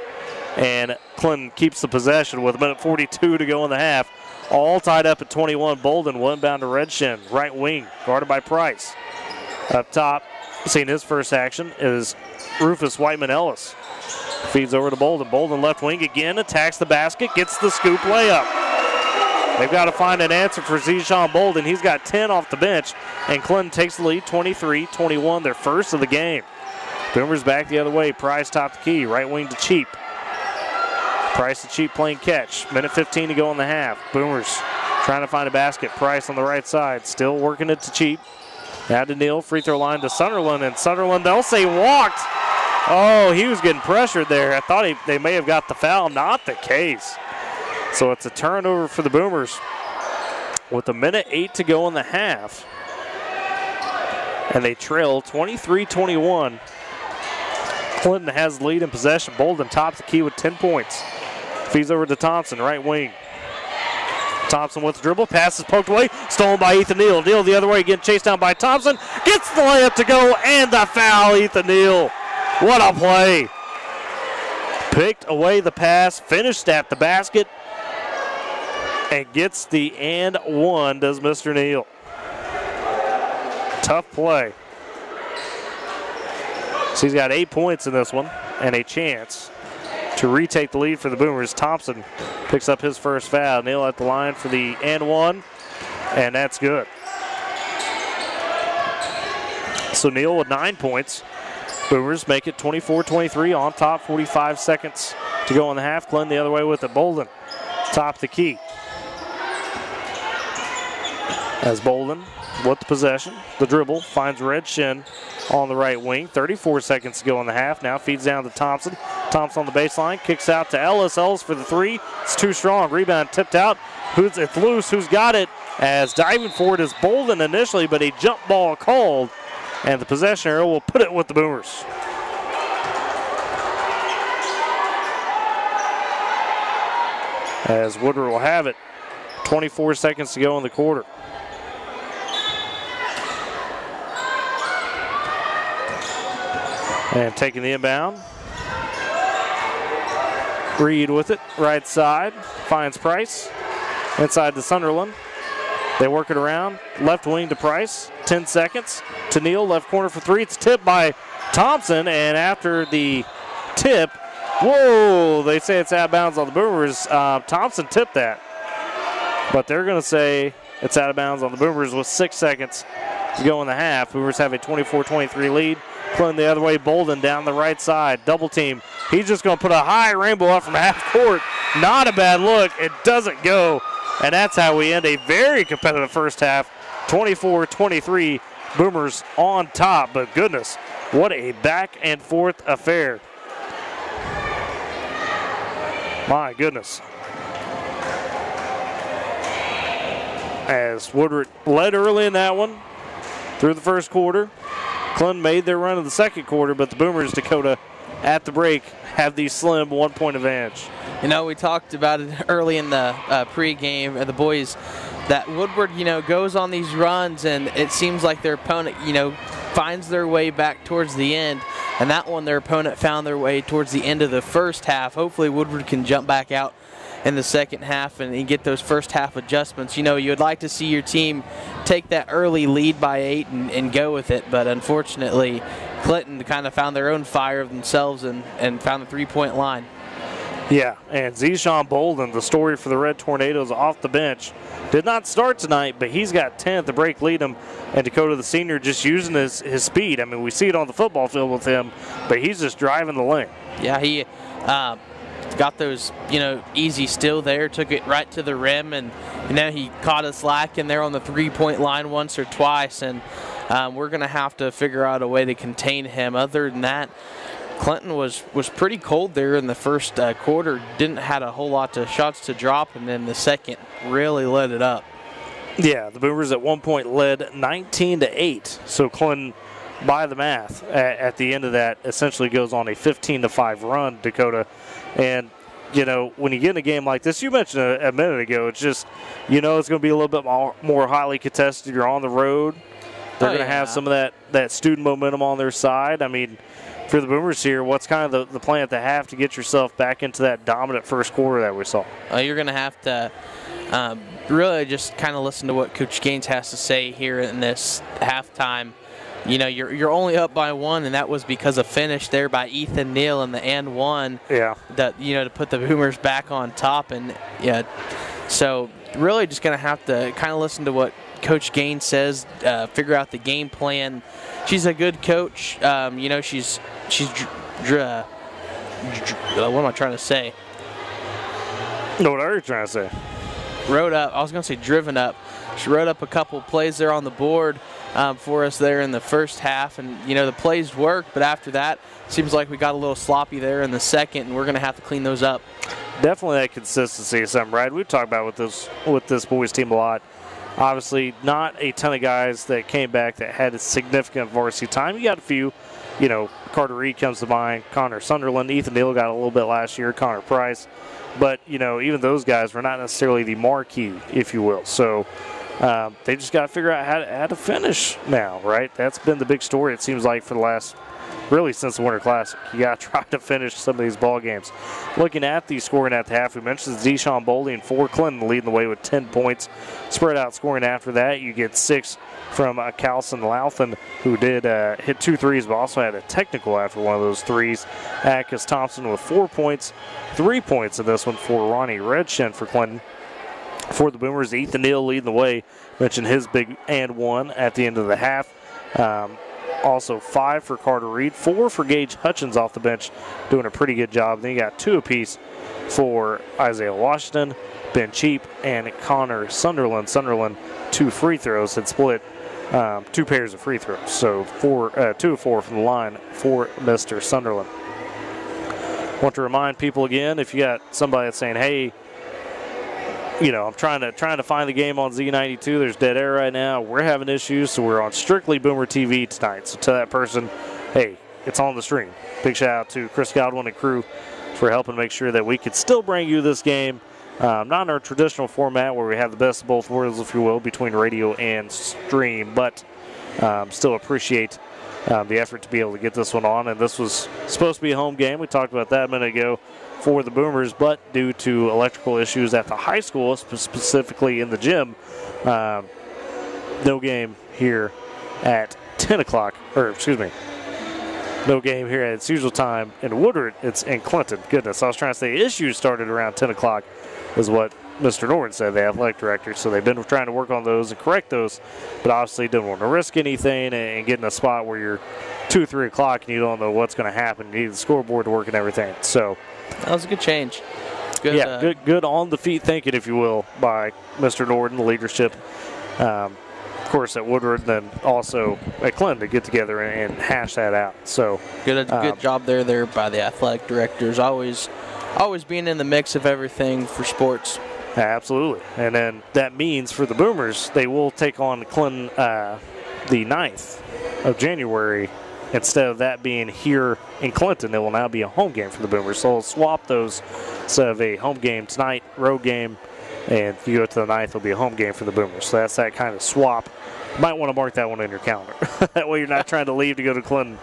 And Clinton keeps the possession with 1:42 to go in the half. All tied up at 21. Bolden will inbound to Redshin. Right wing, guarded by Price. Up top, seeing his first action, is Rufus Whiteman-Ellis. Feeds over to Bolden. Bolden left wing again, attacks the basket, gets the scoop layup. They've got to find an answer for Zeshawn Bolden. He's got 10 off the bench, and Clinton takes the lead 23-21, their first of the game. Boomers back the other way. Price top the key, right wing to Cheap. Price to Cheap playing catch. 1:15 to go in the half. Boomers trying to find a basket. Price on the right side, still working it to Cheap. Now to Neal, free throw line to Sunderland, and Sunderland, they'll say walked. Oh, he was getting pressured there. I thought they may have got the foul. Not the case. So it's a turnover for the Boomers with 1:08 to go in the half. And they trail 23-21. Clinton has the lead in possession. Bolden tops the key with 10 points. Feeds over to Thompson, right wing. Thompson with the dribble. Pass is poked away. Stolen by Ethan Neal. Neal the other way, getting chased down by Thompson. Gets the layup to go and the foul, Ethan Neal. What a play. Picked away the pass, finished at the basket, and gets the and one, does Mr. Neal. Tough play. So he's got 8 points in this one and a chance to retake the lead for the Boomers. Thompson picks up his first foul. Neal at the line for the and one, and that's good. So Neal with 9 points. Boomers make it 24-23 on top, 45 seconds to go in the half. Glenn the other way with it. Bolden top the key. As Bolden with the possession, the dribble, finds Red Shin on the right wing. 34 seconds to go in the half. Now feeds down to Thompson. Thompson on the baseline, kicks out to Ellis. Ellis for the three. It's too strong. Rebound tipped out. It's loose. Who's got it? As diving for it is Bolden initially, but a jump ball called. And the possession arrow will put it with the Boomers. As Woodward will have it. 24 seconds to go in the quarter. And taking the inbound. Reed with it, right side. Finds Price. Inside to Sunderland. They work it around. Left wing to Price. 10 seconds to Neal. Left corner for three. It's tipped by Thompson. And after the tip, whoa, they say it's out of bounds on the Boomers. Thompson tipped that. But they're going to say it's out of bounds on the Boomers with 6 seconds to go in the half. Boomers have a 24-23 lead. Clinton the other way. Bolden down the right side. Double team. He's just going to put a high rainbow up from half court. Not a bad look. It doesn't go. And that's how we end a very competitive first half. 24-23, Boomers on top. But goodness, what a back and forth affair. My goodness. As Woodward led early in that one through the first quarter. Clinton made their run in the second quarter, but the Boomers, Dakota, at the break, have the slim 1 point advantage. You know, we talked about it early in the pregame, the boys, that Woodward, goes on these runs, and it seems like their opponent, finds their way back towards the end. And that one, their opponent found their way towards the end of the first half. Hopefully Woodward can jump back out in the second half and get those first half adjustments. You would like to see your team take that early lead by 8 and go with it, but unfortunately Clinton kind of found their own fire of themselves and found the three-point line. Yeah, and Zeshawn Bolden, the story for the Red Tornadoes off the bench, did not start tonight, but he's got 10 at the break lead him, and Dakota, the senior, just using his speed. I mean, we see it on the football field with him, but he's just driving the lane. Yeah, he got those, easy still there, took it right to the rim, and he caught us lacking there on the three-point line once or twice, and we're going to have to figure out a way to contain him. Other than that, Clinton was pretty cold there in the first quarter, didn't had a whole lot of shots to drop, and then the second really lit it up. Yeah, the Boomers at one point led 19-8, so Clinton, by the math, at the end of that, essentially goes on a 15-5 run, Dakota. And, when you get in a game like this, you mentioned a minute ago, it's just, it's going to be a little bit more highly contested. You're on the road. They're going to have some of that student momentum on their side. I mean, for the Boomers here, what's kind of the plan at the half to get yourself back into that dominant first quarter that we saw? You're going to have to really just kind of listen to what Coach Gaines has to say here in this halftime. You're only up by 1, and that was because of finish there by Ethan Neal in the and one. Yeah. That to put the Boomers back on top, and so really just gonna have to kind of listen to what Coach Gaines says, figure out the game plan. She's a good coach. She's what am I trying to say? No, what are you trying to say? I was gonna say driven up. She wrote up a couple plays there on the board for us there in the first half, and the plays worked, but after that it seems like we got a little sloppy there in the second, and we're going to have to clean those up. Definitely that consistency is something, right? We've talked about with this boys team a lot. Obviously, not a ton of guys that came back that had a significant varsity time. You got a few, Carter Reed comes to mind, Connor Sunderland, Ethan Neal got a little bit last year, Connor Price. But, even those guys were not necessarily the marquee, if you will. So they just got to figure out how to finish now, right? That's been the big story, it seems like, for the last, really since the Winter Classic. You got to try to finish some of these ball games. Looking at the scoring at the half, we mentioned Deshaun Bowling for Clinton leading the way with 10 points. Spread out scoring after that, you get 6 from Carlson Louthan, who did hit 2 threes, but also had a technical after one of those threes. Atticus Thompson with 4 points, 3 points in this one for Ronnie Redshin for Clinton. For the Boomers, Ethan Neal leading the way. Mentioned his big and one at the end of the half. Also 5 for Carter Reed, 4 for Gage Hutchins off the bench, doing a pretty good job. Then you got 2 apiece for Isaiah Washington, Ben Cheap, and Connor Sunderland. Sunderland, 2 free throws, had split 2 pairs of free throws. So 2 of 4 from the line for Mr. Sunderland. Want to remind people again, if you got somebody that's saying, hey, I'm trying to find the game on Z92. There's dead air right now. We're having issues, so we're on strictly Boomer TV tonight. So tell that person, hey, it's on the stream. Big shout out to Chris Godwin and crew for helping make sure that we could still bring you this game. Not in our traditional format where we have the best of both worlds, if you will, between radio and stream, but still appreciate the effort to be able to get this one on. And this was supposed to be a home game. We talked about that a minute ago for the Boomers, but due to electrical issues at the high school, specifically in the gym, no game here at 10 o'clock, no game here at its usual time in Woodward. It's in Clinton. Goodness, I was trying to say issues started around 10 o'clock is what Mr. Norton said, the athletic director. So they've been trying to work on those and correct those, but obviously didn't want to risk anything and get in a spot where you're 2, 3 o'clock and you don't know what's going to happen. You need the scoreboard to work and everything. So that was a good change. Good on the feet thinking, if you will, by Mr. Norton, the leadership. Of course, at Woodward, and then also at Clinton to get together and hash that out. So good job there by the athletic directors. Always being in the mix of everything for sports. Absolutely. And then that means for the Boomers, they will take on Clinton the 9th of January. Instead of that being here in Clinton, it will now be a home game for the Boomers. So we'll swap those instead of a home game tonight, road game, and if you go to the 9th, it'll be a home game for the Boomers. So that's that kind of swap. You might want to mark that one in your calendar. That way you're not trying to leave to go to Clinton.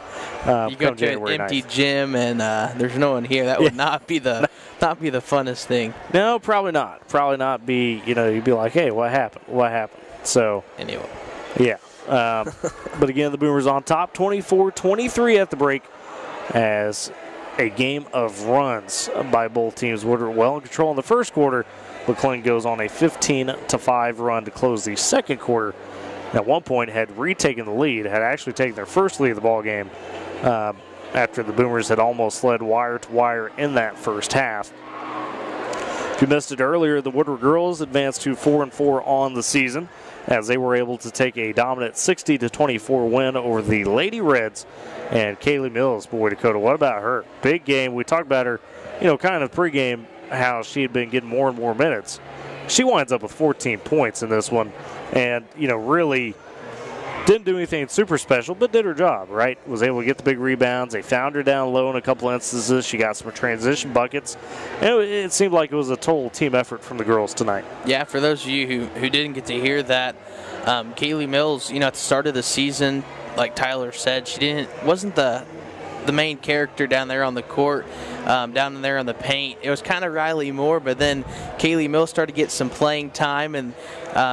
You go to an empty 9th. Gym and there's no one here. That would not be the funnest thing. No, probably not. Probably not be, you'd be like, hey, what happened? What happened? So anyway. Yeah. But again, the Boomers on top, 24-23 at the break, as a game of runs by both teams. Woodward well in control in the first quarter, but Clinton goes on a 15-5 run to close the second quarter. At one point, had retaken the lead, had actually taken their first lead of the ball game after the Boomers had almost led wire to wire in that first half. If you missed it earlier, the Woodward girls advanced to 4-4 on the season, as they were able to take a dominant 60-24 win over the Lady Reds. And Kaylee Mills, boy, Dakota, what about her? Big game. We talked about her, kind of pregame, how she had been getting more and more minutes. She winds up with 14 points in this one and, really didn't do anything super special, but did her job, right? Was able to get the big rebounds. They found her down low in a couple instances. She got some transition buckets. And it seemed like it was a total team effort from the girls tonight. Yeah, for those of you who didn't get to hear that, Kaylee Mills, at the start of the season, like Tyler said, she wasn't the main character down there on the court, down there on the paint. It was kind of Riley Moore, but then Kaylee Mills started to get some playing time, and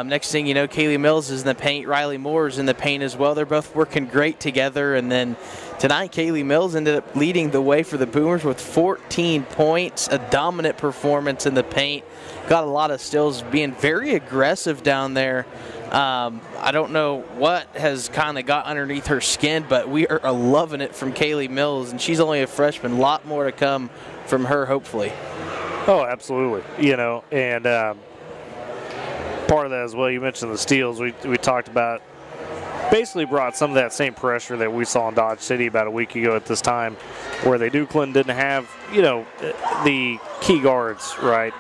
next thing you know, Kaylee Mills is in the paint, Riley Moore is in the paint as well. They're both working great together, and then tonight Kaylee Mills ended up leading the way for the Boomers with 14 points, a dominant performance in the paint. Got a lot of steals, being very aggressive down there. I don't know what has kind of got underneath her skin, but we are loving it from Kaylee Mills, and she's only a freshman. A lot more to come from her, hopefully. Oh, absolutely. And part of that as well, you mentioned the steals. We talked about basically brought some of that same pressure that we saw in Dodge City about a week ago at this time, where Clinton didn't have, the key guards, right,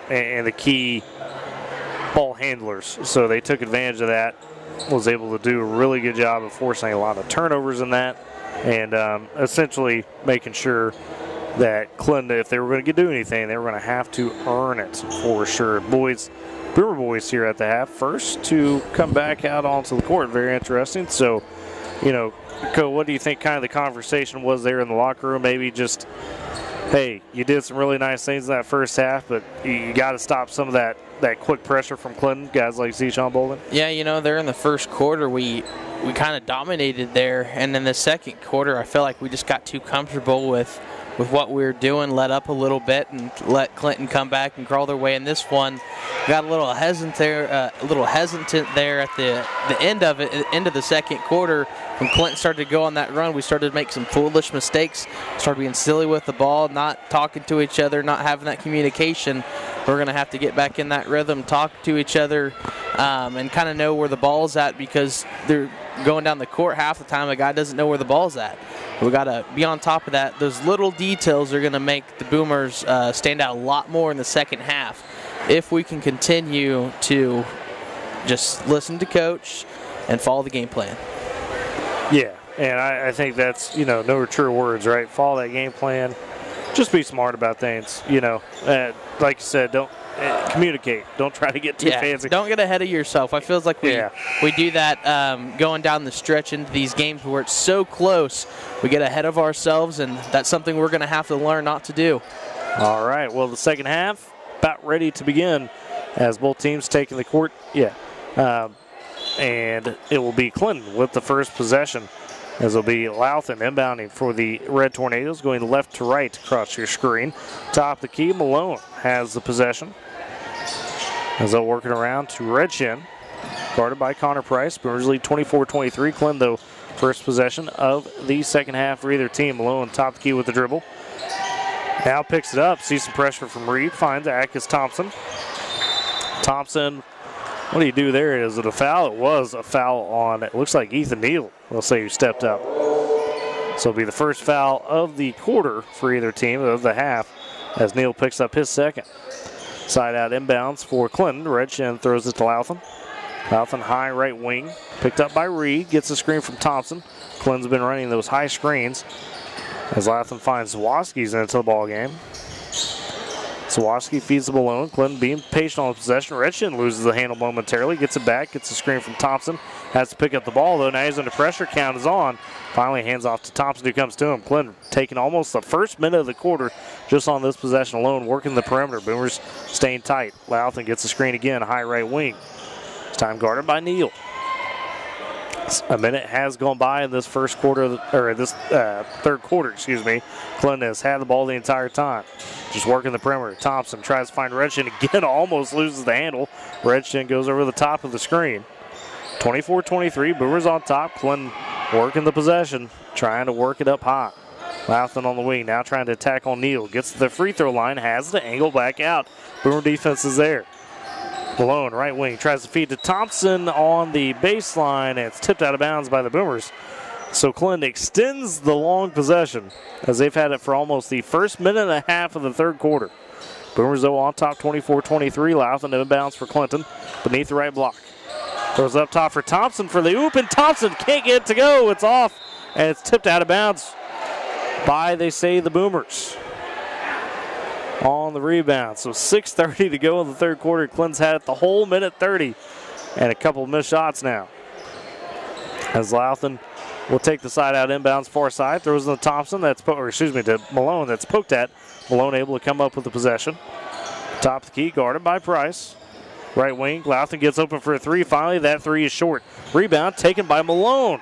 and the key ball handlers. So they took advantage of that, was able to do a really good job of forcing a lot of turnovers in that, and essentially making sure that Clinton, if they were going to do anything, they were going to have to earn it for sure. Boomer boys here at the half, first to come back out onto the court. Very interesting. So, you know, Co, what do you think kind of the conversation was there in the locker room? Maybe just, hey, you did some really nice things in that first half, but you got to stop some of that quick pressure from Clinton, guys like Zeshawn Bolden? Yeah, you know, there in the first quarter, we kind of dominated there, and in the second quarter, I feel like we just got too comfortable with what we were doing, let up a little bit, and let Clinton come back and crawl their way. In this one, got a little hesitant there at the end of it, end of the second quarter. When Clinton started to go on that run, we started to make some foolish mistakes, started being silly with the ball, not talking to each other, not having that communication. We're going to have to get back in that rhythm, talk to each other, and kind of know where the ball's at, because they're going down the court half the time. A guy doesn't know where the ball's at. We got to be on top of that. Those little details are going to make the Boomers stand out a lot more in the second half if we can continue to just listen to Coach and follow the game plan. Yeah, and I think that's, you know, no truer words, right? Follow that game plan. Just be smart about things, you know. Like you said, don't communicate. Don't try to get too fancy. Don't get ahead of yourself. I feel like we do that going down the stretch into these games where it's so close. We get ahead of ourselves, and that's something we're going to have to learn not to do. All right, well, the second half about ready to begin as both teams taking the court. And it will be Clinton with the first possession, as it'll be Louthan inbounding for the Red Tornadoes, going left to right across your screen. Top of the key, Malone has the possession, as they'll work it around to Redshin, guarded by Connor Price. Boomers lead 24-23. Clinton, though, first possession of the second half for either team. Malone top of the key with the dribble. Now picks it up, sees some pressure from Reed, finds Akis Thompson. Thompson, what do you do there? Is it a foul? It was a foul on, it looks like Ethan Neal, we'll say, who stepped up. So it'll be the first foul of the quarter for either team, of the half, as Neal picks up his second. Side out inbounds for Clinton. Redshin throws it to Louthan. Louthan high right wing, picked up by Reed, gets a screen from Thompson. Clinton's been running those high screens as Louthan finds Zawoski's into the ball game. Zawoski feeds the Malone. Clinton being patient on possession. Redshin loses the handle momentarily, gets it back, gets a screen from Thompson. Has to pick up the ball, though. Now he's under pressure. Count is on. Finally hands off to Thompson, who comes to him. Clinton taking almost the first minute of the quarter just on this possession alone, working the perimeter. Boomers staying tight. Louthan gets the screen again, high right wing. This time guarded by Neal. A minute has gone by in this first quarter, or this third quarter, excuse me. Clinton has had the ball the entire time. Just working the perimeter. Thompson tries to find Redshin again, almost loses the handle. Redshin goes over the top of the screen. 24-23, Boomers on top. Clinton working the possession, trying to work it up high. Louthan on the wing, now trying to attack on Neal. Gets to the free throw line, has the angle back out. Boomer defense is there. Malone, right wing, tries to feed to Thompson on the baseline, and it's tipped out of bounds by the Boomers. So Clinton extends the long possession, as they've had it for almost the first minute and a half of the third quarter. Boomers, though, on top 24-23. Louthan inbounds for Clinton beneath the right block. Throws up top for Thompson for the oop, and Thompson can't get it to go. It's off, and it's tipped out of bounds by, they say, the Boomers on the rebound. So 6:30 to go in the third quarter. Clinton's had it the whole minute 30, and a couple of missed shots now. As Louthan will take the side out inbounds far side, throws in to Thompson, to Malone, that's poked at. Malone able to come up with the possession. Top of the key, guarded by Price. Right wing, Louthan gets open for a three. Finally, that three is short. Rebound taken by Malone.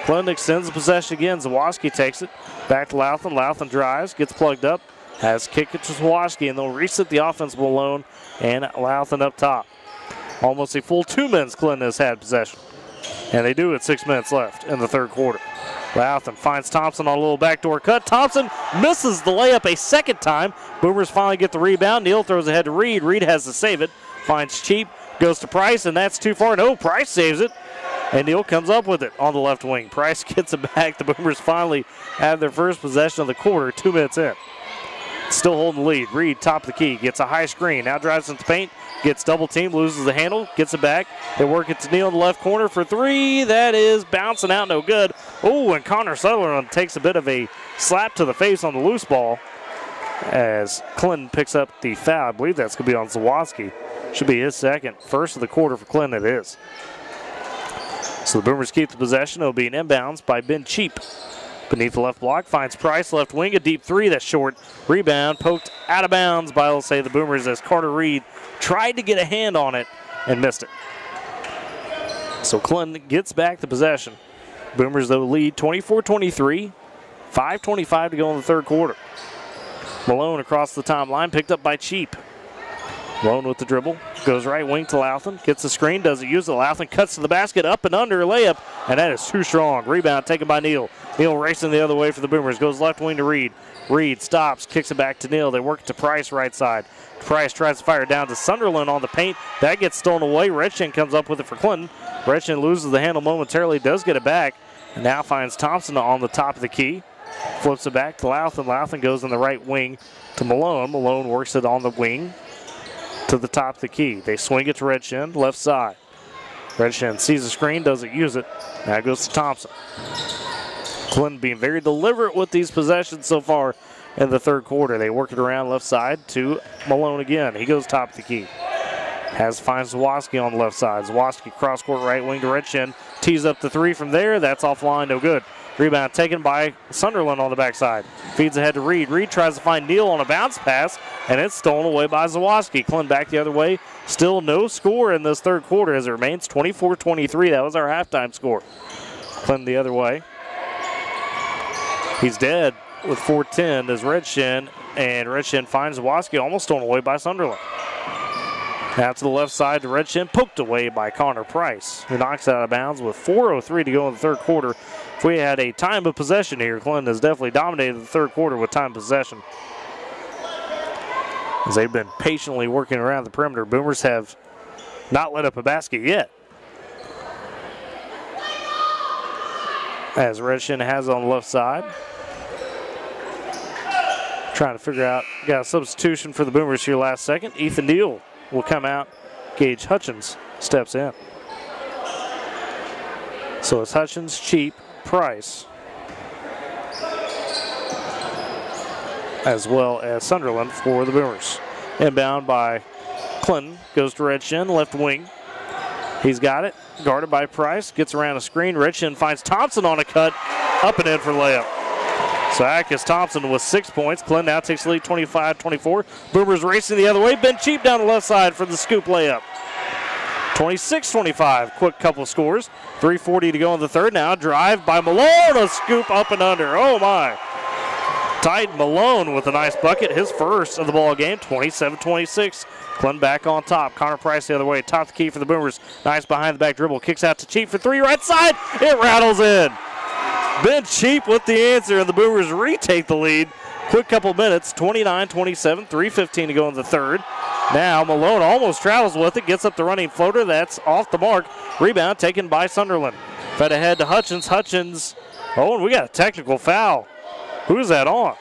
Clinton extends the possession again. Zawoski takes it. Back to Louthan. Louthan drives, gets plugged up. Has kicked it to Zawoski, and they'll reset the offense. Malone and Louthan up top. Almost a full 2 minutes Clinton has had possession. And they do with 6 minutes left in the third quarter. Louthan finds Thompson on a little backdoor cut. Thompson misses the layup a second time. Boomers finally get the rebound. Neal throws ahead to Reed. Reed has to save it. Finds Cheap, goes to Price, and that's too far. No, Price saves it. And Neal comes up with it on the left wing. Price gets it back. The Boomers finally have their first possession of the quarter, 2 minutes in. Still holding the lead. Reed, top of the key, gets a high screen. Now drives into the paint, gets double teamed, loses the handle, gets it back. They work it to Neal in the left corner for three. That is bouncing out, no good. Oh, and Connor Sutherland takes a bit of a slap to the face on the loose ball as Clinton picks up the foul. I believe that's going to be on Zawoski. Should be his second. First of the quarter for Clinton, it is. So the Boomers keep the possession. It'll be an inbounds by Ben Cheap. Beneath the left block, finds Price, left wing, a deep three, that's short. Rebound, poked out of bounds by, let's say, the Boomers as Carter Reed tried to get a hand on it and missed it. So Clinton gets back the possession. Boomers, though, lead 24-23, 5:25 to go in the third quarter. Malone across the timeline, picked up by Cheap. Malone with the dribble, goes right wing to Louthan, gets the screen, doesn't use it. Louthan cuts to the basket, up and under, layup, and that is too strong. Rebound taken by Neal. Neal racing the other way for the Boomers, goes left wing to Reed. Reed stops, kicks it back to Neal. They work it to Price right side. Price tries to fire down to Sunderland on the paint. That gets stolen away. Redchin comes up with it for Clinton. Redchin loses the handle momentarily, does get it back, and now finds Thompson on the top of the key. Flips it back to Louthan. Louthan goes in the right wing to Malone. Malone works it on the wing to the top of the key. They swing it to Redchin, left side. Redchin sees the screen, doesn't use it. Now it goes to Thompson. Clinton being very deliberate with these possessions so far in the third quarter. They work it around left side to Malone again. He goes top of the key. Finds Zawoski on the left side. Zawoski cross court right wing to Redchin. Tees up the three from there. That's offline, no good. Rebound taken by Sunderland on the backside. Feeds ahead to Reed. Reed tries to find Neal on a bounce pass, and it's stolen away by Zawoski. Clinton back the other way. Still no score in this third quarter as it remains 24-23. That was our halftime score. Clinton the other way. He's dead with 4:10 as Redchin, and Redchin finds Zawoski, almost stolen away by Sunderland. Now to the left side to Redchin, poked away by Connor Price, who knocks it out of bounds with 4:03 to go in the third quarter. If we had a time of possession here, Clinton has definitely dominated the third quarter with time of possession, as they've been patiently working around the perimeter. Boomers have not let up a basket yet, as Redchin has it on the left side. Trying to figure out, got a substitution for the Boomers here last second. Ethan Neal will come out. Gage Hutchins steps in. So it's Hutchins, Cheap, Price, as well as Sunderland for the Boomers. Inbound by Clinton, goes to Redchin, left wing. He's got it, guarded by Price, gets around a screen. Redchin finds Thompson on a cut, up and in for layup. So Akis Thompson with 6 points. Clinton now takes the lead 25-24. Boomers racing the other way. Ben Cheap down the left side for the scoop layup. 26-25. Quick couple scores. 3:40 to go in the third. Now drive by Malone. A scoop up and under. Oh my. Titan Malone with a nice bucket. His first of the ball game. 27-26. Clinton back on top. Connor Price the other way. Top the key for the Boomers. Nice behind the back dribble. Kicks out to Cheap for three. Right side. It rattles in. Ben Cheap with the answer, and the Boomers retake the lead. Quick couple minutes, 29-27, 3:15 to go in the third. Now Malone almost travels with it, gets up the running floater. That's off the mark. Rebound taken by Sunderland. Fed ahead to Hutchins. Hutchins, oh, and we got a technical foul. Who's that on?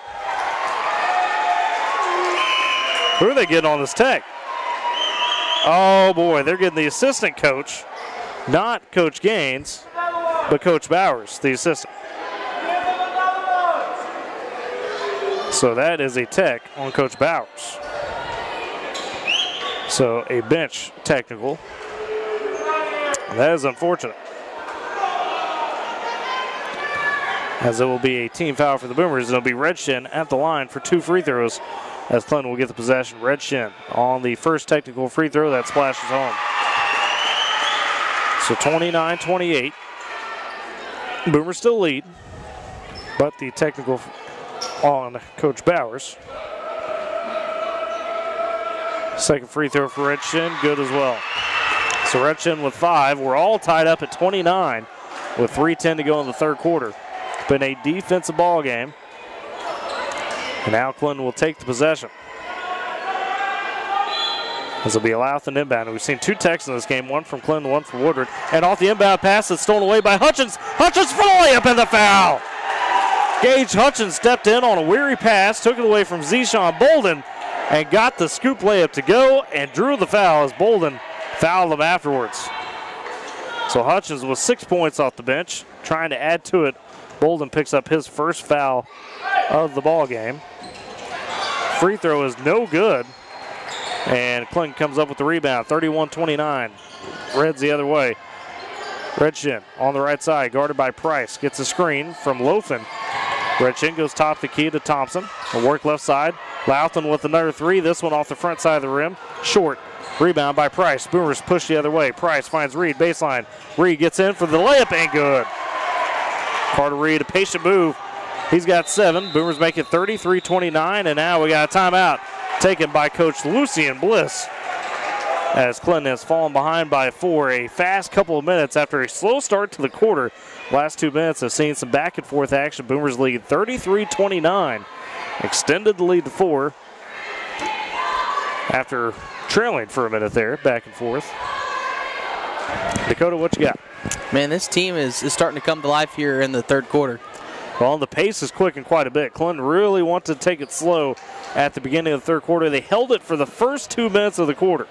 Who are they getting on this tech? Oh boy, they're getting the assistant coach, not Coach Gaines, but Coach Bowers, the assistant. So that is a tech on Coach Bowers. So a bench technical. That is unfortunate, as it will be a team foul for the Boomers. It'll be Redchin at the line for 2 free throws, as Clinton will get the possession. Redchin on the first technical free throw. That splashes home. So 29-28. Boomers still lead, but the technical on Coach Bowers. Second free throw for Redchin, good as well. So Redchin with 5. We're all tied up at 29 with 3:10 to go in the third quarter. It's been a defensive ball game. And now Clinton will take the possession. This will be a Louthan inbound. We've seen 2 techs in this game, one from Clinton, one from Woodward. And off the inbound pass, it's stolen away by Hutchins. Hutchins for the layup and the foul. Gage Hutchins stepped in on a weary pass, took it away from Zeshawn Bolden, and got the scoop layup to go and drew the foul as Bolden fouled him afterwards. So Hutchins with 6 points off the bench, trying to add to it. Bolden picks up his first foul of the ball game. Free throw is no good, and Clinton comes up with the rebound, 31-29. Reds the other way. Redshin on the right side, guarded by Price. Gets a screen from Lofen. Redshin goes top the key to Thompson. A work left side. Louthan with another three. This one off the front side of the rim. Short. Rebound by Price. Boomers push the other way. Price finds Reed, baseline. Reed gets in for the layup, ain't good. Carter Reed, a patient move. He's got 7. Boomers make it 33-29, and now we got a timeout taken by Coach Lucian Bliss, as Clinton has fallen behind by 4. A fast couple of minutes after a slow start to the quarter. Last 2 minutes have seen some back and forth action. Boomers lead 33-29. Extended the lead to 4 after trailing for a minute there, back and forth. Dakota, what you got? Man, this team is starting to come to life here in the third quarter. Well, the pace is quickened quite a bit. Clinton really wanted to take it slow at the beginning of the third quarter. They held it for the first 2 minutes of the quarter,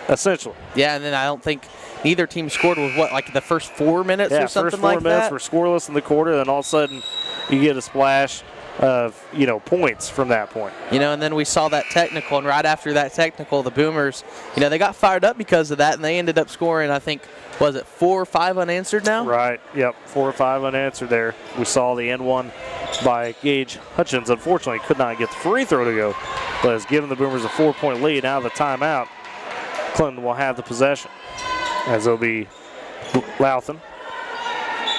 essentially. Yeah, and then I don't think neither team scored with like the first 4 minutes or something like that? Yeah, first 4 minutes were scoreless in the quarter, then all of a sudden you get a splash of, points from that point. And then we saw that technical, and right after that technical, the Boomers, they got fired up because of that, and they ended up scoring, I think, was it 4 or 5 unanswered now? Right, yep, 4 or 5 unanswered there. We saw the end one by Gage Hutchins. Unfortunately, could not get the free throw to go, but has given the Boomers a 4-point lead. Now the timeout, Clinton will have the possession, as it'll be Louthan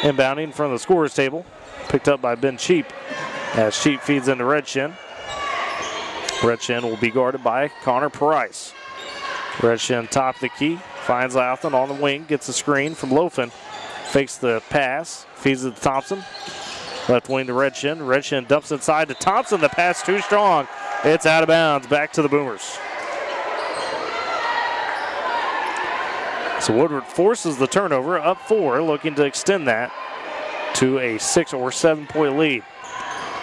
inbounding in front of the scorer's table, picked up by Ben Cheap, as Cheap feeds into Redshin. Redshin will be guarded by Connor Price. Redshin top the key, finds Louthan on the wing, gets a screen from Lofen, fakes the pass, feeds it to Thompson. Left wing to Redshin. Redshin dumps inside to Thompson. The pass too strong. It's out of bounds. Back to the Boomers. So Woodward forces the turnover, up 4, looking to extend that to a 6 or 7 point lead.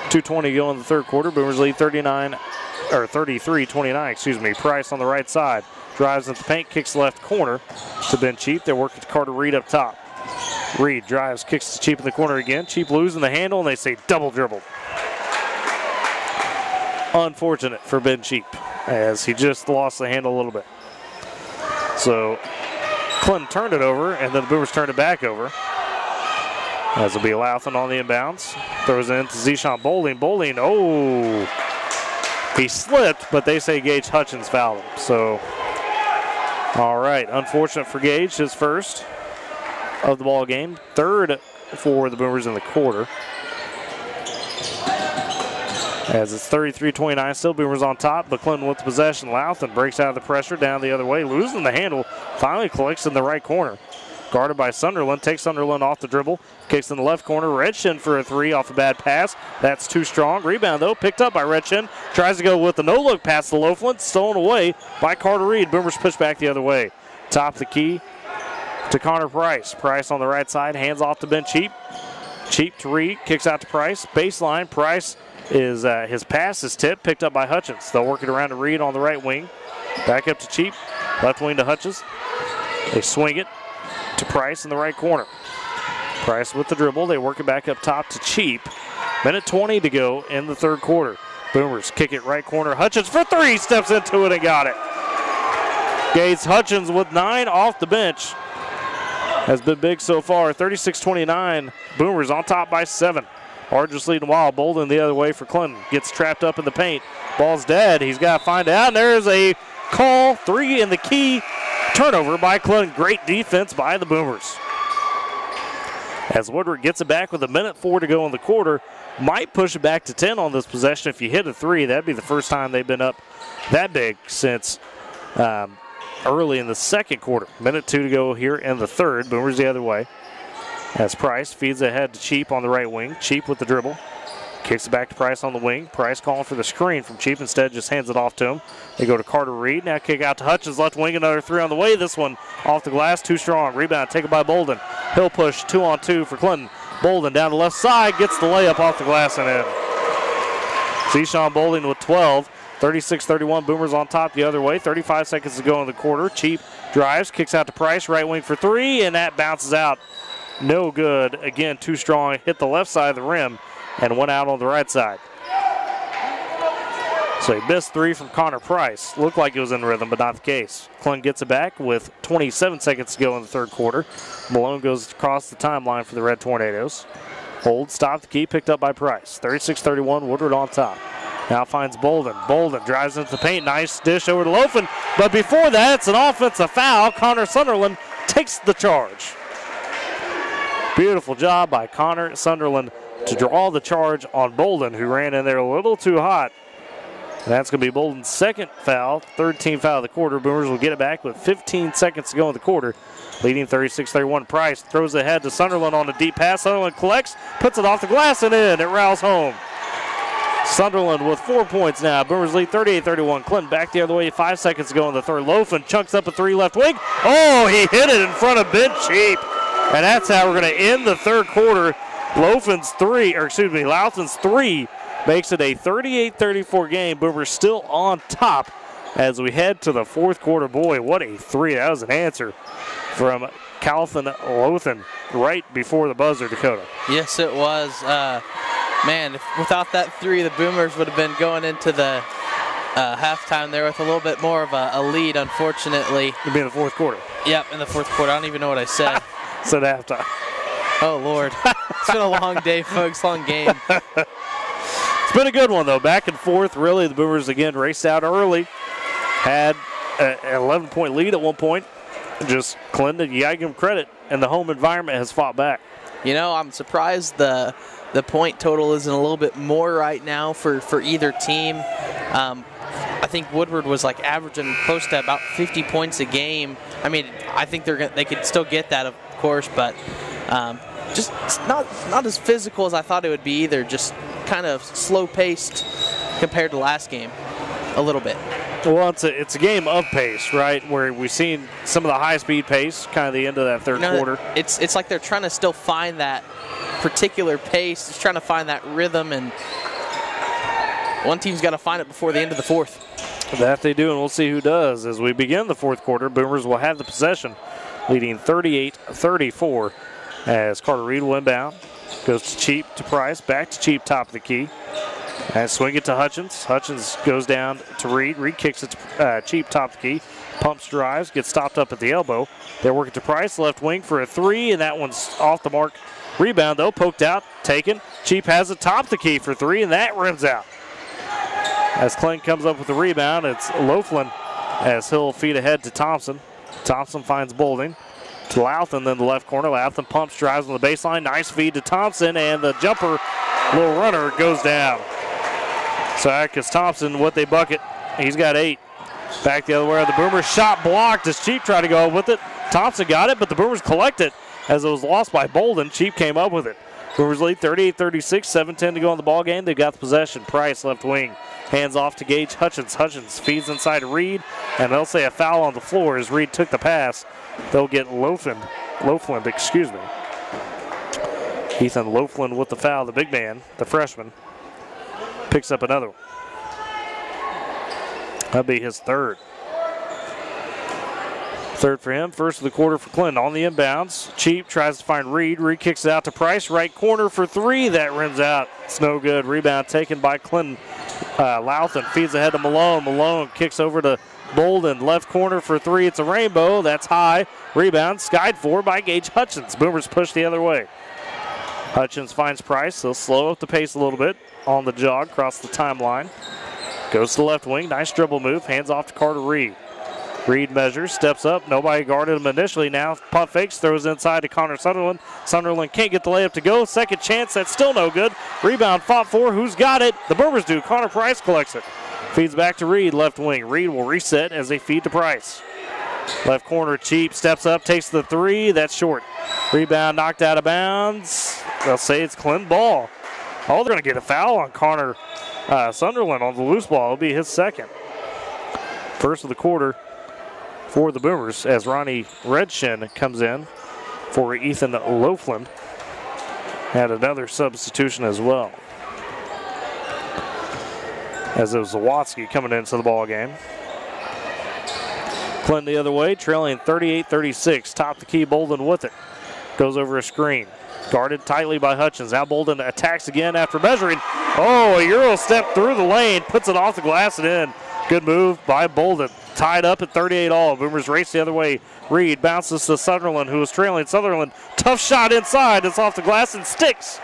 2:20 to go in the third quarter. Boomers lead 33-29. Price on the right side. Drives into the paint, kicks left corner to Ben Cheap. They're working to Carter Reed up top. Reed drives, kicks to Cheap in the corner again. Cheap losing the handle, and they say double dribbled. Unfortunate for Ben Cheap, as he just lost the handle a little bit. So Clinton turned it over, and then the Boomers turned it back over. As it'll be Louthan on the inbounds. Throws it into Zeshawn Bolden. Bolden, he slipped, but they say Gage Hutchins fouled him. So, all right, unfortunate for Gage, his first of the ball game. Third for the Boomers in the quarter. As it's 33-29, still Boomers on top, but Clinton with the possession. Louthan breaks out of the pressure, down the other way, losing the handle, finally collects in the right corner. Guarded by Sunderland, takes Sunderland off the dribble, kicks in the left corner. Redshin for a 3 off a bad pass. That's too strong. Rebound, though, picked up by Redshin. Tries to go with the no-look pass to Loeflin, stolen away by Carter Reed. Boomers push back the other way. Top the key to Connor Price. Price on the right side, hands off to Ben Cheap. Cheap to Reed, kicks out to Price. Baseline, Price is his pass is tipped, picked up by Hutchins. They'll work it around to Reed on the right wing. Back up to Cheap, left wing to Hutchins. They swing it to Price in the right corner. Price with the dribble. They work it back up top to Cheap. Minute 20 to go in the third quarter. Boomers kick it right corner. Hutchins for 3. Steps into it and got it. Gage Hutchins with 9 off the bench. Has been big so far. 36-29. Boomers on top by 7. Argos leading wild. Bolden the other way for Clinton. Gets trapped up in the paint. Ball's dead. He's got to find out. And there's a call. 3 in the key. Turnover by Clinton. Great defense by the Boomers. As Woodward gets it back with 1:04 to go in the quarter. Might push it back to 10 on this possession. If you hit a 3, that'd be the first time they've been up that big since early in the second quarter. 1:02 to go here in the third. Boomers the other way. As Price feeds ahead to Cheap on the right wing. Cheap with the dribble. Kicks it back to Price on the wing. Price calling for the screen from Cheap. Instead, just hands it off to him. They go to Carter Reed. Now kick out to Hutchins. Left wing, another 3 on the way. This one off the glass, too strong. Rebound taken by Bolden. He'll push 2-on-2 for Clinton. Bolden down the left side, gets the layup off the glass and in. Zeshawn Bolden with 12. 36-31, Boomers on top the other way. 35 seconds to go in the quarter. Cheap drives, kicks out to Price, right wing for three, and that bounces out. No good. Again, too strong. Hit the left side of the rim and went out on the right side. So he missed three from Connor Price. Looked like it was in rhythm, but not the case. Clun gets it back with 27 seconds to go in the third quarter. Malone goes across the timeline for the Red Tornadoes. Hold, stop the key, picked up by Price. 36-31, Woodward on top. Now finds Bolden. Bolden drives into the paint. Nice dish over to Lofen. But before that, it's an offensive foul. Connor Sunderland takes the charge. Beautiful job by Connor Sunderland to draw the charge on Bolden, who ran in there a little too hot. And that's going to be Bolden's second foul, third team foul of the quarter. Boomers will get it back with 15 seconds to go in the quarter. Leading 36-31. Price throws it ahead to Sunderland on a deep pass. Sunderland collects, puts it off the glass and in. It rows home. Sunderland with 4 points now. Boomers lead 38-31. Clinton back the other way. 5 seconds to go in the third. Lofen chunks up a three left wing. Oh, he hit it in front of Ben Cheap. And that's how we're going to end the third quarter. Lofen's three, or excuse me, Loughton's three makes it a 38-34 game. Boomers still on top as we head to the fourth quarter. Boy, what a three. That was an answer from Calvin Lothan right before the buzzer, Dakota. Yes, it was. Man, without that three, the Boomers would have been going into the halftime there with a little bit more of a lead, unfortunately. It'd be in the fourth quarter. Yep, in the fourth quarter. I don't even know what I said. Said halftime. Oh, Lord. It's been a long day, folks, long game. It's been a good one, though. Back and forth, really. The Boomers, again, raced out early. Had an 11-point lead at one point. Just Clinton, you got to give them credit, and the home environment has fought back. You know, I'm surprised the point total isn't a little bit more right now for either team. I think Woodward was like averaging close to about 50 points a game. I mean, I think they could still get that, of course, but just not as physical as I thought it would be either. Just kind of slow-paced compared to last game, a little bit. Well, it's a game of pace, right? Where we've seen some of the high-speed pace, kind of the end of that third quarter. It's like they're trying to still find that particular pace, just trying to find that rhythm, and one team's got to find it before the end of the fourth. That they do, and we'll see who does. As we begin the fourth quarter, Boomers will have the possession, leading 38-34 as Carter Reed will inbound. Goes to Cheap to Price, back to Cheap, top of the key. And swing it to Hutchins. Hutchins goes down to Reed. Reed kicks it to Cheap, top of the key. Pumps, drives, gets stopped up at the elbow. They're working to Price, left wing for a three, and that one's off the mark. Rebound, though, poked out, taken. Cheap has it top of the key for three, and that rims out. As Clinton comes up with the rebound, it's Loughlin as he'll feed ahead to Thompson. Thompson finds Bolden to Louthan, then the left corner. Louthan pumps, drives on the baseline. Nice feed to Thompson, and the jumper, little runner, goes down. So Atticus Thompson, what they bucket, he's got 8. Back the other way, the Boomers shot blocked as Cheap tried to go with it. Thompson got it, but the Boomers collect it as it was lost by Bolden. Cheap came up with it. Boomers lead 38-36, 7:10 to go in the ball game. They've got the possession. Price left wing. Hands off to Gage Hutchins. Hutchins feeds inside to Reed, and they'll say a foul on the floor as Reed took the pass. They'll get Loughlin, excuse me. Ethan Loughlin with the foul, the big man, the freshman. Picks up another one. That'll be his third. Third for him, first of the quarter for Clinton. On the inbounds, Cheap tries to find Reed. Reed kicks it out to Price. Right corner for three. That rims out. It's no good. Rebound taken by Clinton. Louthan feeds ahead to Malone. Malone kicks over to Bolden. Left corner for three. It's a rainbow. That's high. Rebound skied for by Gage Hutchins. Boomers push the other way. Hutchins finds Price. He'll slow up the pace a little bit on the jog across the timeline. Goes to the left wing. Nice dribble move. Hands off to Carter Reed. Reed measures, steps up. Nobody guarded him initially. Now pump fakes, throws inside to Connor Sunderland. Sunderland can't get the layup to go. Second chance, that's still no good. Rebound fought for. Who's got it? The Boomers do. Connor Price collects it. Feeds back to Reed, left wing. Reed will reset as they feed to Price. Left corner, Cheap steps up, takes the three. That's short. Rebound knocked out of bounds. They'll say it's Clinton ball. Oh, they're going to get a foul on Connor Sunderland on the loose ball. It'll be his second. First of the quarter for the Boomers as Ronnie Redshin comes in for Ethan Loughlin. Had another substitution as well, as it was Zawatsky coming into the ball game. Clinton the other way, trailing 38-36. Top the key, Bolden with it. Goes over a screen. Guarded tightly by Hutchins. Now Bolden attacks again after measuring. Oh, a Euro step through the lane. Puts it off the glass and in. Good move by Bolden. Tied up at 38 all. Boomers race the other way. Reed bounces to Sutherland, who is trailing. Sutherland, tough shot inside. It's off the glass and sticks.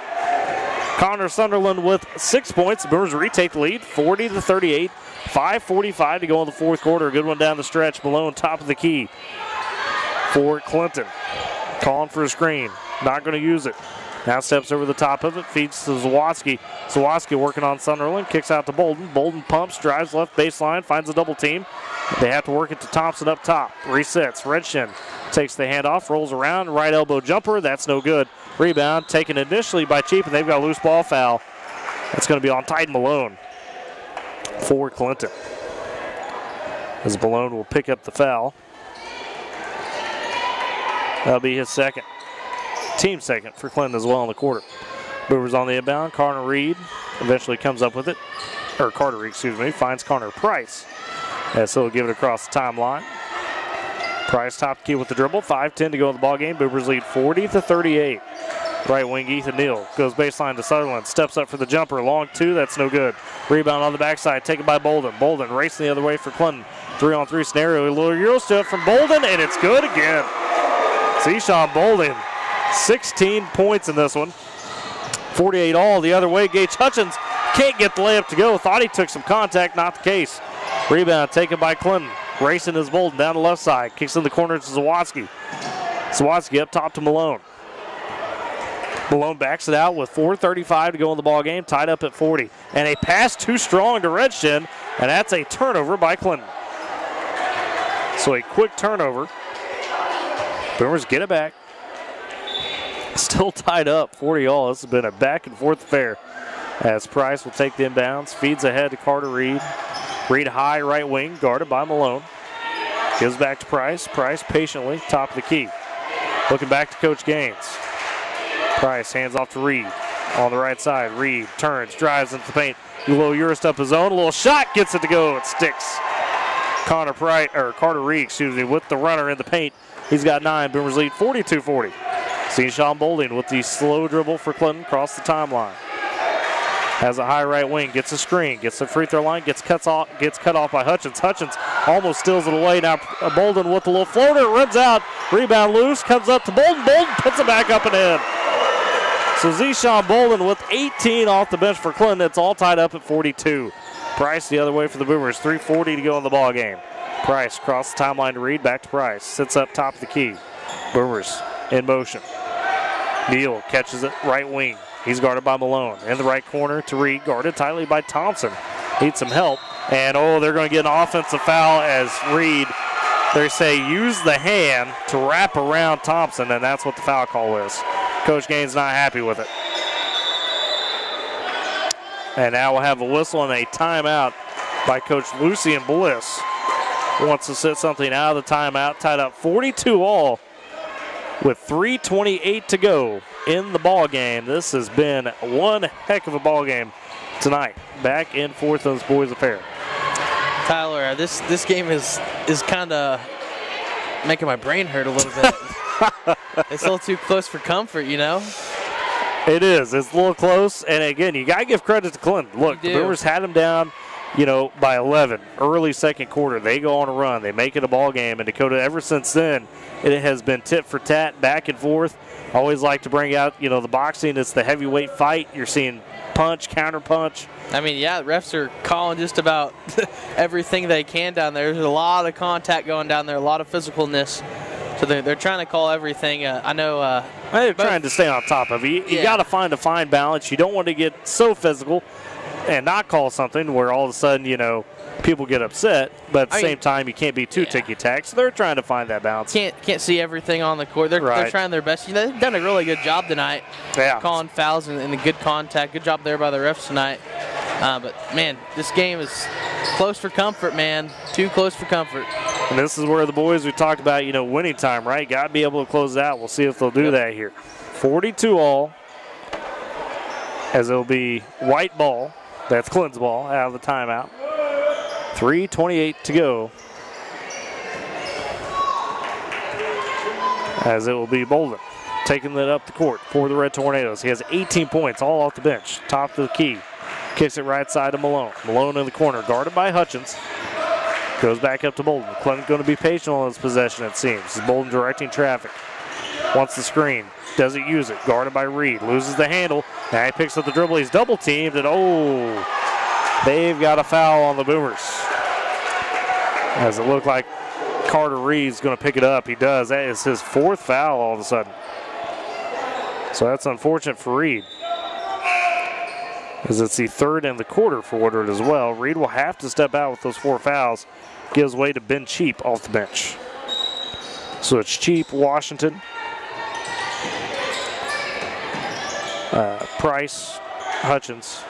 Connor Sunderland with 6 points. The Boomers retake the lead, 40-38. 5:45 to go in the fourth quarter. Good one down the stretch. Malone, top of the key for Clinton. Calling for a screen. Not going to use it. Now steps over the top of it. Feeds to Zawatsky. Zawatsky working on Sunderland. Kicks out to Bolden. Bolden pumps. Drives left baseline. Finds a double team. They have to work it to Thompson up top. Resets. Redshin takes the handoff. Rolls around. Right elbow jumper. That's no good. Rebound taken initially by Cheap, and they've got a loose ball foul. That's going to be on Titan Malone for Clinton, as Malone will pick up the foul. That'll be his second. Team second for Clinton as well in the quarter. Boomers on the inbound. Carter Reed eventually comes up with it. Or Carter Reed, excuse me, finds Connor Price. As he'll give it across the timeline. Price top key with the dribble. 5:10 to go in the ball game. Boomers lead 40-38. Right wing Ethan Neal goes baseline to Sutherland. Steps up for the jumper. Long two. That's no good. Rebound on the backside. Taken by Bolden. Bolden racing the other way for Clinton. 3-on-3 scenario. A little Euro step from Bolden, and it's good again. Zeshawn Bolden, 16 points in this one. 48 all the other way. Gage Hutchins can't get the layup to go. Thought he took some contact. Not the case. Rebound taken by Clinton. Racing is Bolden down the left side. Kicks in the corner to Zawatsky. Zawatsky up top to Malone. Malone backs it out with 4:35 to go in the ball game, tied up at 40. And a pass too strong to Redshin, and that's a turnover by Clinton. So a quick turnover. Boomers get it back. Still tied up, 40 all. This has been a back and forth affair. As Price will take the inbounds, feeds ahead to Carter Reed. Reed high right wing, guarded by Malone. Gives back to Price. Price patiently, top of the key. Looking back to Coach Gaines. Price hands off to Reed on the right side. Reed turns, drives into the paint. A little Euro step his own. A little shot gets it to go. It sticks. Carter Reed, with the runner in the paint. He's got 9. Boomers lead 42-40. Sean Bolden with the slow dribble for Clinton across the timeline. Has a high right wing, gets a screen, gets the free throw line, gets cut off by Hutchins. Hutchins almost steals it away. Now Bolden with a little floater, runs out, rebound loose, comes up to Bolden. Bolden puts it back up and in. So Zeshawn Bolden with 18 off the bench for Clinton. It's all tied up at 42. Price the other way for the Boomers. 3:40 to go in the ball game. Price across the timeline to Reed, back to Price. Sits up top of the key. Boomers in motion. Neal catches it right wing. He's guarded by Malone. In the right corner to Reed, guarded tightly by Thompson. Needs some help. And, they're going to get an offensive foul as Reed, they say, use the hand to wrap around Thompson, and that's what the foul call is. Coach Gaines not happy with it. And now we'll have a whistle and a timeout by Coach Lucian Bliss. Wants to sit something out of the timeout. Tied up 42 all with 3:28 to go in the ball game. This has been one heck of a ball game tonight. Back and forth on this boys affair. Tyler, this game is kind of making my brain hurt a little bit. It's a little too close for comfort, you know? It is. It's a little close. And, again, you got to give credit to Clinton. Look, the Boomers had them down, by 11. Early second quarter. They go on a run. They make it a ball game. And Dakota, ever since then, it has been tit for tat, back and forth. Always like to bring out, the boxing. It's the heavyweight fight. You're seeing punch, counter punch. I mean, yeah, the refs are calling just about everything they can down there. There's a lot of contact going down there, a lot of physicalness. So they're trying to call everything. I know. They're trying to stay on top of it. You got to find a fine balance. You don't want to get so physical and not call something where all of a sudden, people get upset. But at the same time, you can't be too ticky-tack. So they're trying to find that balance. Can't see everything on the court. They're trying their best. They've done a really good job tonight. Yeah. Calling fouls and the good contact. Good job there by the refs tonight. But, man, this game is close for comfort, man. Too close for comfort. And this is where the boys we talked about, winning time, right? Got to be able to close it out. We'll see if they'll do that here. 42 all. as it'll be white ball. That's Clinton's ball out of the timeout. 3:28 to go. As it will be Bolden taking it up the court for the Red Tornadoes. He has 18 points, all off the bench. Top of the key. Kicks it right side to Malone. Malone in the corner, guarded by Hutchins. Goes back up to Bolden. Clinton going to be patient on his possession, it seems. As Bolden directing traffic. Wants the screen. Doesn't use it. Guarded by Reed. Loses the handle. Now he picks up the dribble. He's double teamed. And they've got a foul on the Boomers. As it looked like Carter Reed's going to pick it up. He does. That is his 4th foul all of a sudden. So that's unfortunate for Reed, as it's the 3rd in the quarter for Woodward as well. Reed will have to step out with those 4 fouls. Gives way to Ben Cheap off the bench. So it's Cheap, Washington, Price, Hutchins,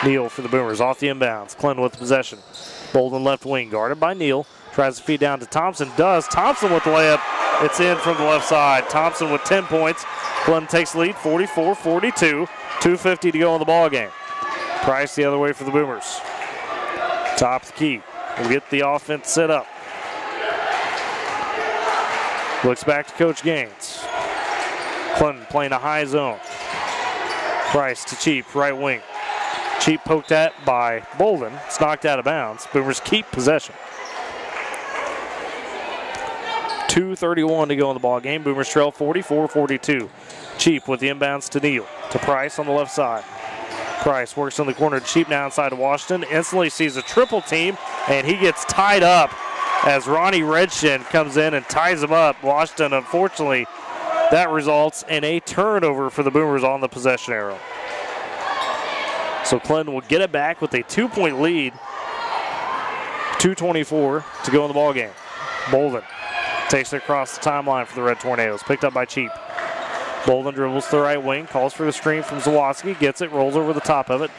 Neal for the Boomers. Off the inbounds. Clinton with the possession. Bolden left wing, guarded by Neal. Tries to feed down to Thompson. Does. Thompson with the layup. It's in from the left side. Thompson with 10 points. Clinton takes the lead, 44-42. 2:50 to go in the ball game. Price the other way for the Boomers. Top of the key. We'll get the offense set up. Looks back to Coach Gaines. Clinton playing a high zone. Price to Cheap, right wing. Cheap poked at by Bolden. It's knocked out of bounds. Boomers keep possession. 2:31 to go in the ball game. Boomers trail 44-42. Cheap with the inbounds to Neal. To Price on the left side. Price works in the corner to Cheap now inside to Washington. Instantly sees a triple team, and he gets tied up as Ronnie Redshin comes in and ties him up. Washington, unfortunately, that results in a turnover for the Boomers on the possession arrow. So Clinton will get it back with a 2-point lead. 2:24 to go in the ball game. Bolden takes it across the timeline for the Red Tornadoes. Picked up by Cheap. Bolden dribbles to the right wing, calls for the screen from Zawoski, gets it, rolls over the top of it,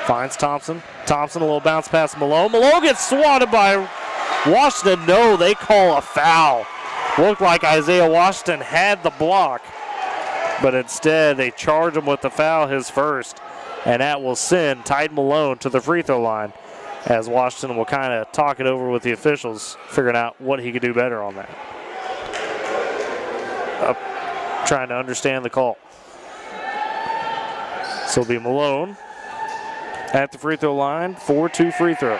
finds Thompson. Thompson, a little bounce past Malone. Malone gets swatted by Washington. No, they call a foul. Looked like Isaiah Washington had the block, but instead they charge him with the foul, his first, and that will send Tide Malone to the free throw line, as Washington will kind of talk it over with the officials, figuring out what he could do better on that. Trying to understand the call. So it'll be Malone at the free throw line for 2 free throws.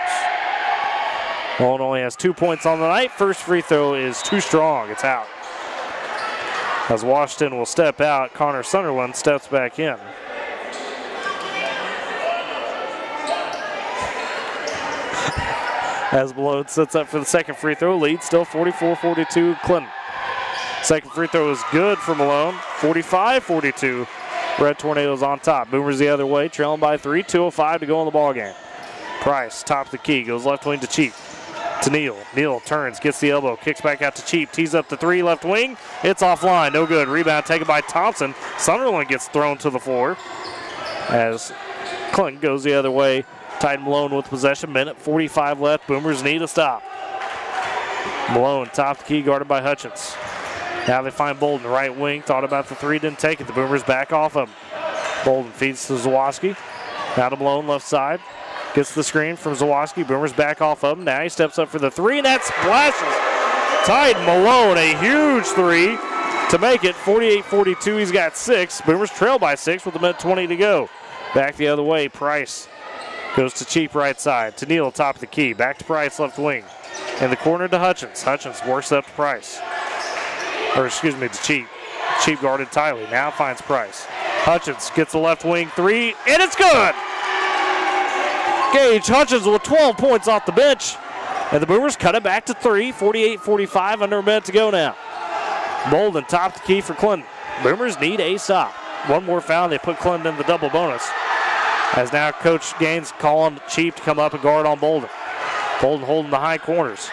Malone only has 2 points on the night. First free throw is too strong. It's out. As Washington will step out, Connor Sunderland steps back in. As Malone sets up for the second free throw, lead still 44-42 Clinton. Second free throw is good for Malone, 45-42. Red Tornadoes on top. Boomers the other way, trailing by 3, 2:05 to go in the ball game. Price, top of the key, goes left wing to Cheap. To Neal. Neal turns, gets the elbow, kicks back out to Cheap, tees up the 3, left wing. It's offline, no good. Rebound taken by Thompson. Sunderland gets thrown to the floor as Clinton goes the other way. Tide Malone with possession, minute 45 left. Boomers need a stop. Malone, top of the key, guarded by Hutchins. Now they find Bolden, right wing. Thought about the 3, didn't take it. The Boomers back off him. Bolden feeds to Zawoski. Now to Malone, left side. Gets the screen from Zawoski. Boomers back off of him. Now he steps up for the 3, and that splashes. Tide Malone, a huge 3 to make it 48-42. He's got 6. Boomers trail by 6 with a minute 20 to go. Back the other way. Price goes to Cheap, right side. To Neal, top of the key. Back to Price, left wing. In the corner to Hutchins. Hutchins works up to Price. To Cheap. Cheap guarded Tiley. Now finds Price. Hutchins gets the left wing 3, and it's good! Gage Hutchins with 12 points off the bench. And the Boomers cut it back to 3, 48-45, under a minute to go now. Bolden, top the key for Clinton. Boomers need a stop. One more foul, they put Clinton in the double bonus. As now Coach Gaines calling Cheap to come up and guard on Bolden. Bolden holding the high corners.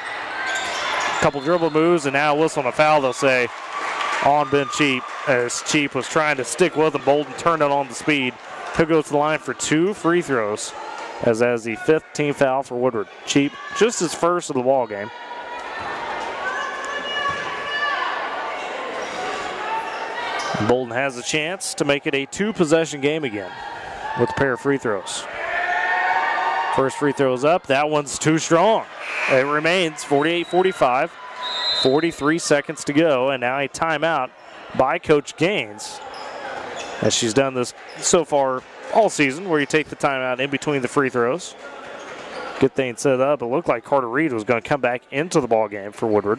Couple dribble moves, and now whistling a foul, they'll say, on Ben Cheap, as Cheap was trying to stick with him. Bolden turned it on the speed. He'll go to the line for 2 free throws, as that is the 5th team foul for Woodward. Cheap, just his first of the ball game. And Bolden has a chance to make it a 2-possession game again. with a pair of free throws. First free throw is up. That one's too strong. It remains 48-45. 43 seconds to go, and now a timeout by Coach Gaines. As she's done this so far all season, where you take the timeout in between the free throws. Get things set up. It looked like Carter Reed was going to come back into the ball game for Woodward.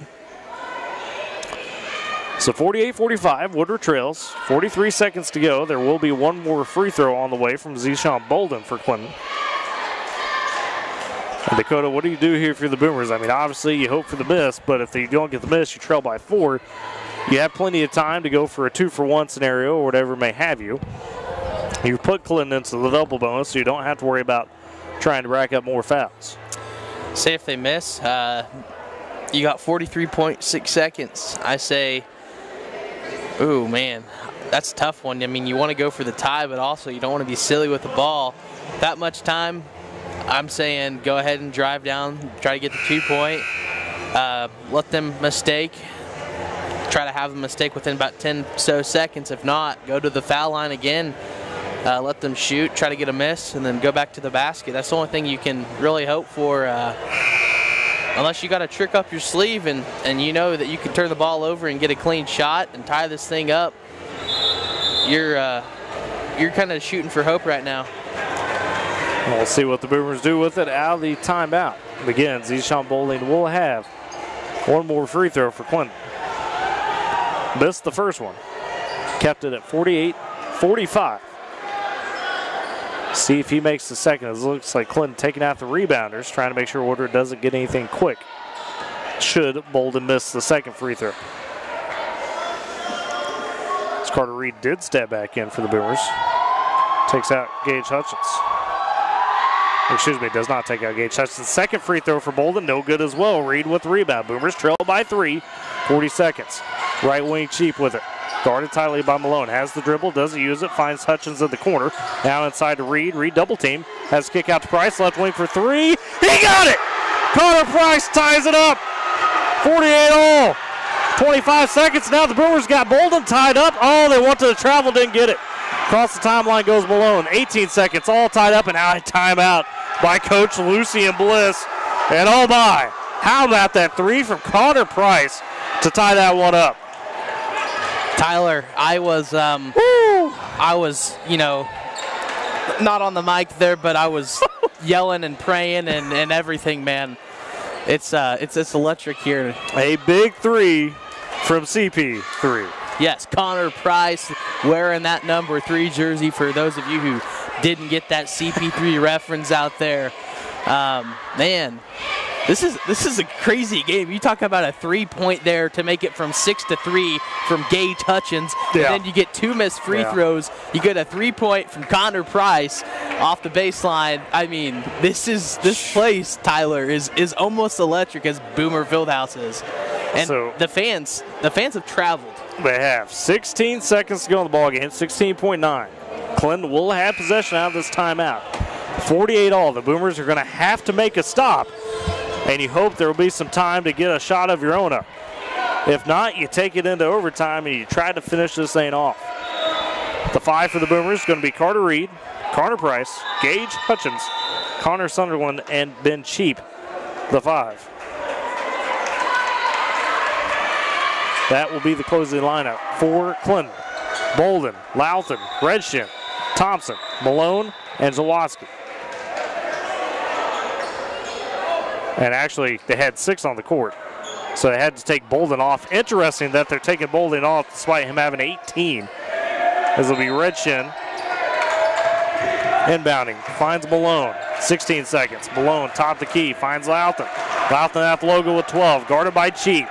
So 48-45, Woodward trails. 43 seconds to go. There will be one more free throw on the way from Zeshawn Bolden for Clinton. And Dakota, what do you do here if you're the Boomers? I mean, obviously you hope for the miss, but if you don't get the miss, you trail by 4. You have plenty of time to go for a 2-for-1 scenario or whatever may have you. You put Clinton into the double bonus, so you don't have to worry about trying to rack up more fouls. Say if they miss, you got 43.6 seconds. I say, ooh, man, that's a tough one. I mean, you want to go for the tie, but also you don't want to be silly with the ball. That much time, I'm saying go ahead and drive down, try to get the 2-point, let them mistake, try to have them mistake within about 10 so seconds. If not, go to the foul line again, let them shoot, try to get a miss, and then go back to the basket. That's the only thing you can really hope for, unless you got a trick up your sleeve and you know that you can turn the ball over and get a clean shot and tie this thing up. You're kind of shooting for hope right now. We'll see what the Boomers do with it out of the timeout. Again, Zeshawn Bolden will have one more free throw for Clinton. Missed the first one. Kept it at 48-45. See if he makes the second. It looks like Clinton taking out the rebounders, trying to make sure Woodward doesn't get anything quick. Should Bolden miss the second free throw. As Carter Reed did step back in for the Boomers. Takes out Gage Hutchins. Excuse me, does not take out Gage Hutchins. Second free throw for Bolden, no good as well. Reed with the rebound. Boomers trail by 3, 40 seconds. Right wing Cheap with it. Guarded tightly by Malone. Has the dribble, doesn't use it, finds Hutchins at the corner. Now inside to Reed. Reed double team. Has a kick out to Price. Left wing for 3. He got it! Connor Price ties it up. 48 all. 25 seconds. Now the Boomers got Bolden tied up. Oh, they went to the travel, didn't get it. Across the timeline goes Malone. 18 seconds, all tied up, and now a timeout by Coach Lucian Bliss. And oh my, how about that 3 from Connor Price to tie that one up? Tyler, I was, not on the mic there, but I was yelling and praying and everything, man. It's electric here. A big 3 from CP3. Yes, Connor Price wearing that number 3 jersey for those of you who didn't get that CP3 reference out there. Man, this is a crazy game. You talk about a 3-point there to make it from 6-3 from Gage Hutchins, and then you get 2 missed free throws. You get a 3-point from Connor Price off the baseline. I mean, this place, Tyler, is almost electric as Boomer Fieldhouse is. And so, the fans have traveled. They have 16 seconds to go in the ball game, 16.9. Clinton will have possession out of this timeout. 48 all. The Boomers are going to have to make a stop, and you hope there will be some time to get a shot of your own up. If not, you take it into overtime and you try to finish this thing off. The 5 for the Boomers is going to be Carter Reed, Connor Price, Gage Hutchins, Connor Sunderland, and Ben Cheap, the 5. That will be the closing lineup for Clinton. Bolden, Louthan, Redshin, Thompson, Malone, and Zawoski. And actually, they had 6 on the court, so they had to take Bolden off. Interesting that they're taking Bolden off despite him having 18. This will be Redshin inbounding, finds Malone, 16 seconds. Malone, top the key, finds Louthan. Louthan at the logo with 12, guarded by Cheap.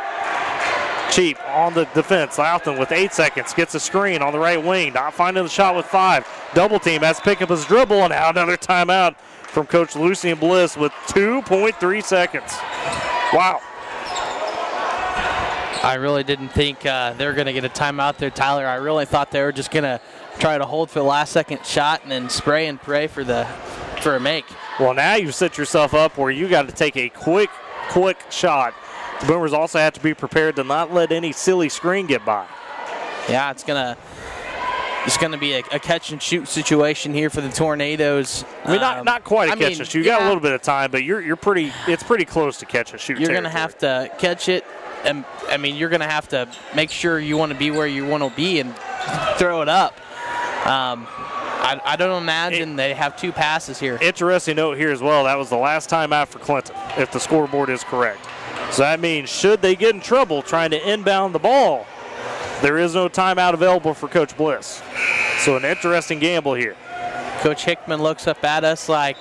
Cheap on the defense. Louthan with 8 seconds gets a screen on the right wing. Not finding the shot with 5. Double team has to pick up his dribble, and now another timeout from Coach Lucian Bliss with 2.3 seconds. Wow. I really didn't think they were going to get a timeout there, Tyler. I really thought they were just going to try to hold for the last second shot and then spray and pray for a make. Well, now you've set yourself up where you got to take a quick shot. The Boomers also have to be prepared to not let any silly screen get by. Yeah, it's going to it's going to be a catch and shoot situation here for the Tornadoes. I mean, not quite a catch and shoot. You got a little bit of time, but it's pretty close to catch and shoot. You're going to have to catch it, and I mean, you're going to have to make sure you want to be where you want to be and throw it up. I don't imagine they have 2 passes here. Interesting note here as well. That was the last timeout for Clinton, if the scoreboard is correct. So that means should they get in trouble trying to inbound the ball, there is no timeout available for Coach Bliss. So an interesting gamble here. Coach Hickman looks up at us like,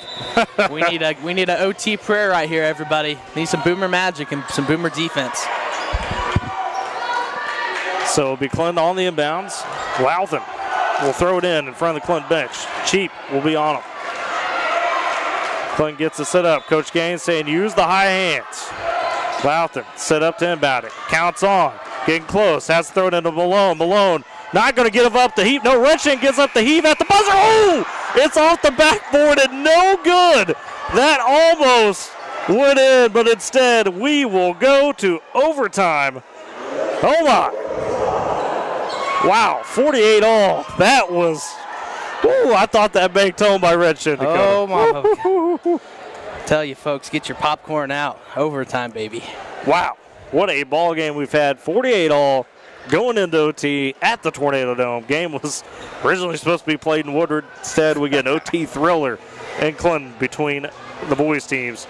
we need a OT prayer right here, everybody. Need some Boomer magic and some Boomer defense. So it'll be Clinton on the inbounds. Louthan will throw it in front of the Clinton bench. Cheap will be on him. Clinton gets it set up. Coach Gaines saying use the high hands. Louthan set up to inbound it. Counts on. Getting close. Has to throw it into Malone. Malone not going to give up the heave. No, Redshin gets up the heave at the buzzer. Oh! It's off the backboard and no good. That almost went in, but instead we will go to overtime. Oh my. Wow, 48 all. That was, I thought that banked home by Redshin. Oh my. Tell you folks, get your popcorn out. Overtime, baby. Wow, what a ball game we've had. 48 all going into OT at the Tornado Dome. Game was originally supposed to be played in Woodward. Instead, we get an OT thriller in Clinton between the boys' teams.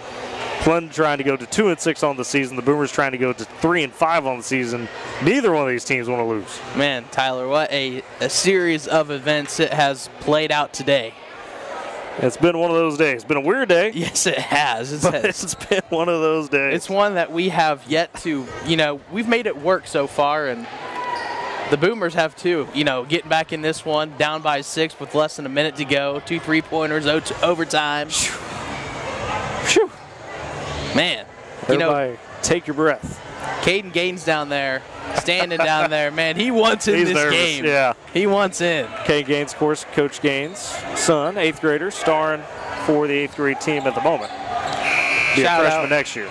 Clinton trying to go to 2-6 on the season. The Boomers trying to go to 3-5 on the season. Neither one of these teams want to lose. Man, Tyler, what a series of events it has played out today. It's been one of those days. It's been a weird day. Yes, it has. It's been one of those days. It's one that we have yet to, we've made it work so far, and the Boomers have too. Getting back in this one, down by 6 with less than a minute to go. 2 3-pointers, overtime. Whew. Man, everybody, take your breath. Caden Gaines down there, standing down there. Man, he wants in this nervous. game. Yeah. He wants in. Caden Gaines, of course, Coach Gaines' son, 8th grader, starring for the 8th grade team at the moment. Be a freshman next year.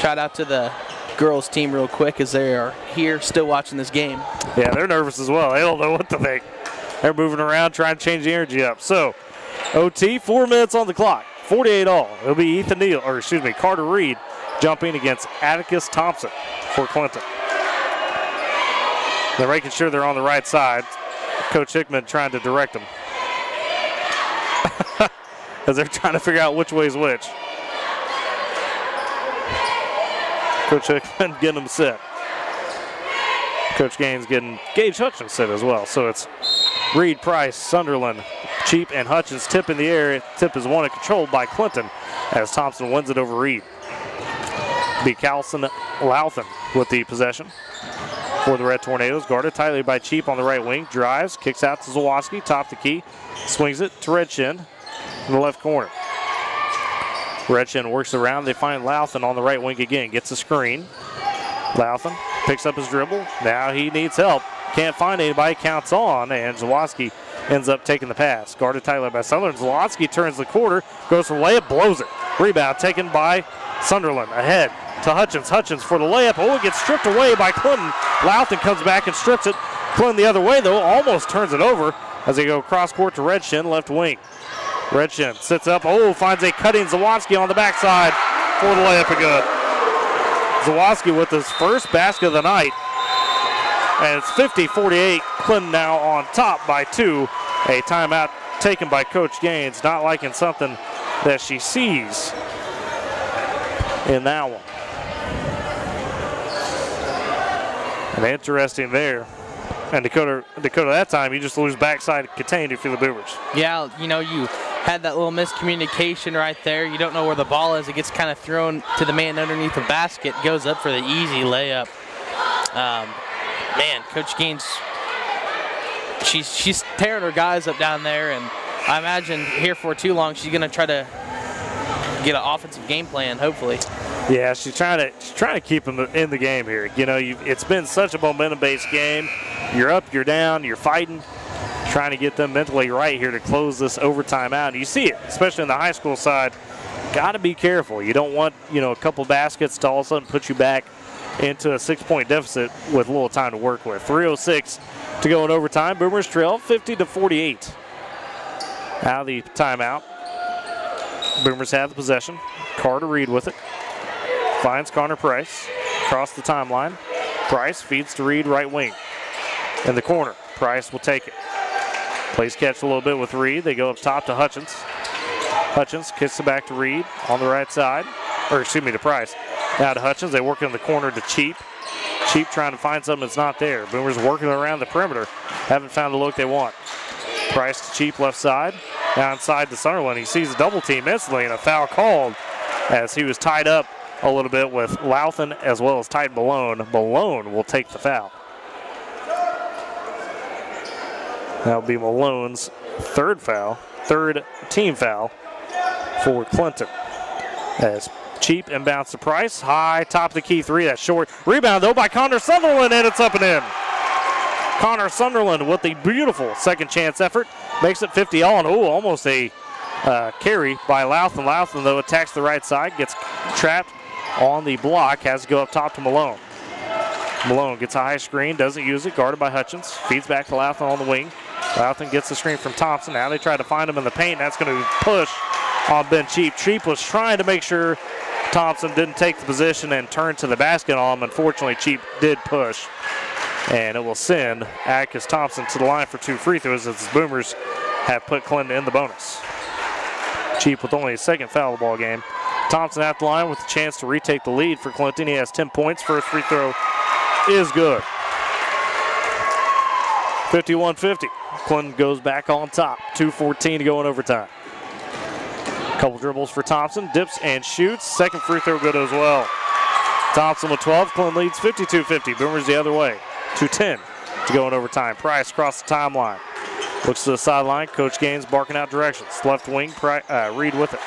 Shout out to the girls team real quick as they are here still watching this game. Yeah, they're nervous as well. They don't know what to think. They're moving around trying to change the energy up. So, OT, 4 minutes on the clock. 48 all. It'll be Carter Reed jumping against Atticus Thompson for Clinton. They're making sure they're on the right side. Coach Hickman trying to direct them as they're trying to figure out which way is which. Coach Hickman getting them set. Coach Gaines getting Gage Hutchins set as well. So it's Reed, Price, Sunderland, Cheap, and Hutchins tip in the air. Tip is won and controlled by Clinton as Thompson wins it over Reed. Be Carlson Louthan with the possession for the Red Tornadoes. Guarded tightly by Cheap on the right wing. Drives, kicks out to Zawoski, top the key. Swings it to Redshin in the left corner. Redshin works around. They find Louthan on the right wing again. Gets a screen. Louthan picks up his dribble. Now he needs help. Can't find anybody. Counts on, and Zawoski ends up taking the pass. Guarded tightly by Sunderland. Zawoski turns the quarter, goes for the layup, blows it. Rebound taken by Sunderland. Ahead to Hutchins. Hutchins for the layup. Oh, it gets stripped away by Clinton. Louthan comes back and strips it. Clinton the other way, though, almost turns it over as they go cross court to Redshin, left wing. Redshin sits up. Oh, finds a cutting Zawoski on the backside for the layup and good. Zawoski with his first basket of the night. And it's 50-48. Clinton now on top by 2. A timeout taken by Coach Gaines. Not liking something that she sees in that one. And interesting there. And Dakota that time, you just lose backside contained if you're the Boomers. Yeah, you had that little miscommunication right there. You don't know where the ball is. It gets kind of thrown to the man underneath the basket. Goes up for the easy layup. Man, Coach Gaines, she's tearing her guys up down there, and I imagine here for too long she's going to try to get an offensive game plan, hopefully. Yeah, she's trying to keep them in the game here. It's been such a momentum-based game. You're up, you're down, you're fighting, trying to get them mentally right here to close this overtime out. And you see it, especially on the high school side. Got to be careful. You don't want a couple baskets to all of a sudden put you back into a 6-point deficit with a little time to work with. 3:06 to go in overtime. Boomers trail 50-48. Out of the timeout. Boomers have the possession. Carter Reed with it. Finds Connor Price. Across the timeline. Price feeds to Reed, right wing. In the corner. Price will take it. Plays catch a little bit with Reed. They go up top to Hutchins. Hutchins kicks it back to Reed on the right side. To Price. Now to Hutchins. They work in the corner to Cheap. Cheap trying to find something that's not there. Boomers working around the perimeter. Haven't found the look they want. Price to Cheap left side. Now inside to Sunderland. He sees a double team instantly and a foul called as he was tied up a little bit with Louthan as well as Titan Malone. Malone will take the foul. That'll be Malone's third team foul for Clinton. As Cheap inbounds to Price. High, top of the key three. That's short. Rebound, though, by Connor Sunderland, and it's up and in. Connor Sunderland with a beautiful second chance effort. Makes it 50 all, and almost a carry by Louthan. Louthan, though, attacks the right side. Gets trapped on the block. Has to go up top to Malone. Malone gets a high screen. Doesn't use it. Guarded by Hutchins. Feeds back to Louthan on the wing. Louthan gets the screen from Thompson. Now they try to find him in the paint. That's going to push on Ben Cheap. Cheap was trying to make sure Thompson didn't take the position and turn to the basket on him. Unfortunately, Cheap did push. And it will send Atticus Thompson to the line for 2 free throws as the Boomers have put Clinton in the bonus. Cheap with only his second foul of the ball game. Thompson at the line with a chance to retake the lead for Clinton. He has 10 points. First free throw is good. 51-50. Clinton goes back on top. 2:14 to go in overtime. Couple dribbles for Thompson. Dips and shoots. Second free throw good as well. Thompson with 12. Clinton leads 52-50. Boomers the other way. 2:10 to go in overtime. Price across the timeline. Looks to the sideline. Coach Gaines barking out directions. Left wing. Reed with it.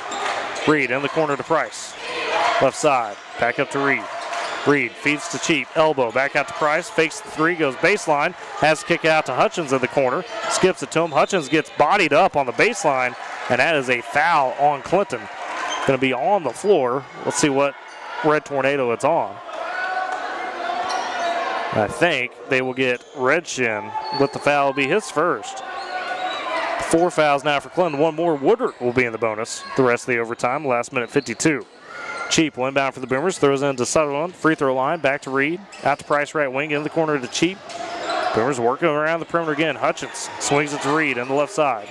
Reed in the corner to Price. Left side. Back up to Reed. Reed feeds to Cheap. Elbow. Back out to Price. Fakes the three. Goes baseline. Has to kick it out to Hutchins in the corner. Skips it to him. Hutchins gets bodied up on the baseline. And that is a foul on Clinton. Going to be on the floor. Let's see what Red Tornado it's on. I think they will get Redshin. Let the foul be his first. 4 fouls now for Clinton. One more. Woodard will be in the bonus the rest of the overtime. Last minute 52. Cheap will inbound for the Boomers. Throws into Sutherland. Free throw line. Back to Reed. Out to Price right wing. In the corner to Cheap. Boomers working around the perimeter again. Hutchins swings it to Reed on the left side.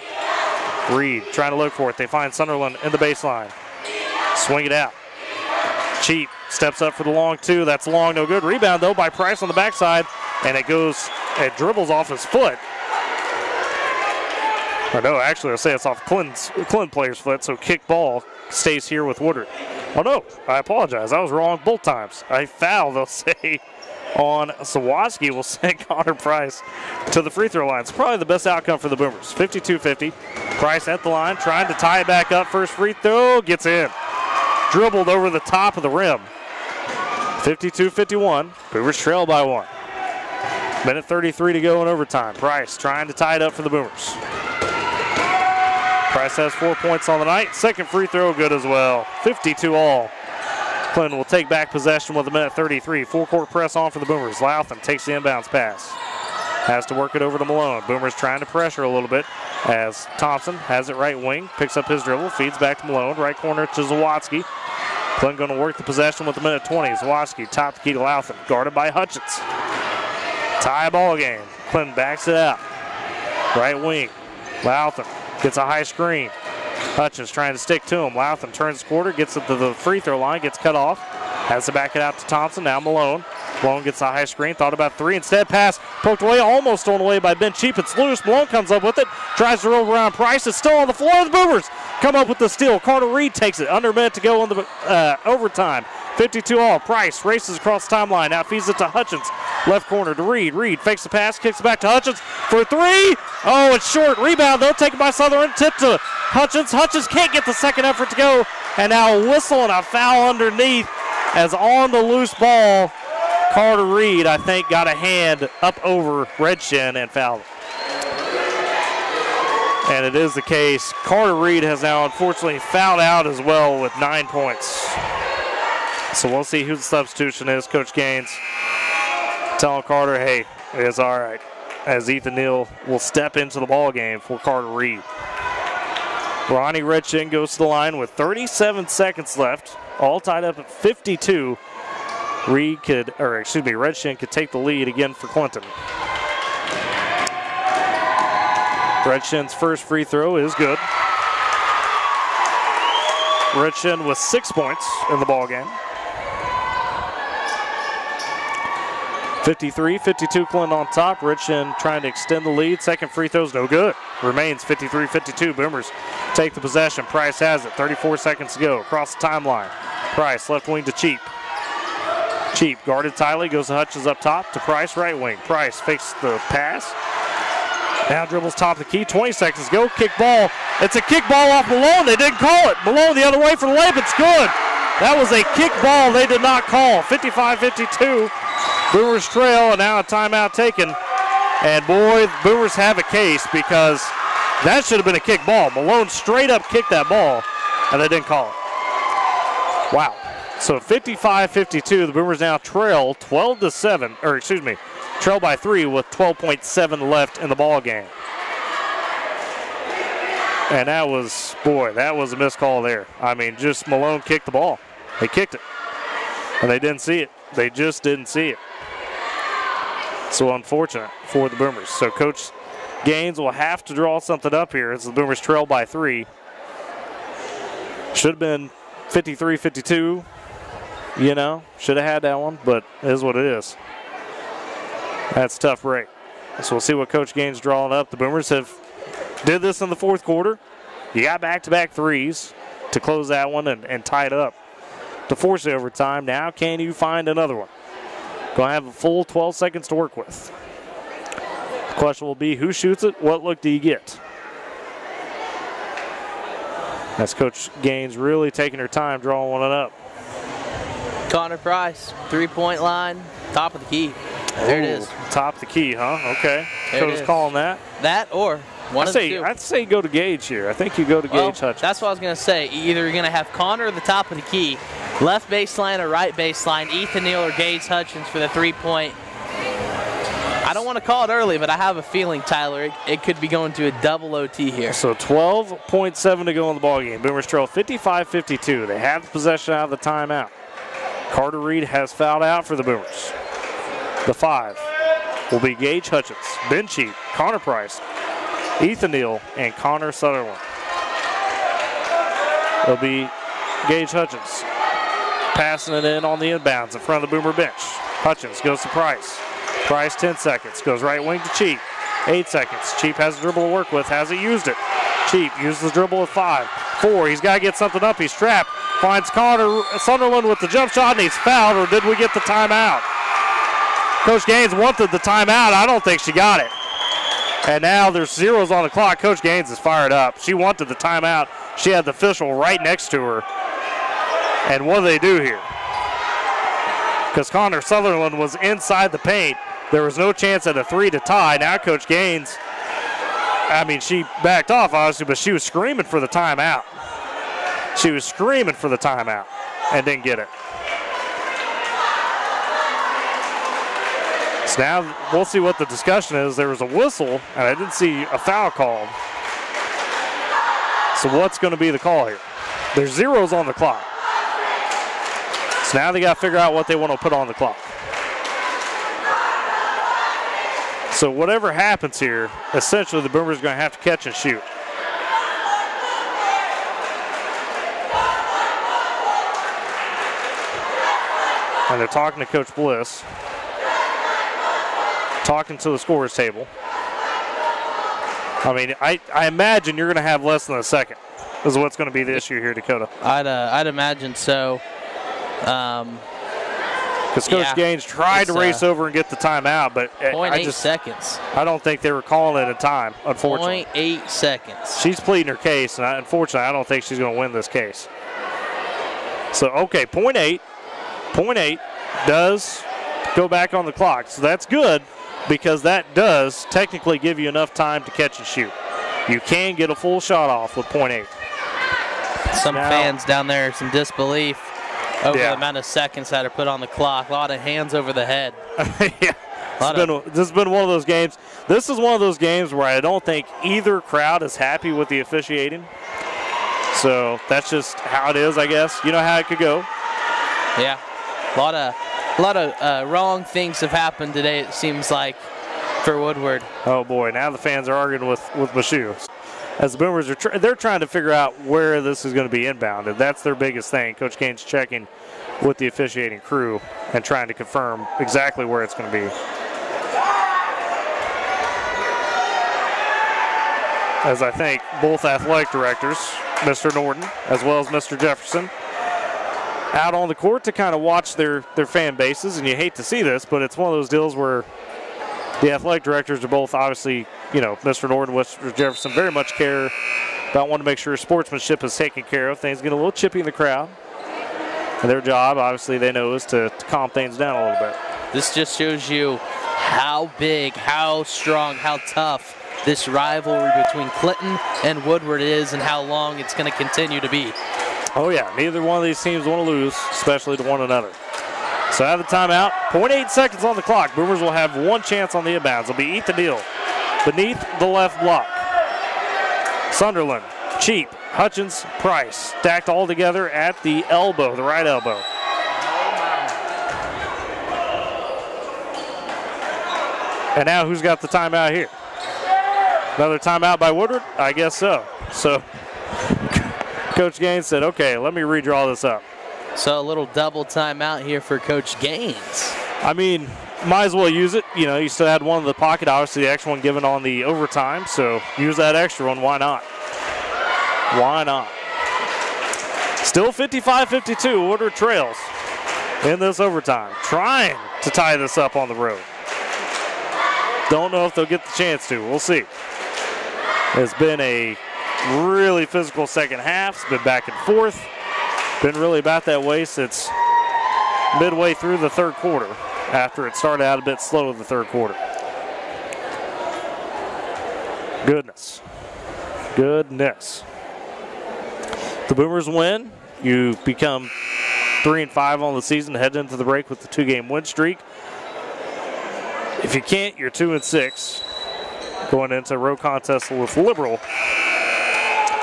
Reed trying to look for it. They find Sunderland in the baseline. Swing it out. Cheap steps up for the long two. That's long, no good. Rebound, though, by Price on the backside. And it dribbles off his foot. Or no, actually, I'll say it's off Clinton player's foot, so kick ball stays here with Woodard. Oh, no, I apologize. I was wrong both times. A foul, they'll say, on Sawatsky will send Connor Price to the free throw line. It's probably the best outcome for the Boomers. 52-50. Price at the line, trying to tie it back up. First free throw, gets in. Dribbled over the top of the rim. 52-51. Boomers trail by 1. Minute 33 to go in overtime. Price trying to tie it up for the Boomers. Price has 4 points on the night. Second free throw good as well. 52 all. Clinton will take back possession with a minute 33. Full court press on for the Boomers. Louthan takes the inbounds pass. Has to work it over to Malone. Boomers trying to pressure a little bit as Thompson has it right wing. Picks up his dribble. Feeds back to Malone. Right corner to Zawatsky. Clinton going to work the possession with a minute 20. Zawatsky top the key to Louthan. Guarded by Hutchins. Tie ball game. Clinton backs it out. Right wing. Louthan gets a high screen. Hutchins trying to stick to him. Louthan turns the quarter, gets it to the free throw line, gets cut off. Has to back it out to Thompson. Now Malone. Malone gets a high screen. Thought about three. Instead, pass poked away. Almost stolen away by Ben Cheap. It's loose. Malone comes up with it. Tries to roll around Price. It's still on the floor. The Boomers come up with the steal. Carter Reed takes it. Under a minute to go in the overtime. 52 all. Price races across the timeline. Now feeds it to Hutchins. Left corner to Reed. Reed fakes the pass. Kicks it back to Hutchins for three. Oh, it's short. Rebound, though. Taken by Sutherland. Tip to Hutchins. Hutchins can't get the second effort to go. And now a whistle and a foul underneath as on the loose ball. Carter Reed, I think, got a hand up over Redshin and fouled him. And it is the case. Carter Reed has now unfortunately fouled out as well with 9 points. So we'll see who the substitution is. Coach Gaines telling Carter, hey, it's all right. as Ethan Neal will step into the ball game for Carter Reed. Ronnie Redshin goes to the line with 37 seconds left, all tied up at 52. Redshin could take the lead again for Clinton. Redshin's first free throw is good. Redshin with 6 points in the ball game. 53-52 Clinton on top. Redshin trying to extend the lead. Second free throw's no good. Remains 53-52. Boomers take the possession. Price has it. 34 seconds to go. Across the timeline. Price left wing to Cheap. Cheap guarded tightly. Goes to Hutchins up top to Price right wing. Price fakes the pass. Now dribbles top of the key. 20 seconds to go. Kick ball. It's a kick ball off Malone. They didn't call it. Malone the other way for the layup. It's good. That was a kick ball they did not call. 55-52. Boomers trail, and now a timeout taken. And boy, Boomers have a case because that should have been a kick ball. Malone straight up kicked that ball, and they didn't call it. Wow. So 55-52, the Boomers now trail 12-7, trail by 3 with 12.7 left in the ball game. And that was a missed call there. I mean, just Malone kicked the ball. They kicked it, and they didn't see it. They just didn't see it. So unfortunate for the Boomers. So Coach Gaines will have to draw something up here as the Boomers trail by 3. Should have been 53-52. Should have had that one, but it is what it is. That's a tough break. So we'll see what Coach Gaines drawing up. The Boomers did this in the fourth quarter. You got back-to-back threes to close that one and tie it up to force it overtime. Now can you find another one? Going to have a full 12 seconds to work with. The question will be who shoots it, what look do you get? That's Coach Gaines really taking her time drawing one up. Connor Price, three-point line, top of the key. There it is. Top of the key, huh? Okay. Coach calling that. That or one of the two. I'd say go to Gage here. I think you go to Gage Hutchins. That's what I was going to say. Either you're going to have Connor at the top of the key, left baseline or right baseline, Ethan Neal or Gage Hutchins for the three-point. I don't want to call it early, but I have a feeling, Tyler, it could be going to a double OT here. So 12.7 to go in the ballgame. Boomers trail 55-52. They have the possession out of the timeout. Carter Reed has fouled out for the Boomers. The 5 will be Gage Hutchins, Ben Cheap, Connor Price, Ethan Neal, and Connor Sutherland. It'll be Gage Hutchins passing it in on the inbounds in front of the Boomer bench. Hutchins goes to Price. Price 10 seconds, goes right wing to Cheap. 8 seconds. Cheap has a dribble to work with. Hasn't used it. Cheap uses the dribble at 5. 4. He's got to get something up. He's trapped. Finds Connor Sunderland with the jump shot, and he's fouled, or did we get the timeout? Coach Gaines wanted the timeout. I don't think she got it. And now there's zeros on the clock. Coach Gaines is fired up. She wanted the timeout. She had the official right next to her. And what do they do here? Because Connor Sutherland was inside the paint. There was no chance at a 3 to tie. Now Coach Gaines, she backed off, obviously, but she was screaming for the timeout. She was screaming for the timeout and didn't get it. So now we'll see what the discussion is. There was a whistle, and I didn't see a foul called. So what's going to be the call here? There's zeros on the clock. So now they got to figure out what they want to put on the clock. So whatever happens here, essentially the Boomers are going to have to catch and shoot. And they're talking to Coach Bliss. Talking to the scorer's table. I imagine you're going to have less than a second is what's going to be the issue here, Dakota. I'd imagine so. Because Coach Gaines tried to race over and get the timeout, but 0.8 seconds. I don't think they were calling it a time, unfortunately. 0.8 seconds. She's pleading her case, and unfortunately, I don't think she's going to win this case. So, okay, 0.8. 0.8 does go back on the clock, so that's good because that does technically give you enough time to catch and shoot. You can get a full shot off with 0.8. Some fans down there, some disbelief over the amount of seconds that are put on the clock. A lot of hands over the head. Yeah, This has been one of those games. This is one of those games where I don't think either crowd is happy with the officiating. So that's just how it is, I guess. You know how it could go. Yeah, a lot of wrong things have happened today, it seems like, for Woodward. Oh boy, now the fans are arguing with Bashu. As the Boomers are they're trying to figure out where this is going to be inbounded. That's their biggest thing. Coach Gaines checking with the officiating crew and trying to confirm exactly where it's going to be. As I think both athletic directors, Mr. Norton as well as Mr. Jefferson, out on the court to kind of watch their fan bases. And you hate to see this, but it's one of those deals where the athletic directors are both obviously, Mr. Norton, Mr. Jefferson very much care about wanting to make sure sportsmanship is taken care of. Things get a little chippy in the crowd. And their job, obviously, they know is to calm things down a little bit. This just shows you how big, how strong, how tough this rivalry between Clinton and Woodward is and how long it's going to continue to be. Oh, yeah. Neither one of these teams want to lose, especially to one another. So out of the timeout, 0.8 seconds on the clock. Boomers will have one chance on the inbounds. It'll be Ethan Neal beneath the left block. Sunderland, Cheap, Hutchins, Price, stacked all together at the elbow, the right elbow. And now who's got the timeout here? Another timeout by Woodward? I guess so. So Coach Gaines said, okay, let me redraw this up. So a little double timeout here for Coach Gaines. I mean, might as well use it. You still had one in the pocket, obviously the extra one given on the overtime, so use that extra one. Why not? Why not? Still 55-52, Woodward trails in this overtime, trying to tie this up on the road. Don't know if they'll get the chance to. We'll see. It's been a really physical second half. It's been back and forth. Been really about that way since midway through the third quarter, after it started out a bit slow in the third quarter. Goodness. The Boomers win. You become 3-5 on the season, head into the break with the 2-game win streak. If you can't, you're 2-6 going into a road contest with Liberal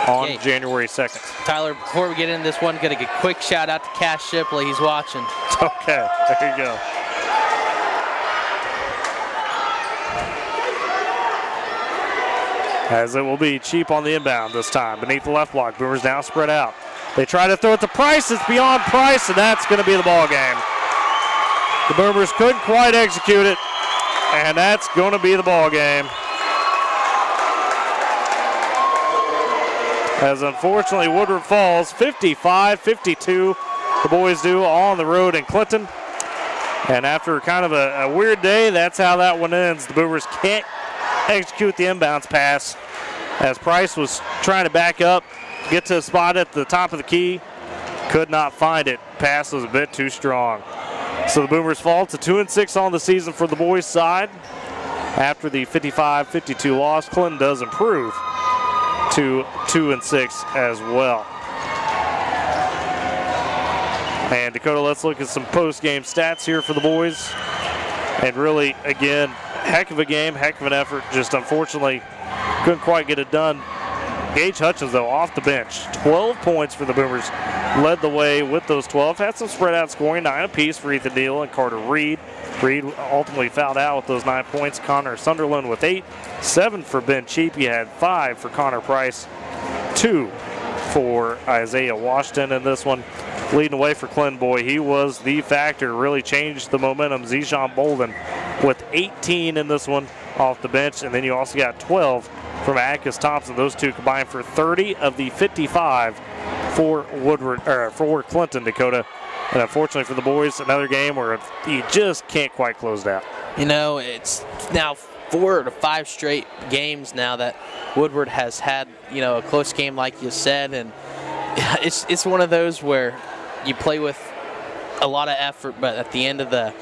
on January 2nd. Tyler, before we get into this one, going to get a quick shout out to Cash Shipley. He's watching. Okay, there you go. As it will be Cheap on the inbound this time. Beneath the left block, Boomers now spread out. They try to throw it to Price. It's beyond Price, and that's going to be the ball game. The Boomers couldn't quite execute it, and that's going to be the ball game. As unfortunately Woodward falls 55-52. The boys do on the road in Clinton. And after kind of a weird day, that's how that one ends. The Boomers can't execute the inbounds pass as Price was trying to back up, get to a spot at the top of the key. Could not find it. Pass was a bit too strong. So the Boomers fall to 2-6 on the season for the boys' side. After the 55-52 loss, Clinton does improve to 2-6 as well. And Dakota, let's look at some post-game stats here for the boys. And really, again, heck of a game, heck of an effort. Just unfortunately couldn't quite get it done. Gage Hutchins, though, off the bench. 12 points for the Boomers. Led the way with those 12. Had some spread out scoring, 9 apiece for Ethan Neal and Carter Reed. Reed ultimately fouled out with those 9 points. Connor Sunderland with 8. 7 for Ben Cheap. He had 5 for Connor Price. 2 for Isaiah Washington in this one. Leading away for Clinton, boy, he was the factor. Really changed the momentum. Zijan Bolden with 18 in this one off the bench. And then you also got 12 from Atticus Thompson. Those two combined for 30 of the 55 for for Clinton, Dakota. And unfortunately for the boys, another game where you just can't quite close it out. It's now 4 to 5 straight games now that Woodward has had, a close game like you said. And it's one of those where you play with a lot of effort, but at the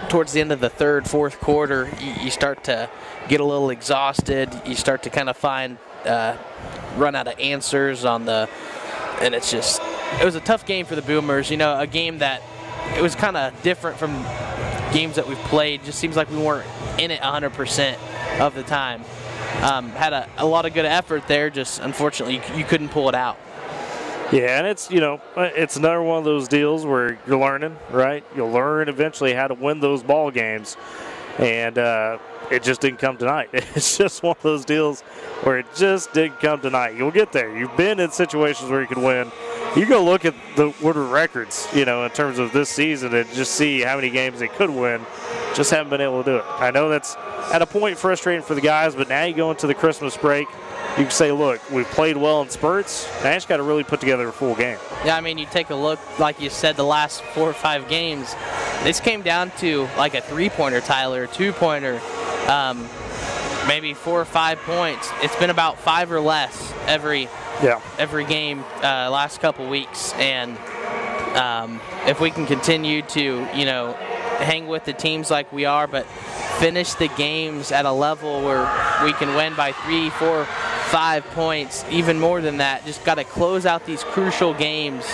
towards the end of the third, fourth quarter, you start to get a little exhausted. You start to kind of run out of answers and it was a tough game for the Boomers. A game that it was kind of different from games that we've played, just seems like we weren't in it 100% of the time. Had a lot of good effort there, just unfortunately you couldn't pull it out. Yeah, and it's, it's another one of those deals where you're learning, right? You'll learn eventually how to win those ball games, and it just didn't come tonight. It's just one of those deals where it just didn't come tonight. You'll get there. You've been in situations where you can win. You go look at the Woodward records, in terms of this season and just see how many games they could win. Just haven't been able to do it. I know that's at a point frustrating for the guys, but now you go into the Christmas break. You can say, look, we've played well in spurts. Now you just got to really put together a full game. Yeah, I mean, you take a look, like you said, the last 4 or 5 games, this came down to like a 3-pointer, Tyler, a 2-pointer, maybe 4 or 5 points. It's been about 5 or less every game last couple weeks. And if we can continue to, hang with the teams like we are, but finish the games at a level where we can win by 3, 4, 5 points, even more than that. Just got to close out these crucial games.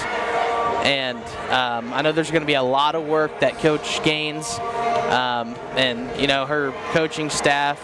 And I know there's going to be a lot of work that Coach Gaines and her coaching staff,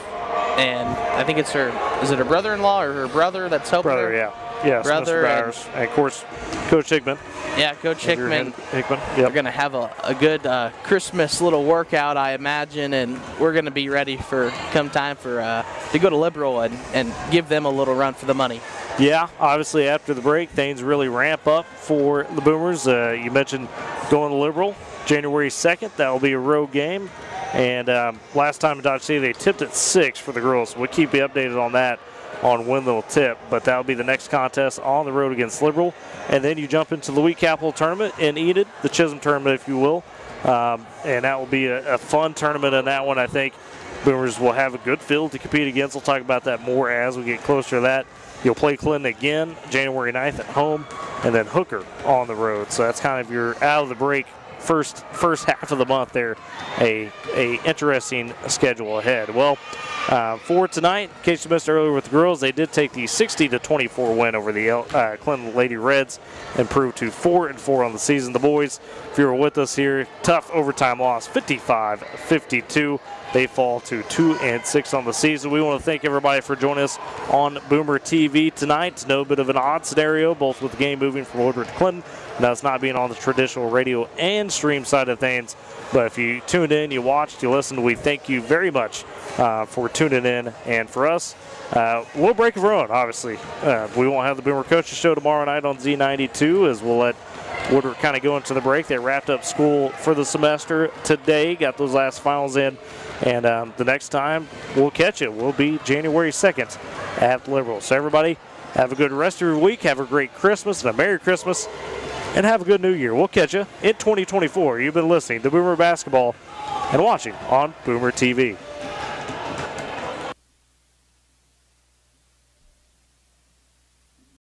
and I think it's is it her brother-in-law or her brother that's helping her? Brother, yeah, brother, Mr. Bowers, and of course Coach Hickman. Yeah, Coach Hickman. Yep. We're going to have a good Christmas little workout, I imagine, and we're going to be ready for come time for to go to Liberal and give them a little run for the money. Yeah, obviously after the break, things really ramp up for the Boomers. You mentioned going to Liberal January 2nd. That will be a road game. And last time in Dodge City, they tipped at 6 for the girls. So we'll keep you updated on that on when they'll tip. But that will be the next contest on the road against Liberal. And then you jump into the Louis Capital Tournament in Enid, the Chisholm Tournament, if you will. And that will be a fun tournament in that one. I think Boomers will have a good field to compete against. We'll talk about that more as we get closer to that. You'll play Clinton again January 9th at home, and then Hooker on the road. So that's kind of your out of the break first half of the month there. A interesting schedule ahead. Well, for tonight, in case you missed earlier with the girls, they did take the 60-24 win over the Clinton Lady Reds, improved to 4-4 on the season. The boys, if you were with us here, tough overtime loss, 55-52. They fall to 2-6 on the season. We want to thank everybody for joining us on Boomer TV tonight. No bit of an odd scenario, both with the game moving from Woodward to Clinton, and us not being on the traditional radio and stream side of things. But if you tuned in, you watched, you listened, we thank you very much for tuning in. And for us, we'll break of our own, obviously. We won't have the Boomer Coaches Show tomorrow night on Z92, as we'll let Woodward kind of go into the break. They wrapped up school for the semester today, got those last finals in. And the next time we'll catch it will be January 2nd at Liberal. So everybody, have a good rest of your week. Have a great Christmas and a Merry Christmas. And have a good New Year. We'll catch you in 2024. You've been listening to Boomer Basketball and watching on Boomer TV.